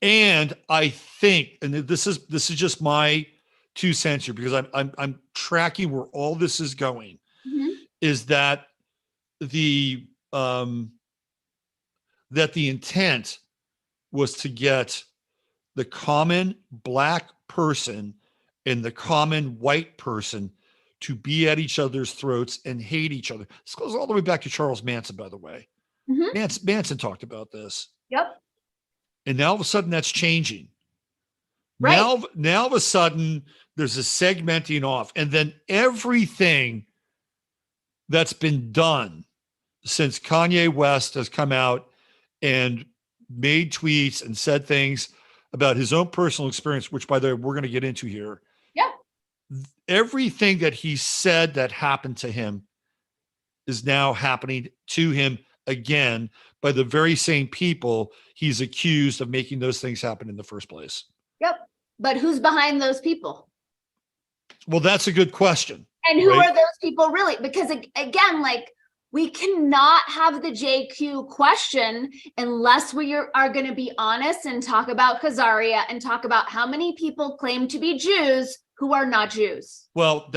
A: And I think, and this is just my 2 cents here, because I'm tracking where all this is going, is that the intent was to get the common Black person and the common white person to be at each other's throats and hate each other. This goes all the way back to Charles Manson, by the way. Manson talked about this.
B: Yep.
A: And now all of a sudden that's changing.
B: Right.
A: Now all of a sudden there's a segmenting off. And then everything that's been done since Kanye West has come out and made tweets and said things about his own personal experience, which, by the way, we're going to get into here.
B: Yeah.
A: Everything that he said that happened to him is now happening to him again by the very same people he's accused of making those things happen in the first place.
B: Yep. But who's behind those people?
A: Well, that's a good question.
B: And who are those people really? Because again, like, we cannot have the JQ question unless we are going to be honest and talk about Khazaria and talk about how many people claim to be Jews who are not Jews.
A: Well,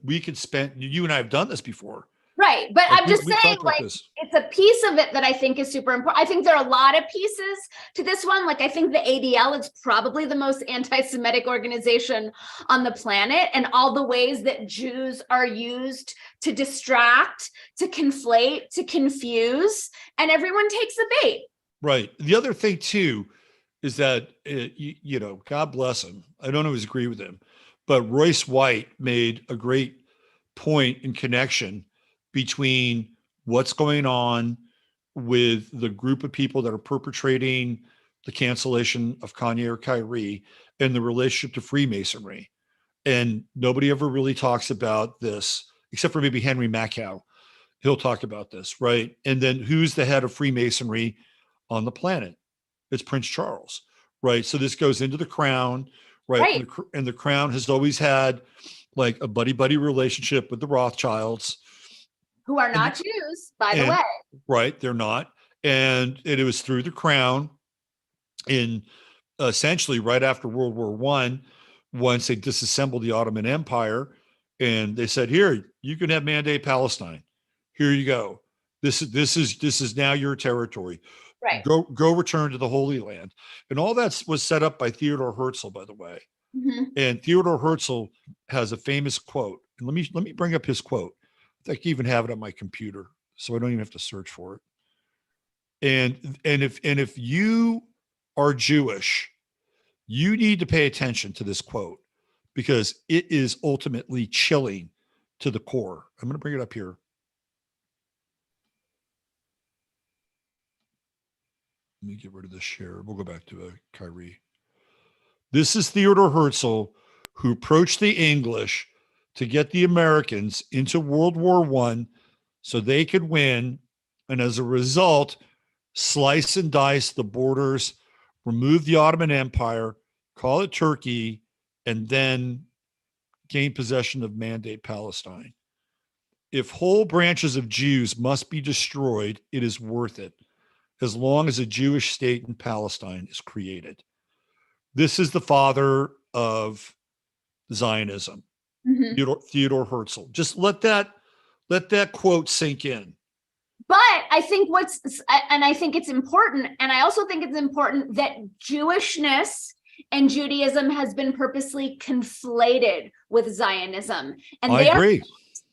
A: we could spend, you and I have done this before.
B: Right. But
A: like,
B: I'm just saying, like, it's a piece of it that I think is super important. I think there are a lot of pieces to this one. Like, I think the ADL is probably the most anti-Semitic organization on the planet, and all the ways that Jews are used to distract, to conflate, to confuse, and everyone takes the bait.
A: Right. The other thing too is that, you know, God bless him. I don't always agree with him, but Royce White made a great point in connection between what's going on with the group of people that are perpetrating the cancellation of Kanye or Kyrie and the relationship to Freemasonry. And nobody ever really talks about this, except for maybe Henry Mackau. He'll talk about this, right? And then who's the head of Freemasonry on the planet? It's Prince Charles, right? So this goes into the crown, right? And the crown has always had like a buddy-buddy relationship with the Rothschilds.
B: Who are not Jews, by the way.
A: Right, they're not. And it was through the crown in essentially right after World War I, once they disassembled the Ottoman Empire, and they said, here, you can have Mandate Palestine. Here you go. This is now your territory.
B: Right.
A: Go return to the Holy Land. And all that was set up by Theodore Herzl, by the way. And Theodore Herzl has a famous quote. And let me bring up his quote. I can even have it on my computer, so I don't even have to search for it. And if you are Jewish, You need to pay attention to this quote because it is ultimately chilling to the core. I'm going to bring it up here. Let me get rid of this share. We'll go back to Kyrie. This is Theodore Herzl, who approached the English to get the Americans into World War I so they could win. And as a result, slice and dice the borders, remove the Ottoman Empire, call it Turkey, and then gain possession of Mandate Palestine. If whole branches of Jews must be destroyed, it is worth it, as long as a Jewish state in Palestine is created. This is the father of Zionism, Theodore Herzl. Just let that quote sink in.
B: But I think I think it's important, and I also think it's important that Jewishness and Judaism has been purposely conflated with Zionism. And
A: I agree.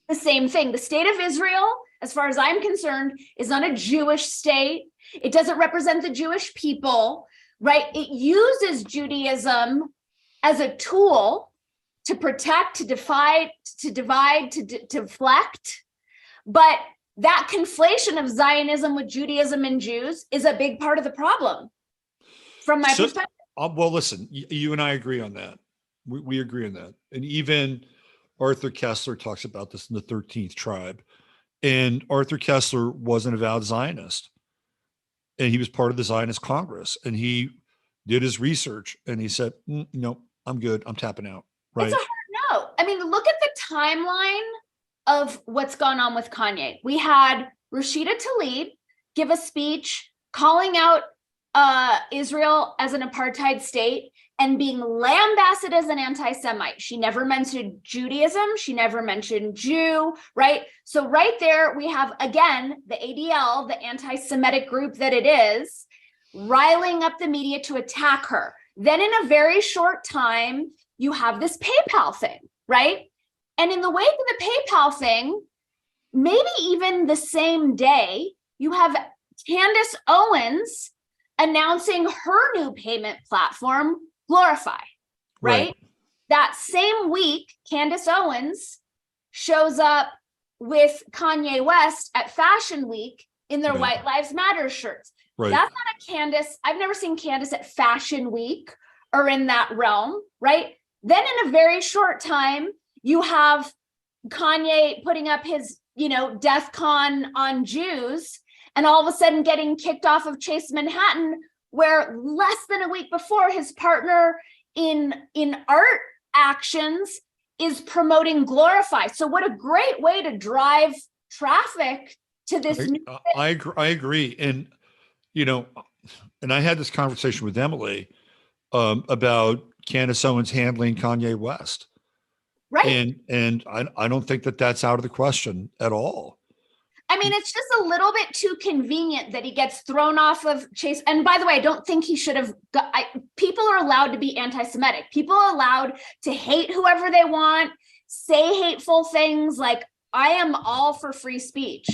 B: The same thing. The state of Israel, as far as I'm concerned, is not a Jewish state. It doesn't represent the Jewish people, right? It uses Judaism as a tool to protect, to divide, to deflect. But that conflation of Zionism with Judaism and Jews is a big part of the problem from my perspective.
A: Well, listen, you and I agree on that. We agree on that. And even Arthur Kessler talks about this in the 13th Tribe. And Arthur Kessler was an avowed Zionist. And he was part of the Zionist Congress. And he did his research and he said, no, I'm good. I'm tapping out. Right.
B: It's a hard no. I mean, look at the timeline of what's gone on with Kanye. We had Rashida Tlaib give a speech calling out Israel as an apartheid state and being lambasted as an anti-Semite. She never mentioned Judaism. She never mentioned Jew, right? So right there, we have, again, the ADL, the anti-Semitic group that it is, riling up the media to attack her. Then in a very short time, you have this PayPal thing, right? And in the wake of the PayPal thing, maybe even the same day, you have Candace Owens announcing her new payment platform, Glorify, right? That same week, Candace Owens shows up with Kanye West at Fashion Week in their White Lives Matter shirts. That's not a Candace. I've never seen Candace at Fashion Week or in that realm, right? Then in a very short time, you have Kanye putting up his, death con on Jews, and all of a sudden getting kicked off of Chase Manhattan, where less than a week before his partner in art actions is promoting Glorify. So what a great way to drive traffic to this.
A: I agree. And, and I had this conversation with Emily about Candace Owens handling Kanye West. Right. And I don't think that that's out of the question at all.
B: I mean, it's just a little bit too convenient that he gets thrown off of Chase. And by the way, I don't think he should have. People are allowed to be anti-Semitic. People are allowed to hate whoever they want, say hateful things. Like, I am all for free speech.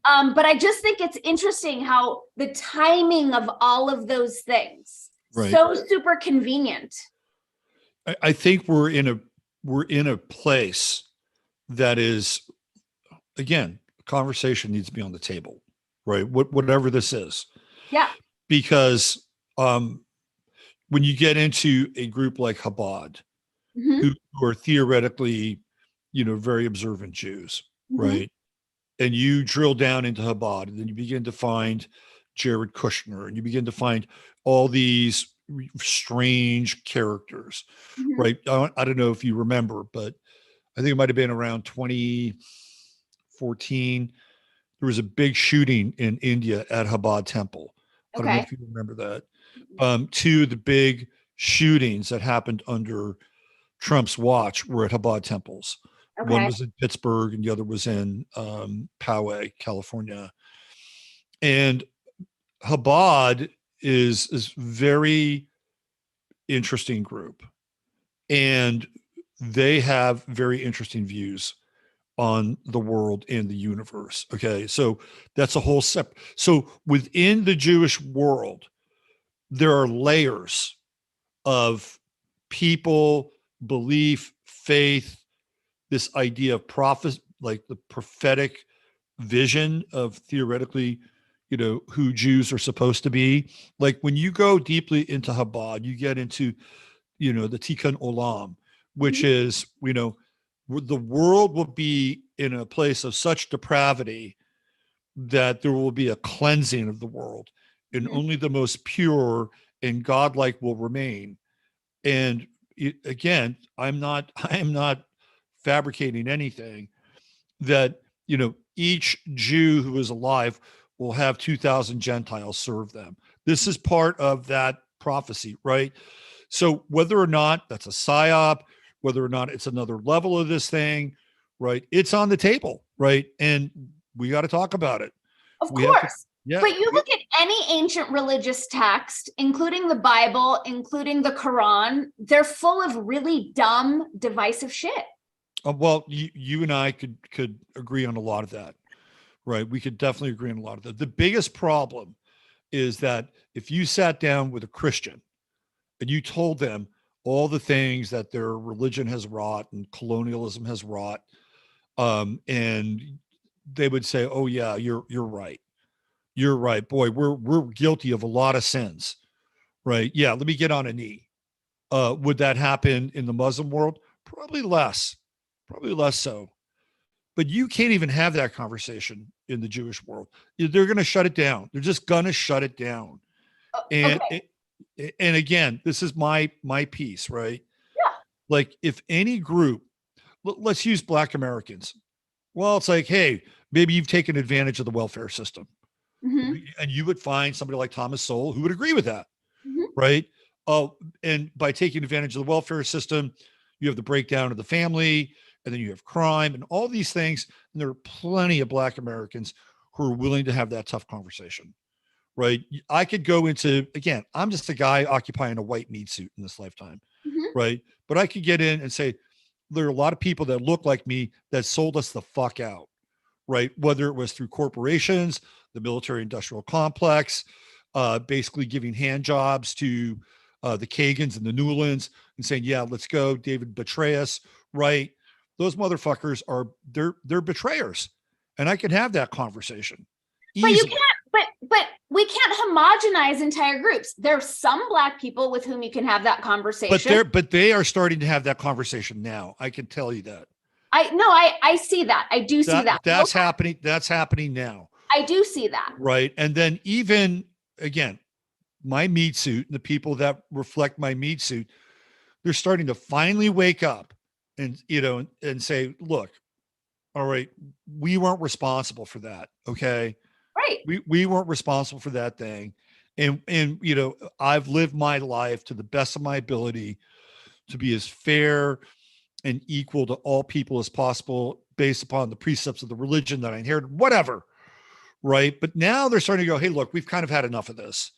B: But I just think it's interesting how the timing of all of those things, so super convenient.
A: I think we're in a place that is, again, conversation needs to be on the table, right? Whatever this is.
B: Yeah.
A: Because when you get into a group like Chabad, who are theoretically, very observant Jews, right? And you drill down into Chabad, and then you begin to find Jared Kushner, and you begin to find all these strange characters, right? I don't know if you remember, but I think it might have been around 2014. There was a big shooting in India at Chabad Temple. I don't know if you remember that. Two of the big shootings that happened under Trump's watch were at Chabad temples. One was in Pittsburgh and the other was in Poway, California. And Chabad is very interesting group, and they have very interesting views on the world and the universe. Okay, so that's a whole separate. So within the Jewish world, there are layers of people, belief, faith, this idea of prophet, like the prophetic vision of theoretically, who Jews are supposed to be. Like when you go deeply into Chabad, you get into, the Tikkun Olam, which is, the world will be in a place of such depravity that there will be a cleansing of the world, and only the most pure and godlike will remain. And again, I am not fabricating anything, that, each Jew who is alive will have 2,000 Gentiles serve them. This is part of that prophecy, right? So whether or not that's a psyop, whether or not it's another level of this thing, right? It's on the table, right? And we got to talk about it.
B: Of course.
A: Yeah.
B: But you look at any ancient religious text, including the Bible, including the Quran, they're full of really dumb, divisive shit.
A: Well, you and I could agree on a lot of that, right? We could definitely agree on a lot of that. The biggest problem is that if you sat down with a Christian and you told them all the things that their religion has wrought and colonialism has wrought, and they would say, "Oh yeah, you're right. You're right, boy. We're guilty of a lot of sins, right? Yeah, let me get on a knee." Would that happen in the Muslim world? Probably less so. But you can't even have that conversation in the Jewish world. They're going to shut it down. They're just going to shut it down. And
B: Okay.
A: and again, this is my piece, right?
B: Yeah.
A: Like if any group, let's use Black Americans. Well, it's like, hey, maybe you've taken advantage of the welfare system. And you would find somebody like Thomas Sowell who would agree with that, right? And by taking advantage of the welfare system, you have the breakdown of the family, and then you have crime and all these things. And there are plenty of Black Americans who are willing to have that tough conversation, right? I could go into, again, I'm just a guy occupying a white meat suit in this lifetime, right? But I could get in and say, there are a lot of people that look like me that sold us the fuck out, right? Whether it was through corporations, the military industrial complex, basically giving hand jobs to the Kagans and the Newlands and saying, yeah, let's go, David, betray us, right? Those motherfuckers they're betrayers. And I can have that conversation.
B: But you can't, but we can't homogenize entire groups. There's some Black people with whom you can have that conversation.
A: But they are starting to have that conversation now. I can tell you that.
B: I see that. I do see that.
A: That's happening. That's happening now.
B: I do see that.
A: Right. And then even again, my meat suit and the people that reflect my meat suit, they're starting to finally wake up and, and say, look, all right, we weren't responsible for that. Okay.
B: Right.
A: We weren't responsible for that thing. And, I've lived my life to the best of my ability to be as fair and equal to all people as possible based upon the precepts of the religion that I inherited, whatever. Right. But now they're starting to go, hey, look, we've kind of had enough of this.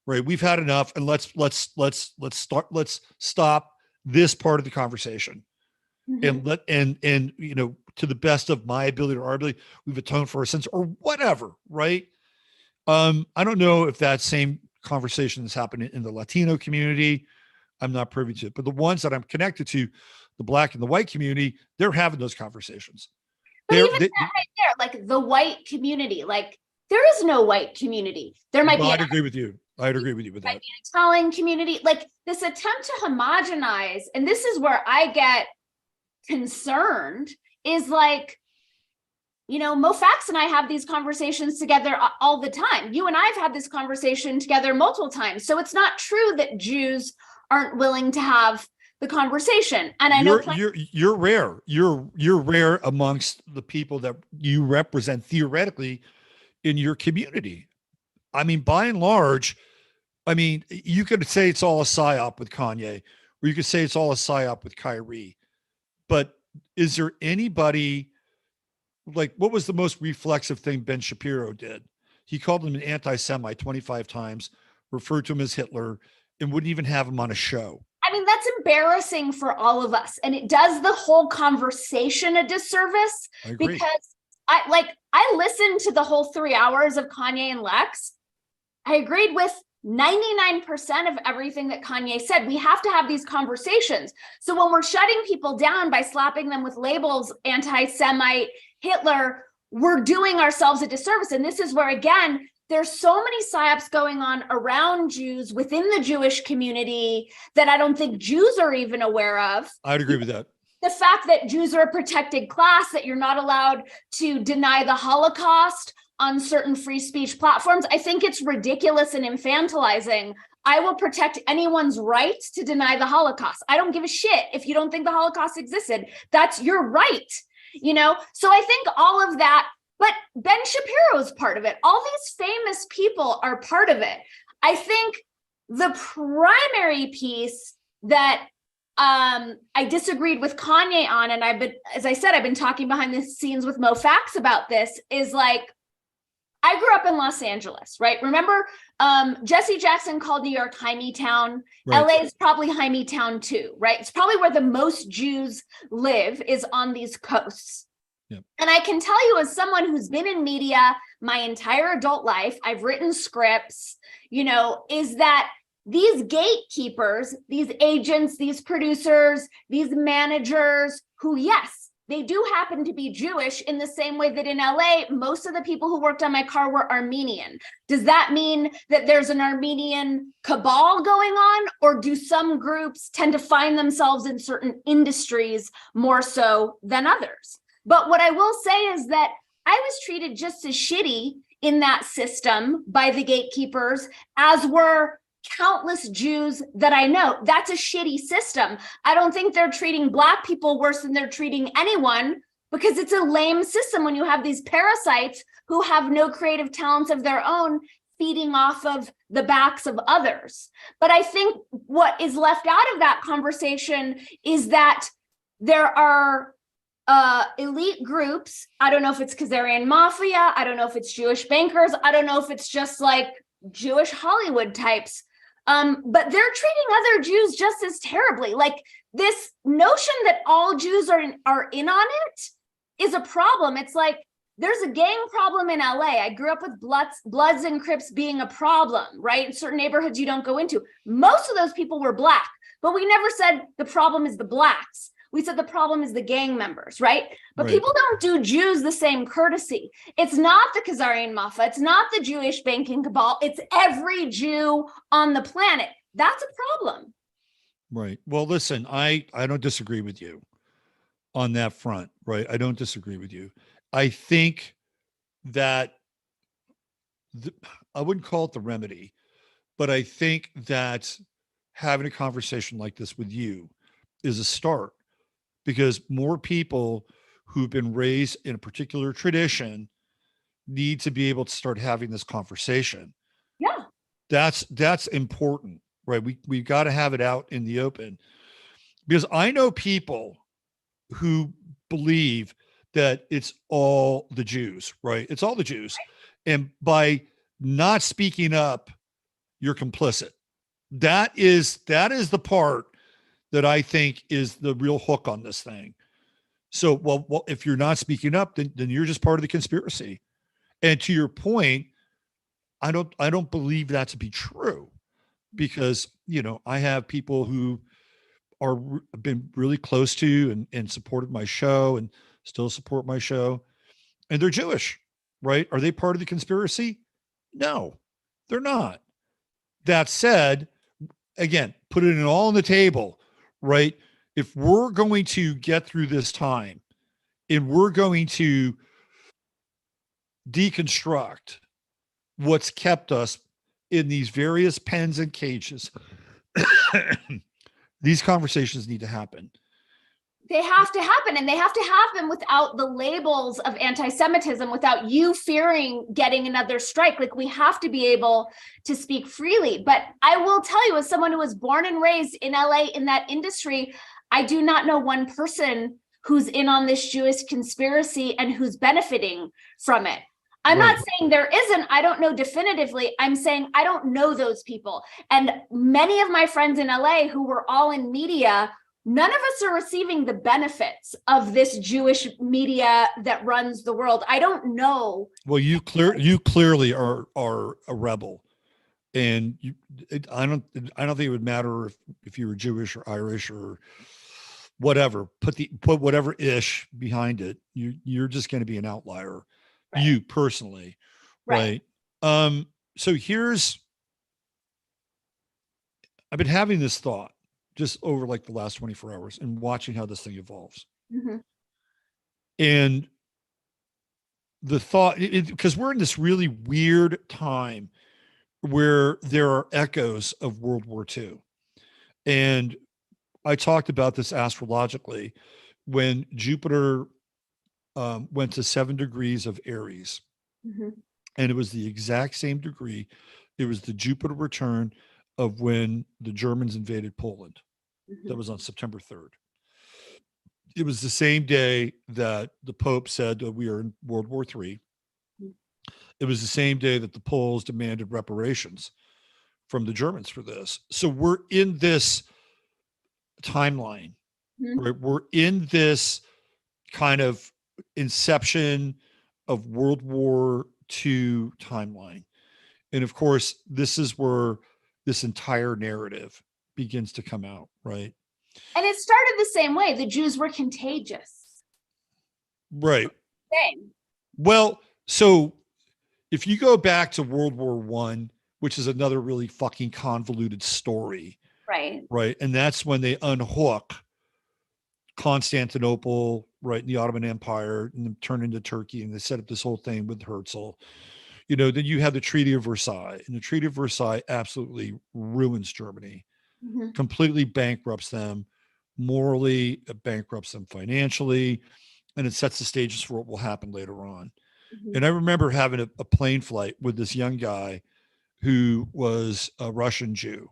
A: Right. We've had enough. And let's stop this part of the conversation. And to the best of my ability or our ability, we've atoned for our sins or whatever. Right. I don't know if that same conversation is happening in the Latino community. I'm not privy to it, but the ones that I'm connected to, the Black and the white community, they're having those conversations.
B: But even that right there, like the white community, like there is no white community. There might be.
A: I'd agree with you. I'd agree with you with that.
B: An Italian community, like this attempt to homogenize, and this is where I get concerned, is like, Mo Fax and I have these conversations together all the time. You and I have had this conversation together multiple times. So it's not true that Jews aren't willing to have the conversation. And I know
A: you're rare. You're rare amongst the people that you represent theoretically in your community. I mean, by and large, you could say it's all a psyop with Kanye, or you could say it's all a psyop with Kyrie. But is there anybody, like, what was the most reflexive thing Ben Shapiro did? He called him an anti-Semite 25 times, referred to him as Hitler, and wouldn't even have him on a show.
B: That's embarrassing for all of us. And it does the whole conversation a disservice, because I listened to the whole 3 hours of Kanye and Lex. I agreed with 99% of everything that Kanye said. We have to have these conversations. So when we're shutting people down by slapping them with labels, anti-Semite, Hitler, we're doing ourselves a disservice. And this is where, again, there's so many psyops going on around Jews within the Jewish community that I don't think Jews are even aware of.
A: I'd agree with that.
B: The fact that Jews are a protected class, that you're not allowed to deny the Holocaust on certain free speech platforms, I think it's ridiculous and infantilizing. I will protect anyone's right to deny the Holocaust. I don't give a shit if you don't think the Holocaust existed. That's your right, you know? So I think all of that, but Ben Shapiro is part of it. All these famous people are part of it. I think the primary piece that I disagreed with Kanye on, and as I said, I've been talking behind the scenes with Mo Fax about this, is like, I grew up in Los Angeles, right? Remember, Jesse Jackson called New York Hymie Town.
A: Right.
B: LA is probably Hymie Town too, right? It's probably where the most Jews live, is on these coasts.
A: Yep.
B: And I can tell you, as someone who's been in media my entire adult life, I've written scripts, you know, is that these gatekeepers, these agents, these producers, these managers who, yes, they do happen to be Jewish, in the same way that in LA, most of the people who worked on my car were Armenian. Does that mean that there's an Armenian cabal going on? Or do some groups tend to find themselves in certain industries more so than others? But what I will say is that I was treated just as shitty in that system by the gatekeepers as were countless Jews that I know. That's a shitty system. I don't think they're treating Black people worse than they're treating anyone, because it's a lame system when you have these parasites who have no creative talents of their own feeding off of the backs of others. But I think what is left out of that conversation is that there are elite groups. I don't know if it's Khazarian mafia. I don't know if it's Jewish bankers. I don't know if it's just like Jewish Hollywood types. But they're treating other Jews just as terribly. Like, this notion that all Jews are in on it is a problem. It's like, there's a gang problem in LA. I grew up with Bloods and Crips being a problem, right? In certain neighborhoods you don't go into. Most of those people were Black, but we never said the problem is the Blacks. We said the problem is the gang members, right? But
A: Right.
B: people don't do Jews the same courtesy. It's not the Khazarian Mafia. It's not the Jewish banking cabal. It's every Jew on the planet. That's a problem.
A: Right. Well, listen, I don't disagree with you on that front, right? I don't disagree with you. I think that I wouldn't call it the remedy, but I think that having a conversation like this with you is a start, because more people who've been raised in a particular tradition need to be able to start having this conversation.
B: Yeah.
A: That's important, right? We've got to have it out in the open, because I know people who believe that it's all the Jews, right? It's all the Jews. And by not speaking up, you're complicit. That is the part that I think is the real hook on this thing. So, well, if you're not speaking up, then you're just part of the conspiracy. And to your point, I don't believe that to be true, because, you know, I have people who have been really close to and supported my show and still support my show, and they're Jewish, right? Are they part of the conspiracy? No, they're not. That said, again, put it all on the table, right? If we're going to get through this time and we're going to deconstruct what's kept us in these various pens and cages, these conversations need to happen.
B: They have to happen, and they have to happen without the labels of anti-Semitism, without you fearing getting another strike. Like, we have to be able to speak freely. But I will tell you, as someone who was born and raised in LA in that industry, I do not know one person who's in on this Jewish conspiracy and who's benefiting from it. I'm
A: Right.
B: not saying there isn't. I don't know definitively. I'm saying I don't know those people. And many of my friends in LA who were all in media, none of us are receiving the benefits of this Jewish media that runs the world. I don't know.
A: Well, you clearly are a rebel. And I don't think it would matter if you were Jewish or Irish or whatever. Put whatever ish behind it. You're just going to be an outlier,
B: Right.
A: you personally,
B: Right.
A: right? So I've been having this thought just over like the last 24 hours and watching how this thing evolves.
B: Mm-hmm.
A: And the thought, because we're in this really weird time where there are echoes of World War II. And I talked about this astrologically when Jupiter went to 7 degrees of Aries.
B: Mm-hmm.
A: And it was the exact same degree. It was the Jupiter return of when the Germans invaded Poland.
B: Mm-hmm.
A: That was on September 3rd. It was the same day that the Pope said that we are in World War III. It was the same day that the Poles demanded reparations from the Germans for this. So we're in this timeline, right? We're in this kind of inception of World War II timeline. And of course, this is where this entire narrative begins to come out, right?
B: And it started the same way. The Jews were contagious.
A: Right.
B: Same.
A: Well, so if you go back to World War I, which is another really fucking convoluted story,
B: right?
A: Right. And that's when they unhook Constantinople, right, in the Ottoman Empire, and turn into Turkey, and they set up this whole thing with Herzl. Then you have the Treaty of Versailles, and the Treaty of Versailles absolutely ruins Germany, completely bankrupts them morally, it bankrupts them financially, and it sets the stages for what will happen later on. And I remember having a plane flight with this young guy who was a Russian Jew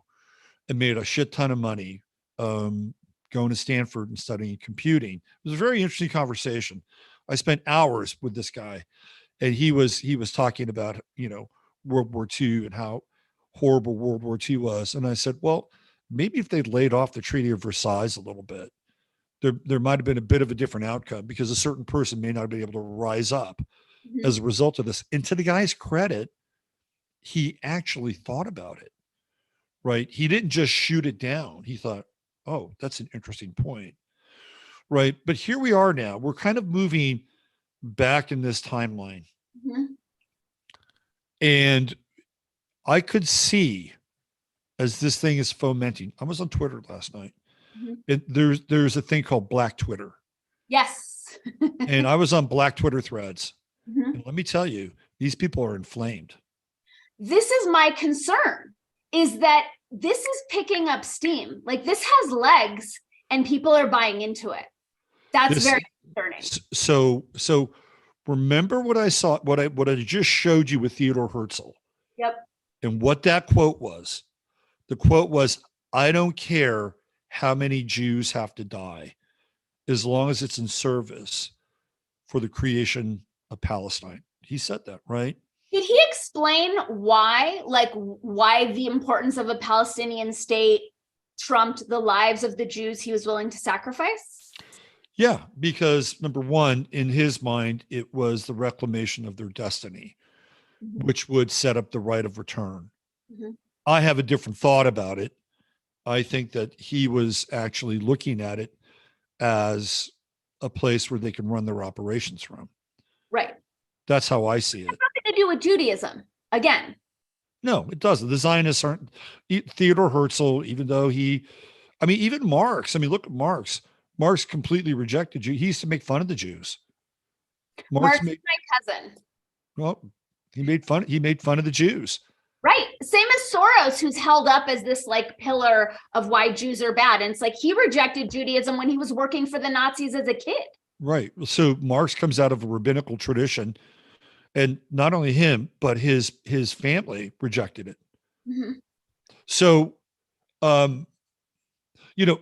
A: and made a shit ton of money going to Stanford and studying computing. It was a very interesting conversation. I spent hours with this guy, and he was talking about World War II and how horrible World War II was. And I said, well, maybe if they'd laid off the Treaty of Versailles a little bit, there might have been a bit of a different outcome, because a certain person may not be able to rise up as a result of this. And to the guy's credit, he actually thought about it, right? He didn't just shoot it down. He thought, oh, that's an interesting point, right? But here we are now. We're kind of moving back in this timeline. And I could see, as this thing is fomenting, I was on Twitter last night. There's a thing called Black Twitter.
B: Yes.
A: And I was on Black Twitter threads. And let me tell you, these people are inflamed.
B: This is my concern, is that this is picking up steam. Like, this has legs and people are buying into it. That's very concerning.
A: So remember what I saw, what I just showed you with Theodore Herzl.
B: Yep.
A: And what that quote was. The quote was, I don't care how many Jews have to die, as long as it's in service for the creation of Palestine. He said that, right?
B: Did he explain why the importance of a Palestinian state trumped the lives of the Jews he was willing to sacrifice?
A: Yeah, because number one, in his mind, it was the reclamation of their destiny, which would set up the right of return. I have a different thought about it. I think that he was actually looking at it as a place where they can run their operations from.
B: Right.
A: That's how I see it.
B: It's nothing to do with Judaism, again.
A: No, it doesn't. The Zionists aren't. Theodore Herzl, even though even Marx. I mean, look at Marx. Marx completely rejected Jews. He used to make fun of the Jews.
B: Marx is my cousin.
A: Well, he made fun of the Jews.
B: Right. Same as Soros, who's held up as this pillar of why Jews are bad. And it's like he rejected Judaism when he was working for the Nazis as a kid. Right.
A: So Marx comes out of a rabbinical tradition, and not only him, but his family rejected it. So,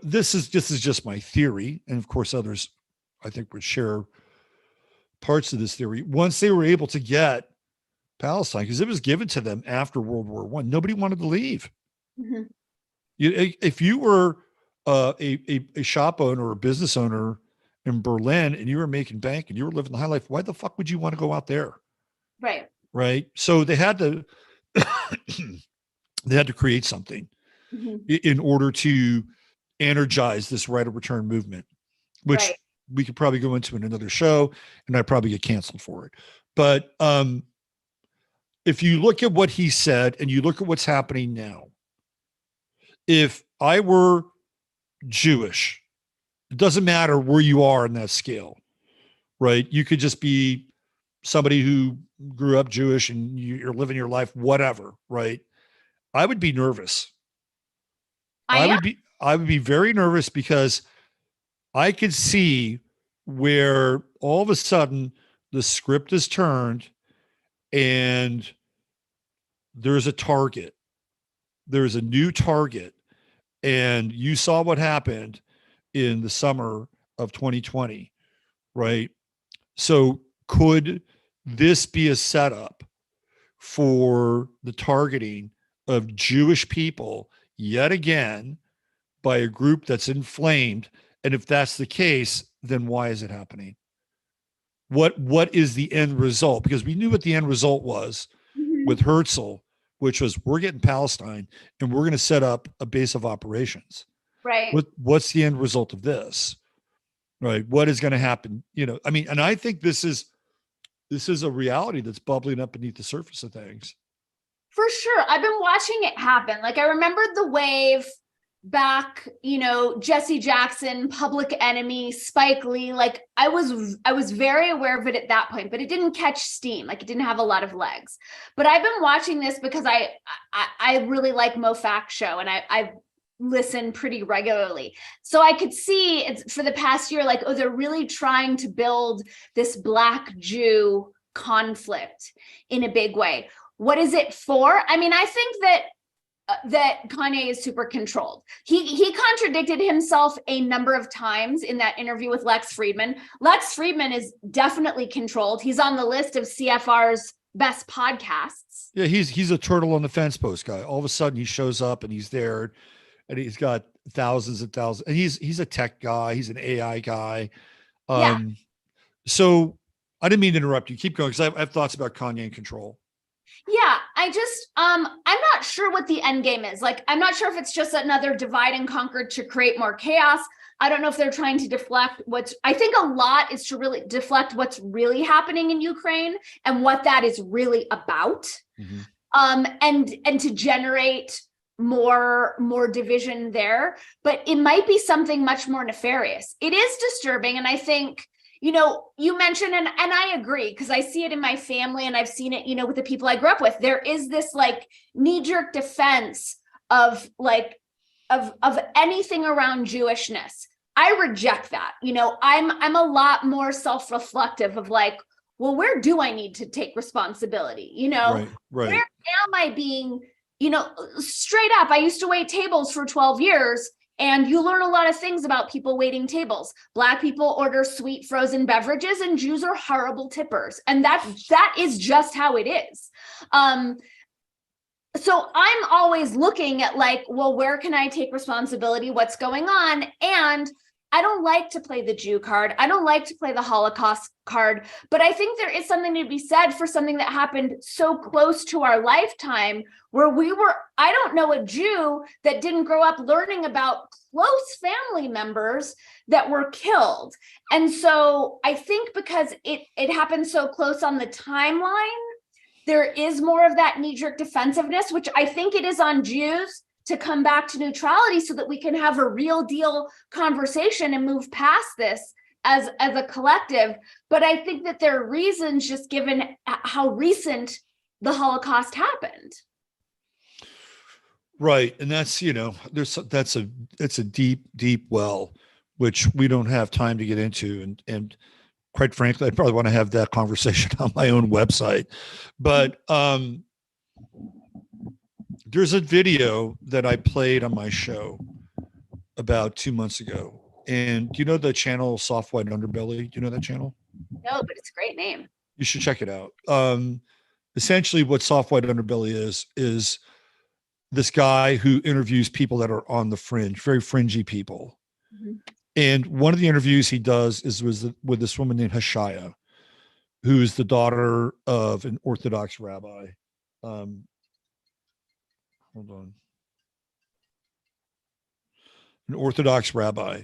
A: this is just my theory. And of course, others, I think, would share parts of this theory. Once they were able to get Palestine, because it was given to them after World War I, nobody wanted to leave. If you were a shop owner or a business owner in Berlin and you were making bank and you were living the high life, why the fuck would you want to go out there?
B: Right.
A: Right. So they had to They had to create something
B: Mhm.
A: in order to energize this right of return movement, which
B: Right.
A: we could probably go into in another show, and I'd probably get canceled for it. But if you look at what he said and you look at what's happening now, if I were Jewish, it doesn't matter where you are in that scale, right? You could just be somebody who grew up Jewish and you're living your life, whatever, right? I would be nervous.
B: I am.
A: I would be very nervous because I could see where all of a sudden the script is turned and there's a target. There's a new target. And you saw what happened in the summer of 2020, right? So could this be a setup for the targeting of Jewish people yet again by a group that's inflamed? And if that's the case, then why is it happening? What is the end result? Because we knew what the end result was
B: Mhm.
A: with Herzl, which was we're getting Palestine and we're going to set up a base of operations.
B: Right.
A: What's the end result of this? Right? What is going to happen? You know, I mean, and I think this is a reality that's bubbling up beneath the surface of things.
B: For sure. I've been watching it happen. Like I remembered the wave back, Jesse Jackson, Public Enemy, Spike Lee. Like I was very aware of it at that point, but it didn't catch steam. Like it didn't have a lot of legs. But I've been watching this because I really like Mo Fact Show, and I listen pretty regularly. So I could see it's for the past year, like, oh, they're really trying to build this Black Jew conflict in a big way. What is it for? I mean, I think that Kanye is super controlled. He contradicted himself a number of times in that interview with Lex Fridman. Lex Fridman is definitely controlled. He's on the list of CFR's best podcasts.
A: Yeah, he's a turtle on the fence post guy. All of a sudden he shows up and he's there and he's got thousands and thousands. And he's a tech guy, he's an AI guy.
B: Yeah.
A: So I didn't mean to interrupt you. Keep going because I have thoughts about Kanye and control.
B: Yeah, I'm not sure what the end game is. Like, I'm not sure if it's just another divide and conquer to create more chaos. I don't know if they're trying to deflect I think a lot is to really deflect what's really happening in Ukraine and what that is really about. Mm-hmm. And to generate more division there, but it might be something much more nefarious. It is disturbing. And I think, you mentioned, and I agree, because I see it in my family and I've seen it, with the people I grew up with. There is this like knee-jerk defense of anything around Jewishness. I reject that. I'm a lot more self-reflective of like, well, where do I need to take responsibility?
A: Right.
B: Where am I being, straight up? I used to wait tables for 12 years. And you learn a lot of things about people waiting tables. Black people order sweet frozen beverages and Jews are horrible tippers. And that is just how it is. So I'm always looking at like, well, where can I take responsibility? What's going on? And I don't like to play the Jew card. I don't like to play the Holocaust card, but I think there is something to be said for something that happened so close to our lifetime where I don't know a Jew that didn't grow up learning about close family members that were killed. And so I think because it happened so close on the timeline, there is more of that knee-jerk defensiveness, which I think it is on Jews to come back to neutrality so that we can have a real deal conversation and move past this as a collective. But I think that there are reasons just given how recent the Holocaust happened.
A: Right. And that's, it's a deep, deep well, which we don't have time to get into. And quite frankly, I probably want to have that conversation on my own website. But there's a video that I played on my show about 2 months ago. And do you know the channel Soft White Underbelly? Do you know that channel?
B: No, but it's a great name.
A: You should check it out. Essentially what Soft White Underbelly is this guy who interviews people that are on the fringe, very fringy people. Mm-hmm. And one of the interviews he does was with this woman named Hashaya, who's the daughter of an Orthodox rabbi. hold on. An Orthodox rabbi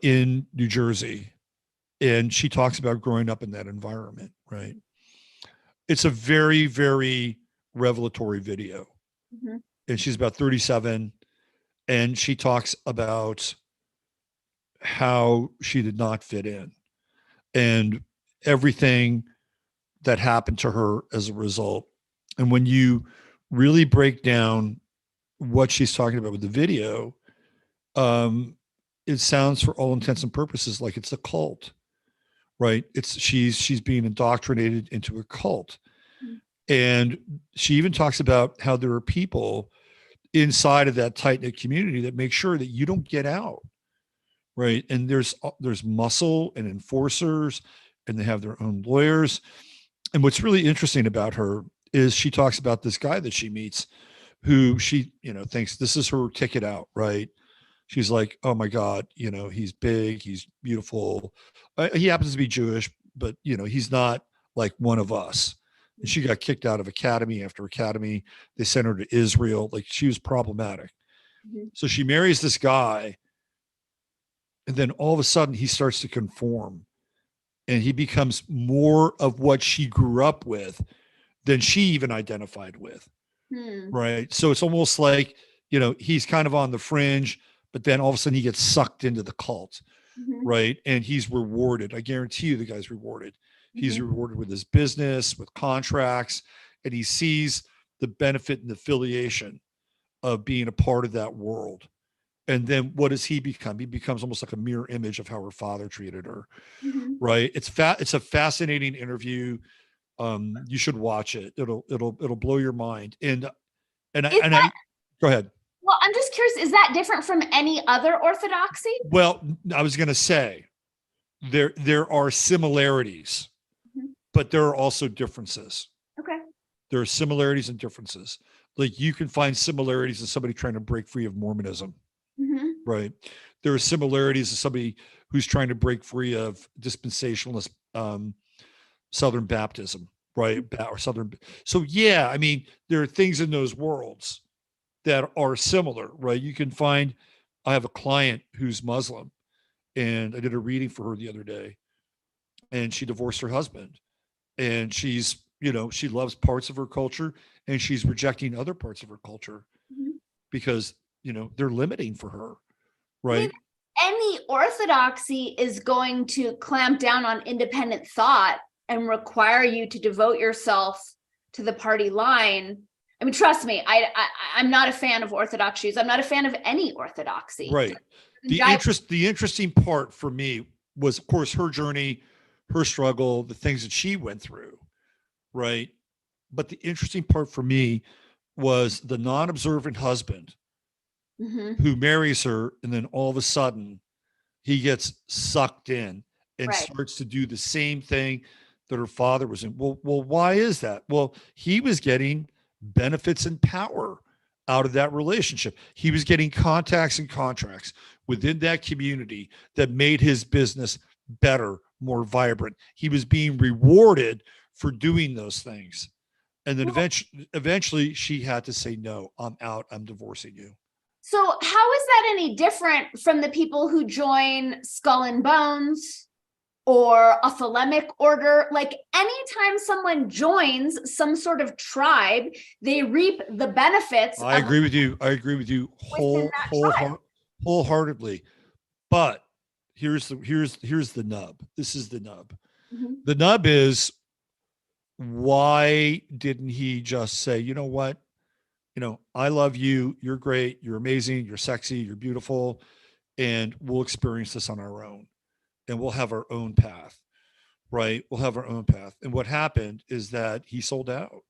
A: in New Jersey. And she talks about growing up in that environment, right? It's a very, very revelatory video.
B: Mm-hmm.
A: And she's about 37. And she talks about how she did not fit in and everything that happened to her as a result. And when you really break down what she's talking about with the video, it sounds for all intents and purposes like it's a cult, right? It's she's being indoctrinated into a cult.
B: Mm-hmm.
A: And she even talks about how there are people inside of that tight-knit community that make sure that you don't get out, right? And there's muscle and enforcers, and they have their own lawyers. And what's really interesting about her is she talks about this guy that she meets who she, thinks this is her ticket out, right? She's like, oh my God, he's big, he's beautiful. He happens to be Jewish, but he's not like one of us. And she got kicked out of academy after academy. They sent her to Israel. Like, she was problematic.
B: Mm-hmm.
A: So she marries this guy. And then all of a sudden he starts to conform, and he becomes more of what she grew up with than she even identified with. Right. So it's almost like, he's kind of on the fringe, but then all of a sudden he gets sucked into the cult.
B: Mm-hmm.
A: Right. And he's rewarded. I guarantee you the guy's rewarded.
B: Mm-hmm.
A: He's rewarded with his business, with contracts, and he sees the benefit and affiliation of being a part of that world. And then what does he become? He becomes almost like a mirror image of how her father treated her.
B: Mm-hmm.
A: Right. It's a fascinating interview. You should watch it. It'll blow your mind. And I go ahead.
B: Well, I'm just curious, is that different from any other orthodoxy?
A: Well, I was going to say there are similarities,
B: mm-hmm.
A: but there are also differences.
B: Okay.
A: There are similarities and differences. Like, you can find similarities in somebody trying to break free of Mormonism.
B: Mm-hmm.
A: Right. There are similarities in somebody who's trying to break free of dispensationalist Southern Baptism, right? Or Southern. So yeah, I mean, there are things in those worlds that are similar, right? You can find, I have a client who's Muslim, and I did a reading for her the other day, and she divorced her husband, and she's, she loves parts of her culture, and she's rejecting other parts of her culture
B: mm-hmm.
A: because, they're limiting for her, right?
B: I mean, any orthodoxy is going to clamp down on independent thought and require you to devote yourself to the party line. I mean, trust me, I'm not a fan of Orthodox Jews. I'm not a fan of any orthodoxy.
A: Right. The interesting part for me was, of course, her journey, her struggle, the things that she went through, right? But the interesting part for me was the non-observant husband
B: mm-hmm.
A: who marries her, and then all of a sudden he gets sucked in and
B: right.
A: starts to do the same thing that her father was in. Well, why is that? Well, he was getting benefits and power out of that relationship. He was getting contacts and contracts within that community that made his business better, more vibrant. He was being rewarded for doing those things. And then eventually she had to say, no, I'm out. I'm divorcing you.
B: So how is that any different from the people who join Skull and Bones or a Thelemic order? Like, anytime someone joins some sort of tribe, they reap the benefits.
A: I agree with you. Wholeheartedly. But here's the nub. This is the nub.
B: Mm-hmm.
A: The nub is, why didn't he just say, you know what? I love you. You're great. You're amazing. You're sexy. You're beautiful. And we'll experience this on our own. And we'll have our own path, right? We'll have our own path. And what happened is that he sold out.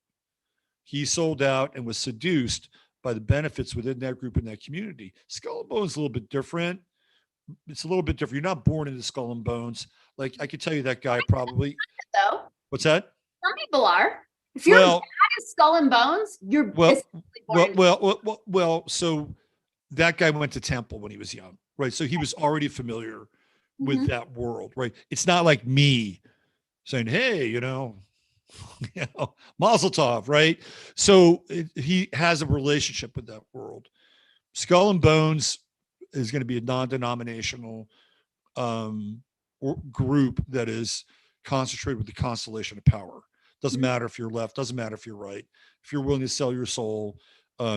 A: He sold out and was seduced by the benefits within that group and that community. Skull and Bones is a little bit different. It's a little bit different. You're not born into Skull and Bones. Like, I could tell you that guy probably.
B: Though.
A: What's that?
B: Some people are. If you're a Skull and Bones, you're
A: well. So that guy went to temple when he was young, right? So he was already familiar with that world, right? It's not like me saying, hey, You know, Mazel tov, right? So he has a relationship with that world. Skull and Bones is going to be a non-denominational group that is concentrated with the constellation of power. Doesn't matter if you're left, doesn't matter if you're right. If you're willing to sell your soul,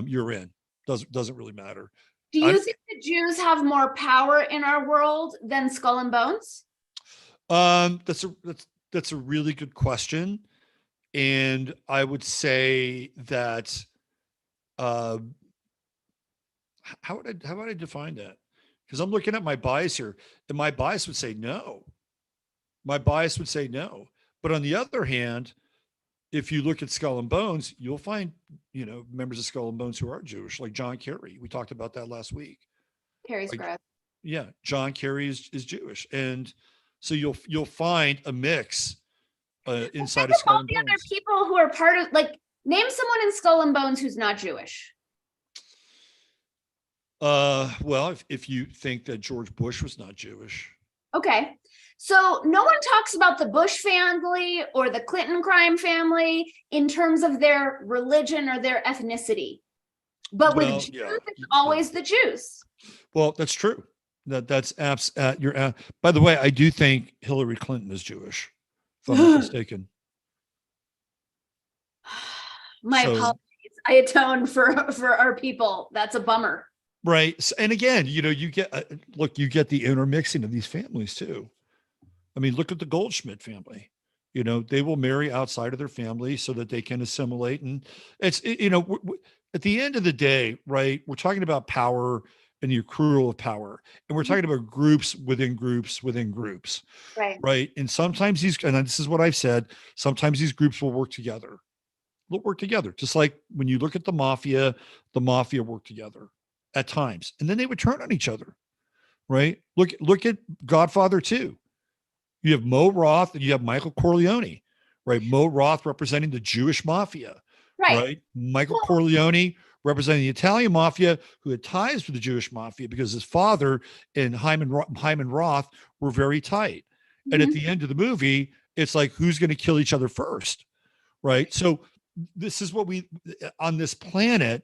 A: you're in. Doesn't really matter.
B: Do you think the Jews have more power in our world than Skull and Bones?
A: That's a really good question, and I would say that. How would I define that? Because I'm looking at my bias here, and my bias would say no. My bias would say no. But on the other hand, if you look at Skull and Bones, you'll find, members of Skull and Bones who are Jewish, like John Kerry. We talked about that last week.
B: Kerry's grad.
A: Yeah, John Kerry is Jewish, and so you'll find a mix inside of Skull and Bones.
B: All the other people who are part of, like, name someone in Skull and Bones who's not Jewish.
A: Well, if you think that George Bush was not Jewish.
B: Okay. So no one talks about the Bush family or the Clinton crime family in terms of their religion or their ethnicity. But with Jews, it's always the Jews.
A: Well, that's true. That's by the way, I do think Hillary Clinton is Jewish, if I'm not mistaken.
B: My apologies. I atone for our people. That's a bummer.
A: Right. And again, you get the intermixing of these families too. I mean, look at the Goldschmidt family. They will marry outside of their family so that they can assimilate. And it's, at the end of the day, right, we're talking about power and the accrual of power. And we're talking about groups within groups within groups.
B: Right.
A: Right. And sometimes and this is what I've said, sometimes these groups will work together. They'll work together. Just like when you look at the mafia worked together at times, and then they would turn on each other, right? Look at Godfather 2. You have Mo Roth and you have Michael Corleone, right? Mo Roth representing the Jewish mafia, right? Michael Corleone representing the Italian mafia, who had ties with the Jewish mafia because his father and Hyman Roth were very tight. Mm-hmm. And at the end of the movie, it's like, who's going to kill each other first, right? So this is what on this planet,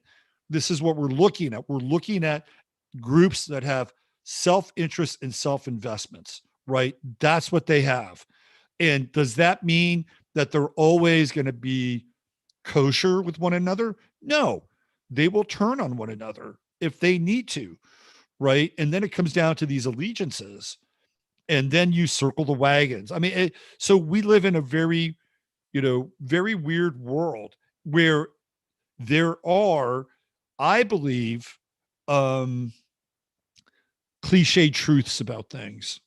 A: this is what we're looking at. We're looking at groups that have self-interest and self-investments, right? That's what they have. And does that mean that they're always going to be kosher with one another? No, they will turn on one another if they need to, right? And then it comes down to these allegiances, and then you circle the wagons. I mean, so we live in a very, very weird world where there are, I believe, cliche truths about things.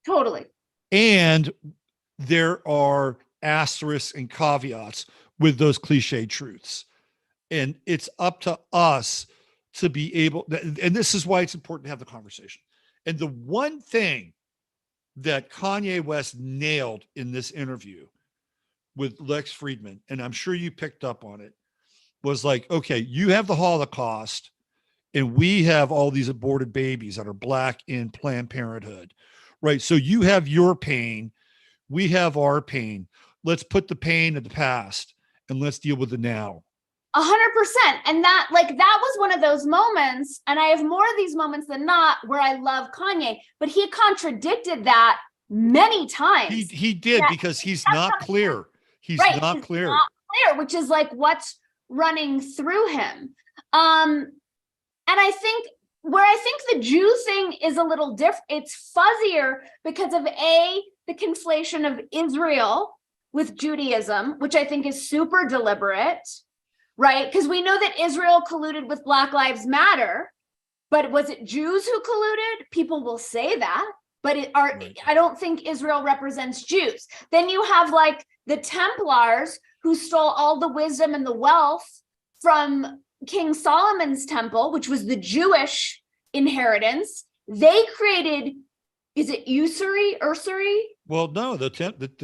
B: Totally.
A: And there are asterisks and caveats with those cliche truths. And it's up to us to be able, and this is why it's important to have the conversation. And the one thing that Kanye West nailed in this interview with Lex Friedman, and I'm sure you picked up on it, was like, okay, you have the Holocaust and we have all these aborted babies that are Black in Planned Parenthood, right? So you have your pain, we have our pain. Let's put the pain in the past and let's deal with it now.
B: 100%. And that was one of those moments, and I have more of these moments than not where I love Kanye, but he contradicted that many times.
A: He did, because he's not clear. He's not clear.
B: Not clear, which is like what's running through him. And I think where I think the Jew thing is a little different, it's fuzzier because of the conflation of Israel with Judaism, which I think is super deliberate, right? Because we know that Israel colluded with Black Lives Matter, but was it Jews who colluded? People will say that, but I don't think Israel represents Jews. Then you have like the Templars who stole all the wisdom and the wealth from King Solomon's temple, which was the Jewish inheritance. They created, is it usury?
A: Well, no, the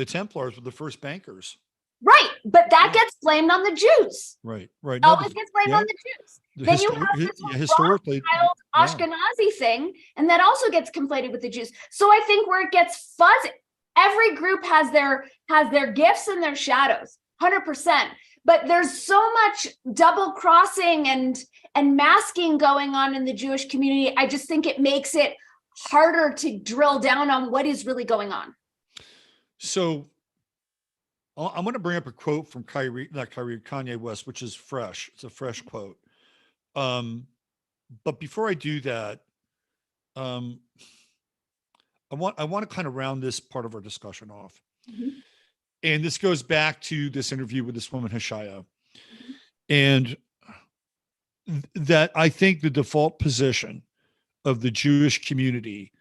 A: Templars were the first bankers.
B: Right, but that gets blamed on the Jews.
A: Right.
B: Always gets blamed on the Jews. Then you have this historically Ashkenazi thing, and that also gets conflated with the Jews. So I think where it gets fuzzy, every group has their has their gifts and their shadows, 100%. But there's so much double crossing and masking going on in the Jewish community. I just think it makes it harder to drill down on what is really going on.
A: So I'm going to bring up a quote from Kanye West, which is fresh. It's a fresh quote. But before I do that, I want to kind of round this part of our discussion off. Mm-hmm. And this goes back to this interview with this woman, Hashaya. Mm-hmm. And that I think the default position of the Jewish community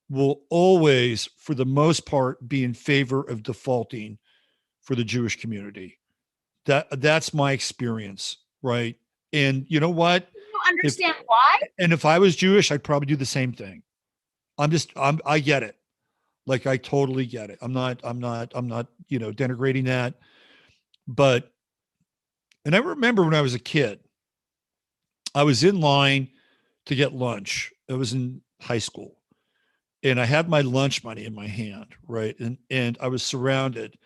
A: will always, for the most part, be in favor of defaulting for the Jewish community. That's my experience, right? And you know what?
B: You understand why?
A: And if I was Jewish, I'd probably do the same thing. I get it. Like, I totally get it. I'm not, denigrating that. But, and I remember when I was a kid, I was in line to get lunch. I was in high school and I had my lunch money in my hand. Right. And I was surrounded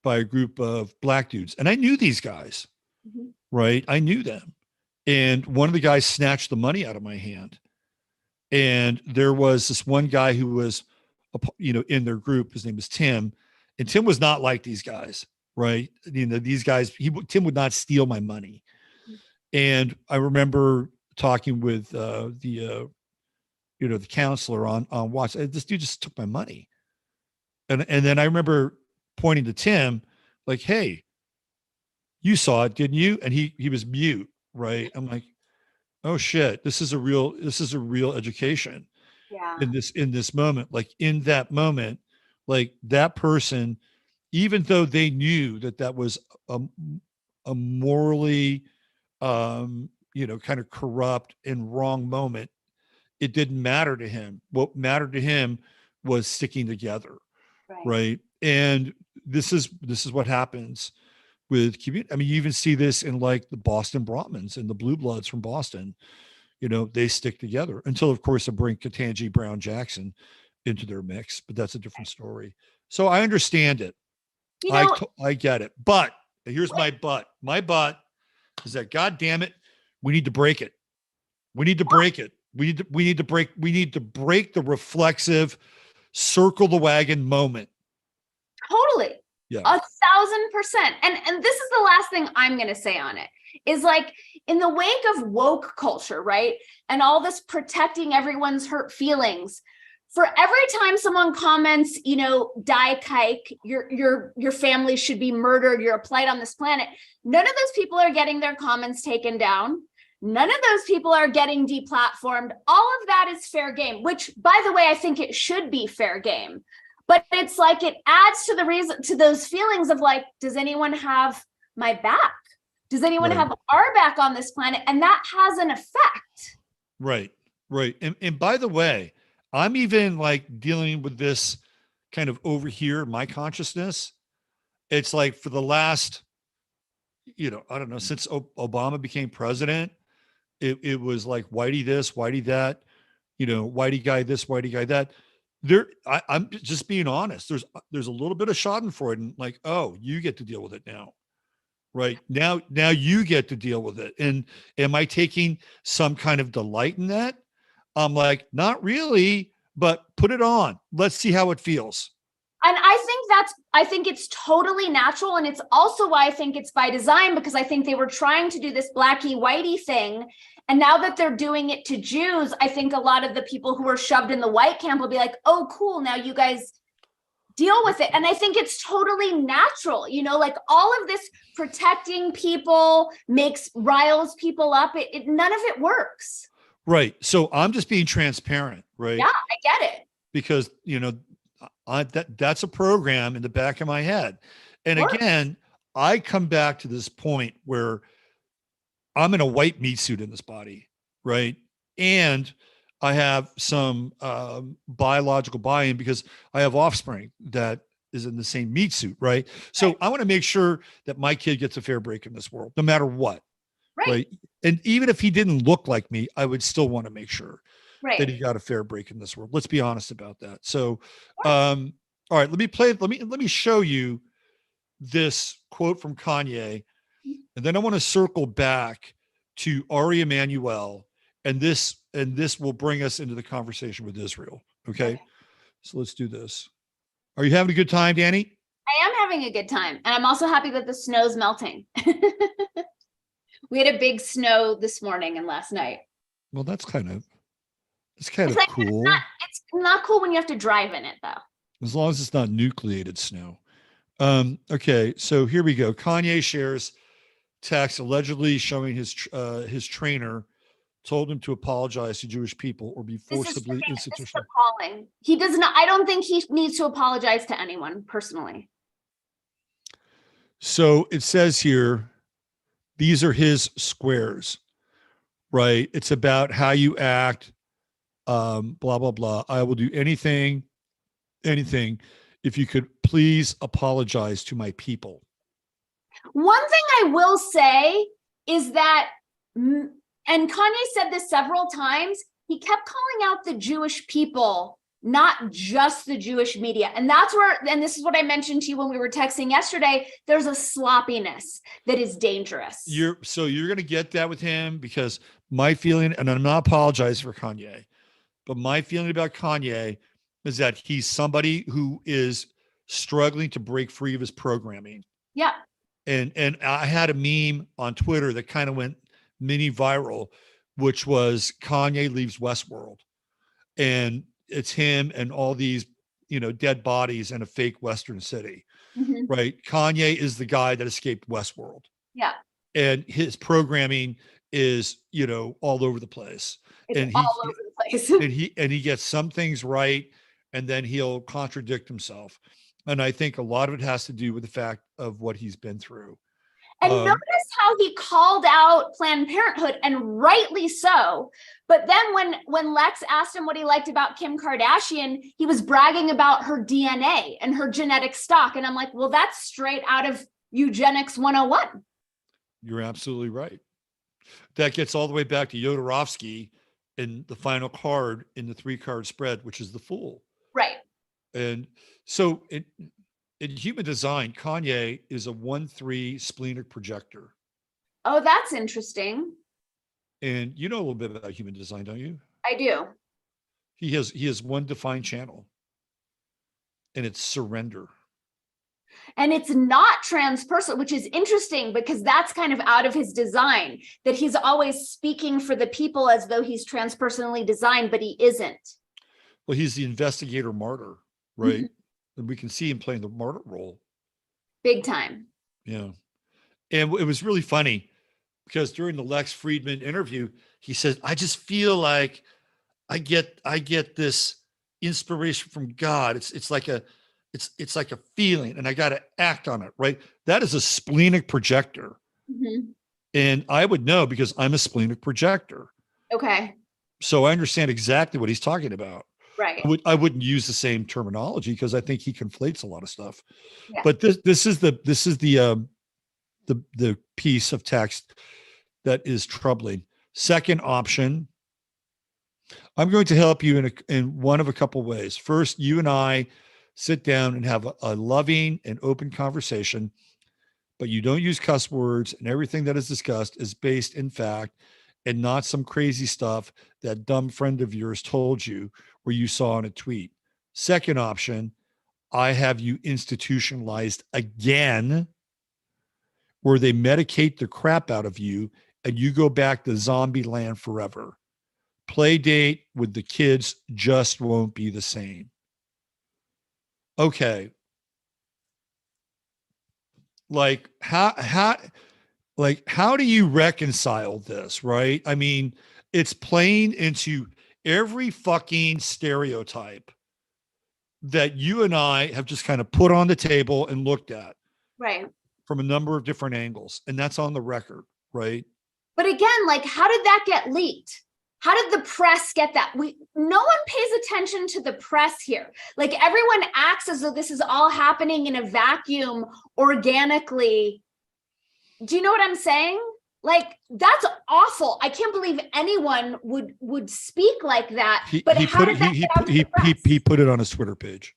A: by a group of black dudes and I knew these guys, mm-hmm. right? I knew them. And one of the guys snatched the money out of my hand. And there was this one guy who was, in their group. His name was Tim, and Tim was not like these guys, right? These guys, Tim would not steal my money. And I remember talking with the counselor on watch. This dude just took my money, and then I remember pointing to Tim, like, "Hey, you saw it, didn't you?" And he was mute, right? I'm like, "Oh shit, this is a real education."
B: Yeah.
A: In this moment, like in that moment, like that person, even though they knew that was a morally, kind of corrupt and wrong moment, it didn't matter to him. What mattered to him was sticking together, right? And this is what happens with community. I mean, you even see this in like the Boston Brahmins and the Blue Bloods from Boston. They stick together until, of course, they bring Ketanji Brown Jackson into their mix, but that's a different story. So I understand it. I get it. But here's my but. My but is that, God damn it, we need to break it. We need to break it. We need to break the reflexive circle the wagon moment.
B: Totally.
A: Yeah.
B: 1,000%. And this is the last thing I'm going to say on it, is like, in the wake of woke culture, right? And all this protecting everyone's hurt feelings, for every time someone comments, die kike, your family should be murdered, you're a blight on this planet, none of those people are getting their comments taken down. None of those people are getting deplatformed. All of that is fair game, which, by the way, I think it should be fair game. But it's like, it adds to the reason, to those feelings of like, does anyone have my back? Does anyone have our back on this planet? And that has an effect. Right.
A: And by the way, I'm even like dealing with this kind of over here in my consciousness. It's like for the last, I don't know, since Obama became president, it was like Whitey this, Whitey that, Whitey guy this, Whitey guy that. I'm just being honest. There's a little bit of schadenfreude, and like, oh, you get to deal with it now. Right now you get to deal with it. And am I taking some kind of delight in that? I'm like, not really, but put it on. Let's see how it feels.
B: And I think it's totally natural. And it's also why I think it's by design, because I think they were trying to do this blacky whitey thing. And now that they're doing it to Jews, I think a lot of the people who were shoved in the white camp will be like, oh, cool, now you guys deal with it. And I think it's totally natural, like all of this protecting people riles people up. None of it works.
A: Right. So I'm just being transparent, right?
B: Yeah, I get it.
A: Because, that's a program in the back of my head. And again, I come back to this point where I'm in a white meat suit in this body, right? And I have some biological buy-in because I have offspring that is in the same meat suit, right? So I want to make sure that my kid gets a fair break in this world, no matter what, right? And even if he didn't look like me, I would still want to make sure that he got a fair break in this world. Let's be honest about that. So, all right, let me show you this quote from Kanye, and then I want to circle back to Ari Emanuel, and this will bring us into the conversation with Israel. Okay. So let's do this. Are you having a good time, Dani?
B: I am having a good time. And I'm also happy that the snow's melting. We had a big snow this morning and last night.
A: Well, that's kind of
B: like,
A: cool.
B: It's not cool when you have to drive in it, though.
A: As long as it's not nucleated snow. Okay, so here we go. Kanye shares text allegedly showing his trainer told him to apologize to Jewish people or be forcibly institutional.
B: Appalling. He does not. I don't think he needs to apologize to anyone personally.
A: So it says here, these are his squares, right? It's about how you act, blah, blah, blah. I will do anything, if you could please apologize to my people.
B: One thing I will say is that, and Kanye said this several times, he kept calling out the Jewish people, not just the Jewish media. And that's where, and this is what I mentioned to you when we were texting yesterday, there's a sloppiness that is dangerous.
A: You're going to get that with him, because my feeling, and I'm not apologizing for Kanye, but my feeling about Kanye is that he's somebody who is struggling to break free of his programming.
B: Yeah.
A: And I had a meme on Twitter that kind of went mini viral, which was Kanye leaves Westworld. And it's him and all these, dead bodies in a fake Western city, right? Kanye is the guy that escaped Westworld.
B: Yeah.
A: And his programming is, all over the place.
B: It's all over the place.
A: and he gets some things right, and then he'll contradict himself. And I think a lot of it has to do with the fact of what he's been through.
B: And notice how he called out Planned Parenthood, and rightly so. But then when Lex asked him what he liked about Kim Kardashian, he was bragging about her DNA and her genetic stock. And I'm like, well, that's straight out of Eugenics 101.
A: You're absolutely right. That gets all the way back to Jodorowsky in the final card in the 3-card spread, which is the Fool.
B: Right.
A: And so in human design, Kanye is a 1-3 splenic projector.
B: Oh, that's interesting.
A: And you know a little bit about human design, don't you?
B: I do.
A: He has one defined channel, and it's surrender.
B: And it's not transpersonal, which is interesting because that's kind of out of his design, that he's always speaking for the people as though he's transpersonally designed, but he isn't.
A: Well, he's the investigator martyr, right? And we can see him playing the martyr role.
B: Big time.
A: Yeah. And it was really funny because during the Lex Friedman interview, he says, I just feel like I get this inspiration from God. It's like a feeling, and I got to act on it, right? That is a splenic projector. And I would know because I'm a splenic projector.
B: Okay.
A: So I understand exactly what he's talking about.
B: Right.
A: I wouldn't use the same terminology because I think he conflates a lot of stuff.
B: Yeah.
A: But this is the piece of text that is troubling. Second option, I'm going to help you in one of a couple ways. First, you and I sit down and have a loving and open conversation, but you don't use cuss words, and everything that is discussed is based in fact and not some crazy stuff that dumb friend of yours told you or you saw in a tweet. Second option, I have you institutionalized again, where they medicate the crap out of you and you go back to zombie land forever. Play date with the kids just won't be the same. Okay. Like how do you reconcile this, right? I mean, it's playing into every fucking stereotype that you and I have just kind of put on the table and looked at.
B: Right.
A: From a number of different angles. And that's on the record, right?
B: But again, like, how did that get leaked? How did the press get that? No one pays attention to the press here. Like, everyone acts as though this is all happening in a vacuum organically. Do you know what I'm saying? Like, that's awful. I can't believe anyone would speak like that. But how did that get out to the press?
A: He put it on his Twitter page.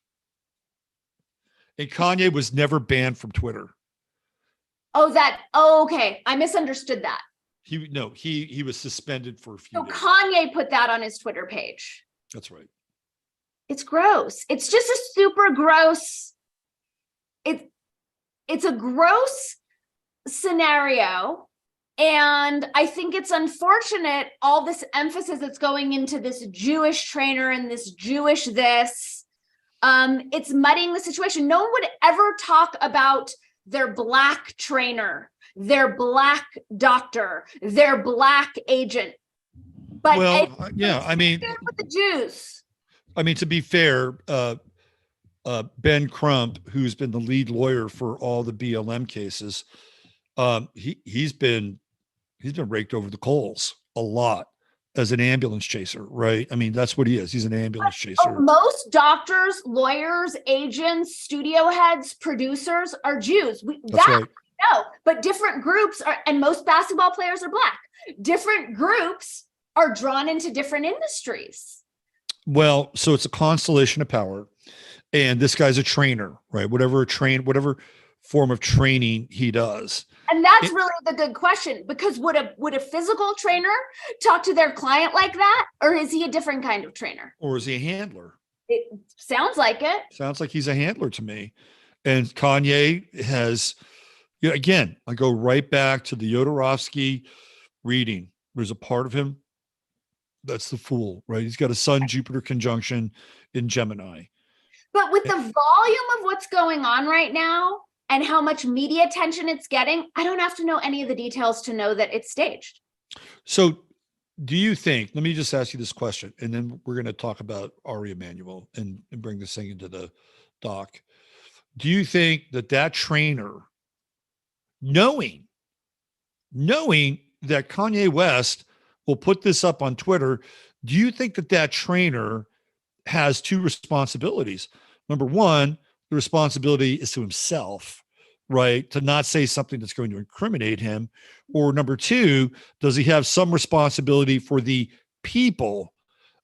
A: And Kanye was never banned from Twitter.
B: Okay. I misunderstood that.
A: He was suspended for a few
B: So
A: days.
B: Kanye put that on his Twitter page.
A: That's right.
B: It's gross. It's just a super gross. It's a gross scenario. And I think it's unfortunate, all this emphasis that's going into this Jewish trainer and this Jewish this. It's muddying the situation. No one would ever talk about their Black trainer, their Black doctor, their Black agent. But
A: I mean,
B: with the Jews.
A: I mean, to be fair, Ben Crump, who's been the lead lawyer for all the BLM cases, he's been raked over the coals a lot as an ambulance chaser, right? I mean, that's what he is. He's an ambulance chaser.
B: Most doctors, lawyers, agents, studio heads, producers are Jews.
A: That's right.
B: No, but different groups are, and most basketball players are Black. Different groups are drawn into different industries.
A: Well, so it's a constellation of power, and this guy's a trainer, right? Whatever form of training he does.
B: And that's really the good question, because would a physical trainer talk to their client like that, or is he a different kind of trainer?
A: Or is he a handler?
B: It sounds like it.
A: Sounds like he's a handler to me. And Kanye has, again, I go right back to the Jodorowsky reading. There's a part of him that's the fool, right? He's got a Sun Jupiter conjunction in Gemini.
B: But with the volume of what's going on right now and how much media attention it's getting, I don't have to know any of the details to know that it's staged. So
A: do you think, let me just ask you this question, and then we're going to talk about Ari Emanuel and bring this thing into the doc. Do you think that trainer, knowing that Kanye West will put this up on Twitter, do you think that trainer has two responsibilities? Number one, the responsibility is to himself, right? To not say something that's going to incriminate him. Or number two, does he have some responsibility for the people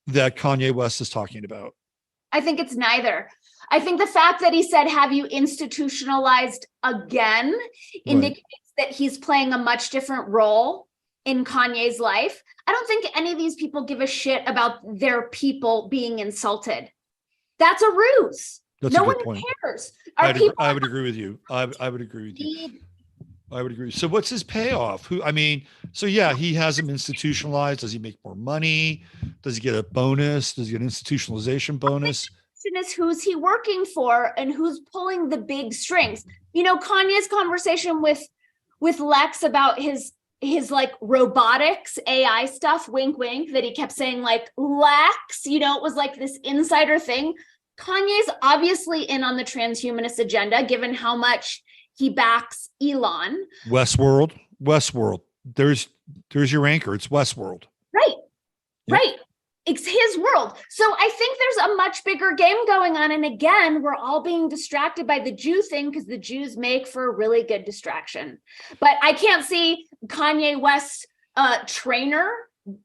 A: that Kanye West is talking about?
B: I think it's neither. I think the fact that he said, have you institutionalized again, indicates that he's playing a much different role in Kanye's life. I don't think any of these people give a shit about their people being insulted. That's a ruse.
A: That's
B: no
A: a good
B: one
A: point.
B: cares.
A: I would agree with you. I would agree with you. I would agree. So what's his payoff? He has him institutionalized. Does he make more money? Does he get a bonus? Does he get an institutionalization bonus?
B: The question is, who's he working for and who's pulling the big strings? Kanye's conversation with Lex about his like robotics, AI stuff, wink, wink, that he kept saying like, Lex, it was like this insider thing. Kanye's obviously in on the transhumanist agenda, given how much he backs Elon.
A: Westworld. There's your anchor. It's Westworld.
B: Right. Yep. Right. It's his world. So I think there's a much bigger game going on. And again, we're all being distracted by the Jew thing because the Jews make for a really good distraction. But I can't see Kanye West's trainer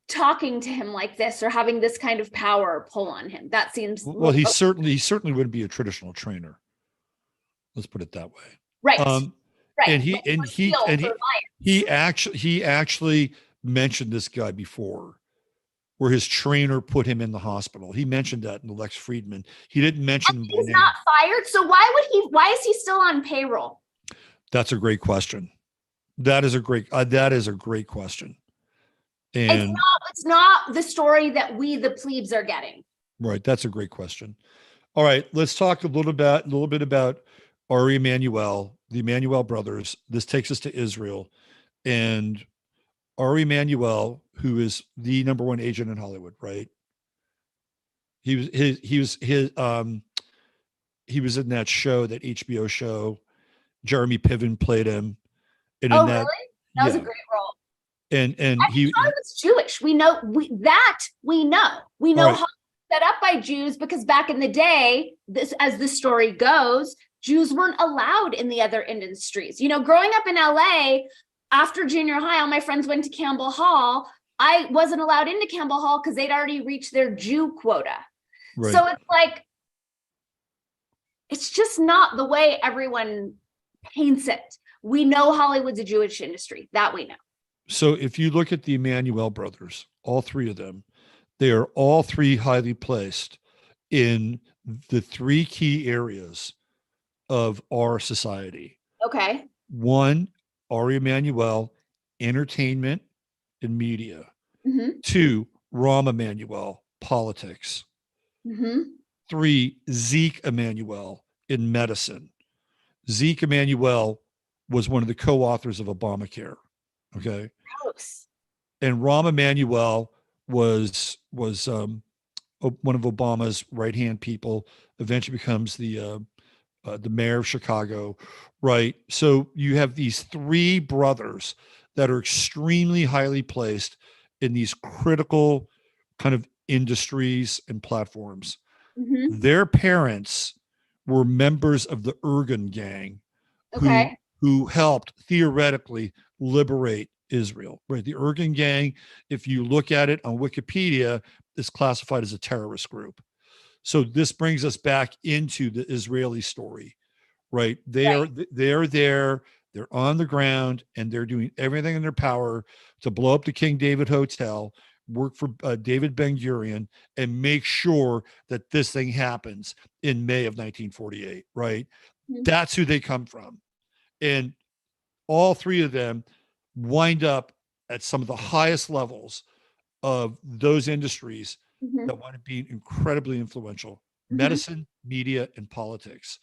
B: talking to him like this or having this kind of power pull on him. That seems
A: he certainly wouldn't be a traditional trainer. Let's put it that way.
B: Right.
A: Right. And he actually mentioned this guy before, where his trainer put him in the hospital. He mentioned that in the Lex Friedman. He didn't mention him.
B: He's not fired. So why is he still on payroll?
A: That's a great question. That is a great question. And
B: it's not the story that we, the plebes, are getting.
A: Right. That's a great question. All right. Let's talk a little bit about Ari Emanuel, the Emanuel brothers. This takes us to Israel, and Ari Emanuel, who is the number one agent in Hollywood, right? He was in that show, that HBO show. Jeremy Piven played him. And
B: really? That was a great role.
A: And he
B: was Jewish. We know
A: right.
B: how set up by Jews, because back in the day, as the story goes, Jews weren't allowed in the other industries. Growing up in LA, after junior high, all my friends went to Campbell Hall. I wasn't allowed into Campbell Hall because they'd already reached their Jew quota. Right. So it's like, It's just not the way everyone paints it. We know Hollywood's a Jewish industry, that we know.
A: So if you look at the Emanuel brothers, all three of them, they are all three highly placed in the three key areas of our society.
B: Okay.
A: One, Ari Emanuel, entertainment and media.
B: Mm-hmm.
A: Two, Rahm Emanuel, politics.
B: Mm-hmm.
A: Three, Zeke Emanuel in medicine. Zeke Emanuel was one of the co-authors of Obamacare. Okay.
B: Gross.
A: And Rahm Emanuel was one of Obama's right-hand people, eventually becomes the mayor of Chicago, right? So you have these three brothers that are extremely highly placed in these critical kind of industries and platforms.
B: Mm-hmm.
A: Their parents were members of the Ergun gang
B: Okay.
A: who helped theoretically liberate Israel, right? The Ergun gang, if you look at it on Wikipedia, is classified as a terrorist group. So this brings us back into the Israeli story, right? They're there, they're on the ground, and they're doing everything in their power to blow up the King David Hotel, work for David Ben-Gurion, and make sure that this thing happens in May of 1948, right?
B: Mm-hmm.
A: That's who they come from. And all three of them wind up at some of the highest levels of those industries
B: Mm-hmm.
A: that want to be incredibly influential:
B: Mm-hmm.
A: medicine, media, and politics.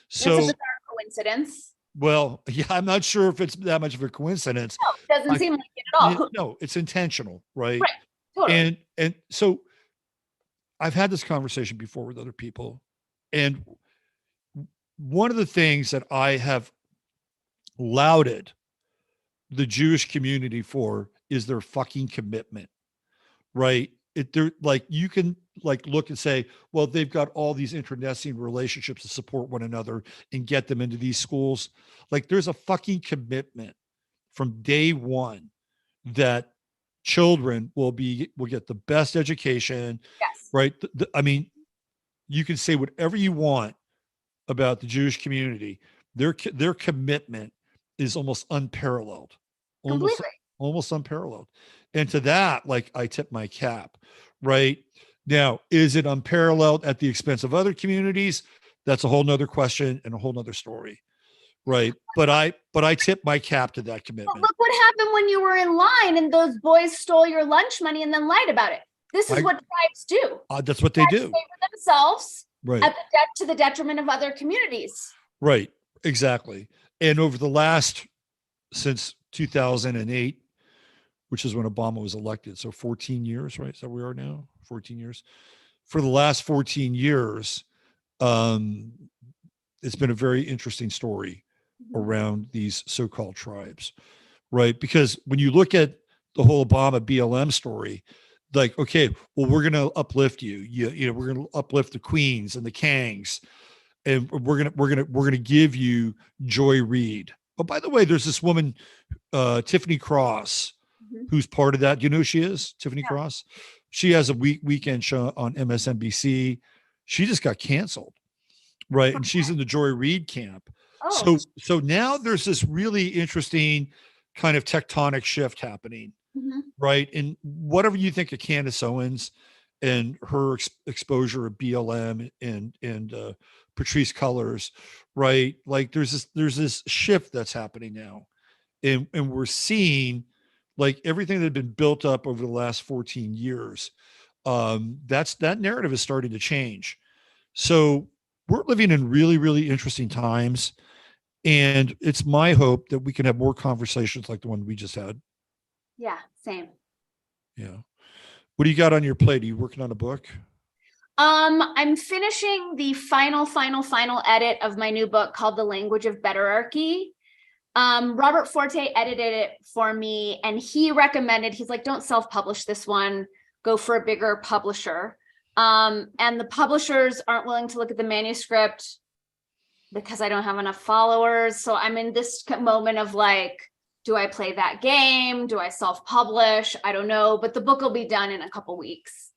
B: That's
A: So,
B: a bizarre coincidence.
A: well, yeah, I'm not sure if it's that much of a coincidence.
B: No, it doesn't seem like it at all.
A: No, it's intentional, right?
B: Right. Totally.
A: And so I've had this conversation before with other people, and one of the things that I have lauded the Jewish community for is their fucking commitment, right? They're like, you can like look and say, well, they've got all these internecine relationships to support one another and get them into these schools. Like, there's a fucking commitment from day one that children will get the best education.
B: Yes.
A: Right? I mean, you can say whatever you want about the Jewish community. Their commitment is almost unparalleled.
B: Completely.
A: Almost unparalleled. And to that, like, I tip my cap. Right? Now, is it unparalleled at the expense of other communities? That's a whole nother question and a whole nother story. Right. But I tip my cap to that commitment.
B: But look what happened when you were in line and those boys stole your lunch money and then lied about it. This is what tribes do.
A: That's what they do.
B: Favor themselves,
A: right,
B: at to the detriment of other communities.
A: Right. Exactly. And over the last, since 2008, which is when Obama was elected, so 14 years, right? Is that where we are now? 14 years. For the last 14 years, it's been a very interesting story around these so-called tribes, right? Because when you look at the whole Obama BLM story, like, okay, well, we're going to uplift you. You know, we're going to uplift the Queens and the Kangs, and we're going to give you Joy Reid. Oh, by the way, there's this woman, Tiffany Cross, who's part of that. Do you know who she is? Tiffany Cross. She has a weekend show on MSNBC. She just got canceled, right? And she's in the Joy Reid camp.
B: Oh.
A: So now there's this really interesting kind of tectonic shift happening, right? And whatever you think of Candace Owens and her exposure of BLM and Patrisse Cullors, right? Like, there's this shift that's happening now, and we're seeing, like, everything that had been built up over the last 14 years. That narrative is starting to change. So we're living in really, really interesting times. And it's my hope that we can have more conversations like the one we just had.
B: Yeah, same.
A: Yeah. What do you got on your plate? Are you working on a book?
B: I'm finishing the final edit of my new book called The Language of Betterarchy. Robert Forte edited it for me, and he recommended, he's like, don't self-publish this one, go for a bigger publisher. And the publishers aren't willing to look at the manuscript because I don't have enough followers. So I'm in this moment of like, do I play that game? Do I self-publish? I don't know, but the book will be done in a couple weeks.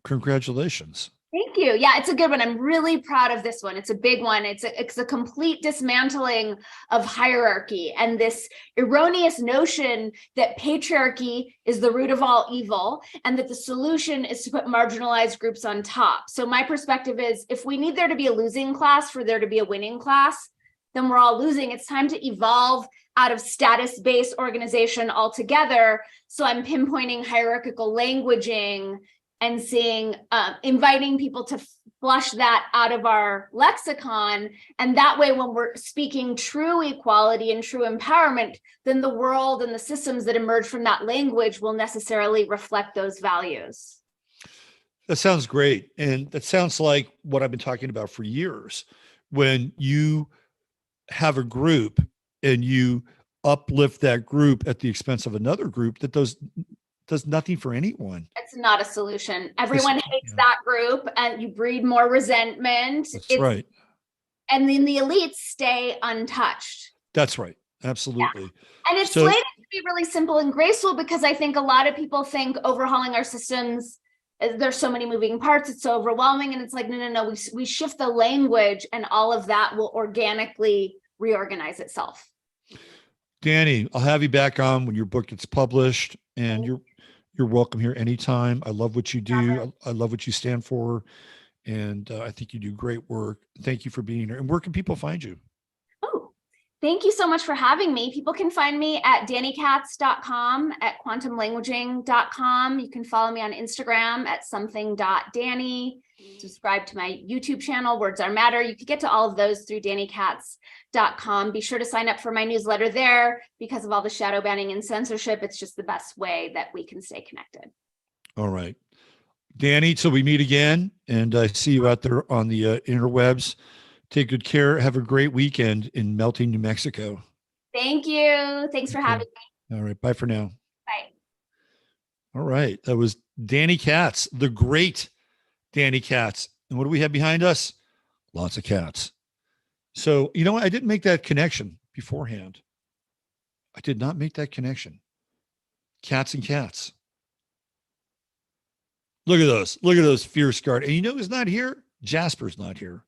A: Congratulations.
B: Thank you. Yeah, it's a good one. I'm really proud of this one. It's a big one. It's a complete dismantling of hierarchy and this erroneous notion that patriarchy is the root of all evil and that the solution is to put marginalized groups on top. So my perspective is, if we need there to be a losing class for there to be a winning class, then we're all losing. It's time to evolve out of status-based organization altogether. So I'm pinpointing hierarchical languaging and seeing, inviting people to flush that out of our lexicon. And that way, when we're speaking true equality and true empowerment, then the world and the systems that emerge from that language will necessarily reflect those values.
A: That sounds great. And that sounds like what I've been talking about for years. When you have a group and you uplift that group at the expense of another group, that does nothing for anyone.
B: It's not a solution. Everyone hates that group and you breed more resentment.
A: That's right.
B: And then the elites stay untouched.
A: That's right. Absolutely.
B: Yeah. And it's slated to be really simple and graceful, because I think a lot of people think overhauling our systems, there's so many moving parts, it's so overwhelming. And it's like, no. We shift the language and all of that will organically reorganize itself.
A: Dani, I'll have you back on when your book gets published, and you're welcome here anytime. I love what you do. I love what you stand for. And I think you do great work. Thank you for being here. And where can people find you?
B: Oh, thank you so much for having me. People can find me at danikatz.com, at quantumlanguaging.com. You can follow me on Instagram at something.dani. Subscribe to my YouTube channel, Words Are Matter. You can get to all of those through danikatz.com. Be sure to sign up for my newsletter there. Because of all the shadow banning and censorship, it's just the best way that we can stay connected.
A: All right. Dani, till we meet again, and I see you out there on the interwebs. Take good care. Have a great weekend in melting New Mexico.
B: Thank you. Thanks for having me.
A: All right. Bye for now.
B: Bye.
A: All right. That was Dani Katz, the great Dani Katz. And what do we have behind us? Lots of cats. So, you know what? I didn't make that connection beforehand. I did not make that connection. Cats and cats. Look at those. Look at those fierce guard. And you know who's not here? Jasper's not here.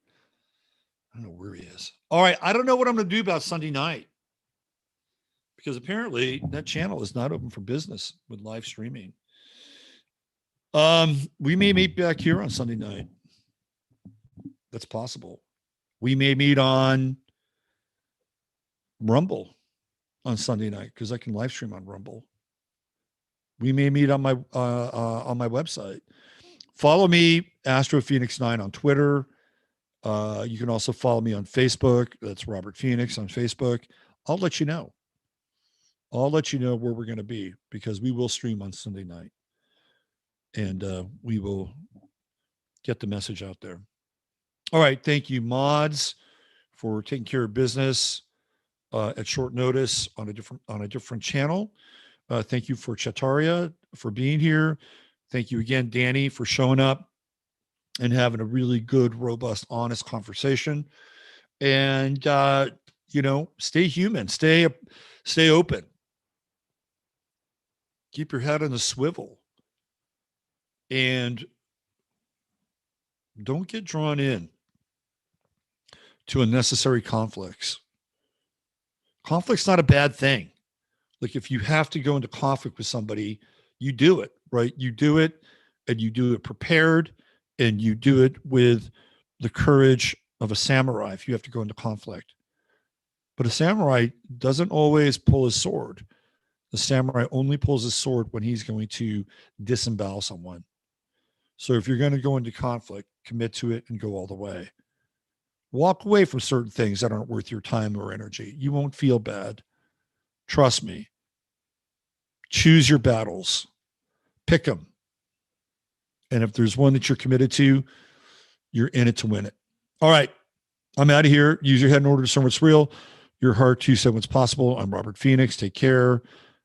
A: I don't know where he is. All right. I don't know what I'm going to do about Sunday night, because apparently that channel is not open for business with live streaming. We may meet back here on Sunday night. That's possible. We may meet on Rumble on Sunday night, because I can live stream on Rumble. We may meet on my website. Follow me, Astro Phoenix 9 on Twitter. You can also follow me on Facebook. That's Robert Phoenix on Facebook. I'll let you know. I'll let you know where we're going to be, because we will stream on Sunday night, and we will get the message out there. All right. Thank you, mods, for taking care of business at short notice on a different channel. Thank you for Chataria for being here. Thank you again, Dani, for showing up and having a really good, robust, honest conversation. And stay human, stay open. Keep your head on the swivel, and don't get drawn in to unnecessary conflicts. Conflict's not a bad thing. Like, if you have to go into conflict with somebody, you do it, right? You do it, and you do it prepared, and you do it with the courage of a samurai if you have to go into conflict. But a samurai doesn't always pull his sword. The samurai only pulls his sword when he's going to disembowel someone. So if you're going to go into conflict, commit to it and go all the way. Walk away from certain things that aren't worth your time or energy. You won't feel bad. Trust me. Choose your battles. Pick them. And if there's one that you're committed to, you're in it to win it. All right. I'm out of here. Use your head in order to discern what's real. Your heart to say what's possible. I'm Robert Phoenix. Take care.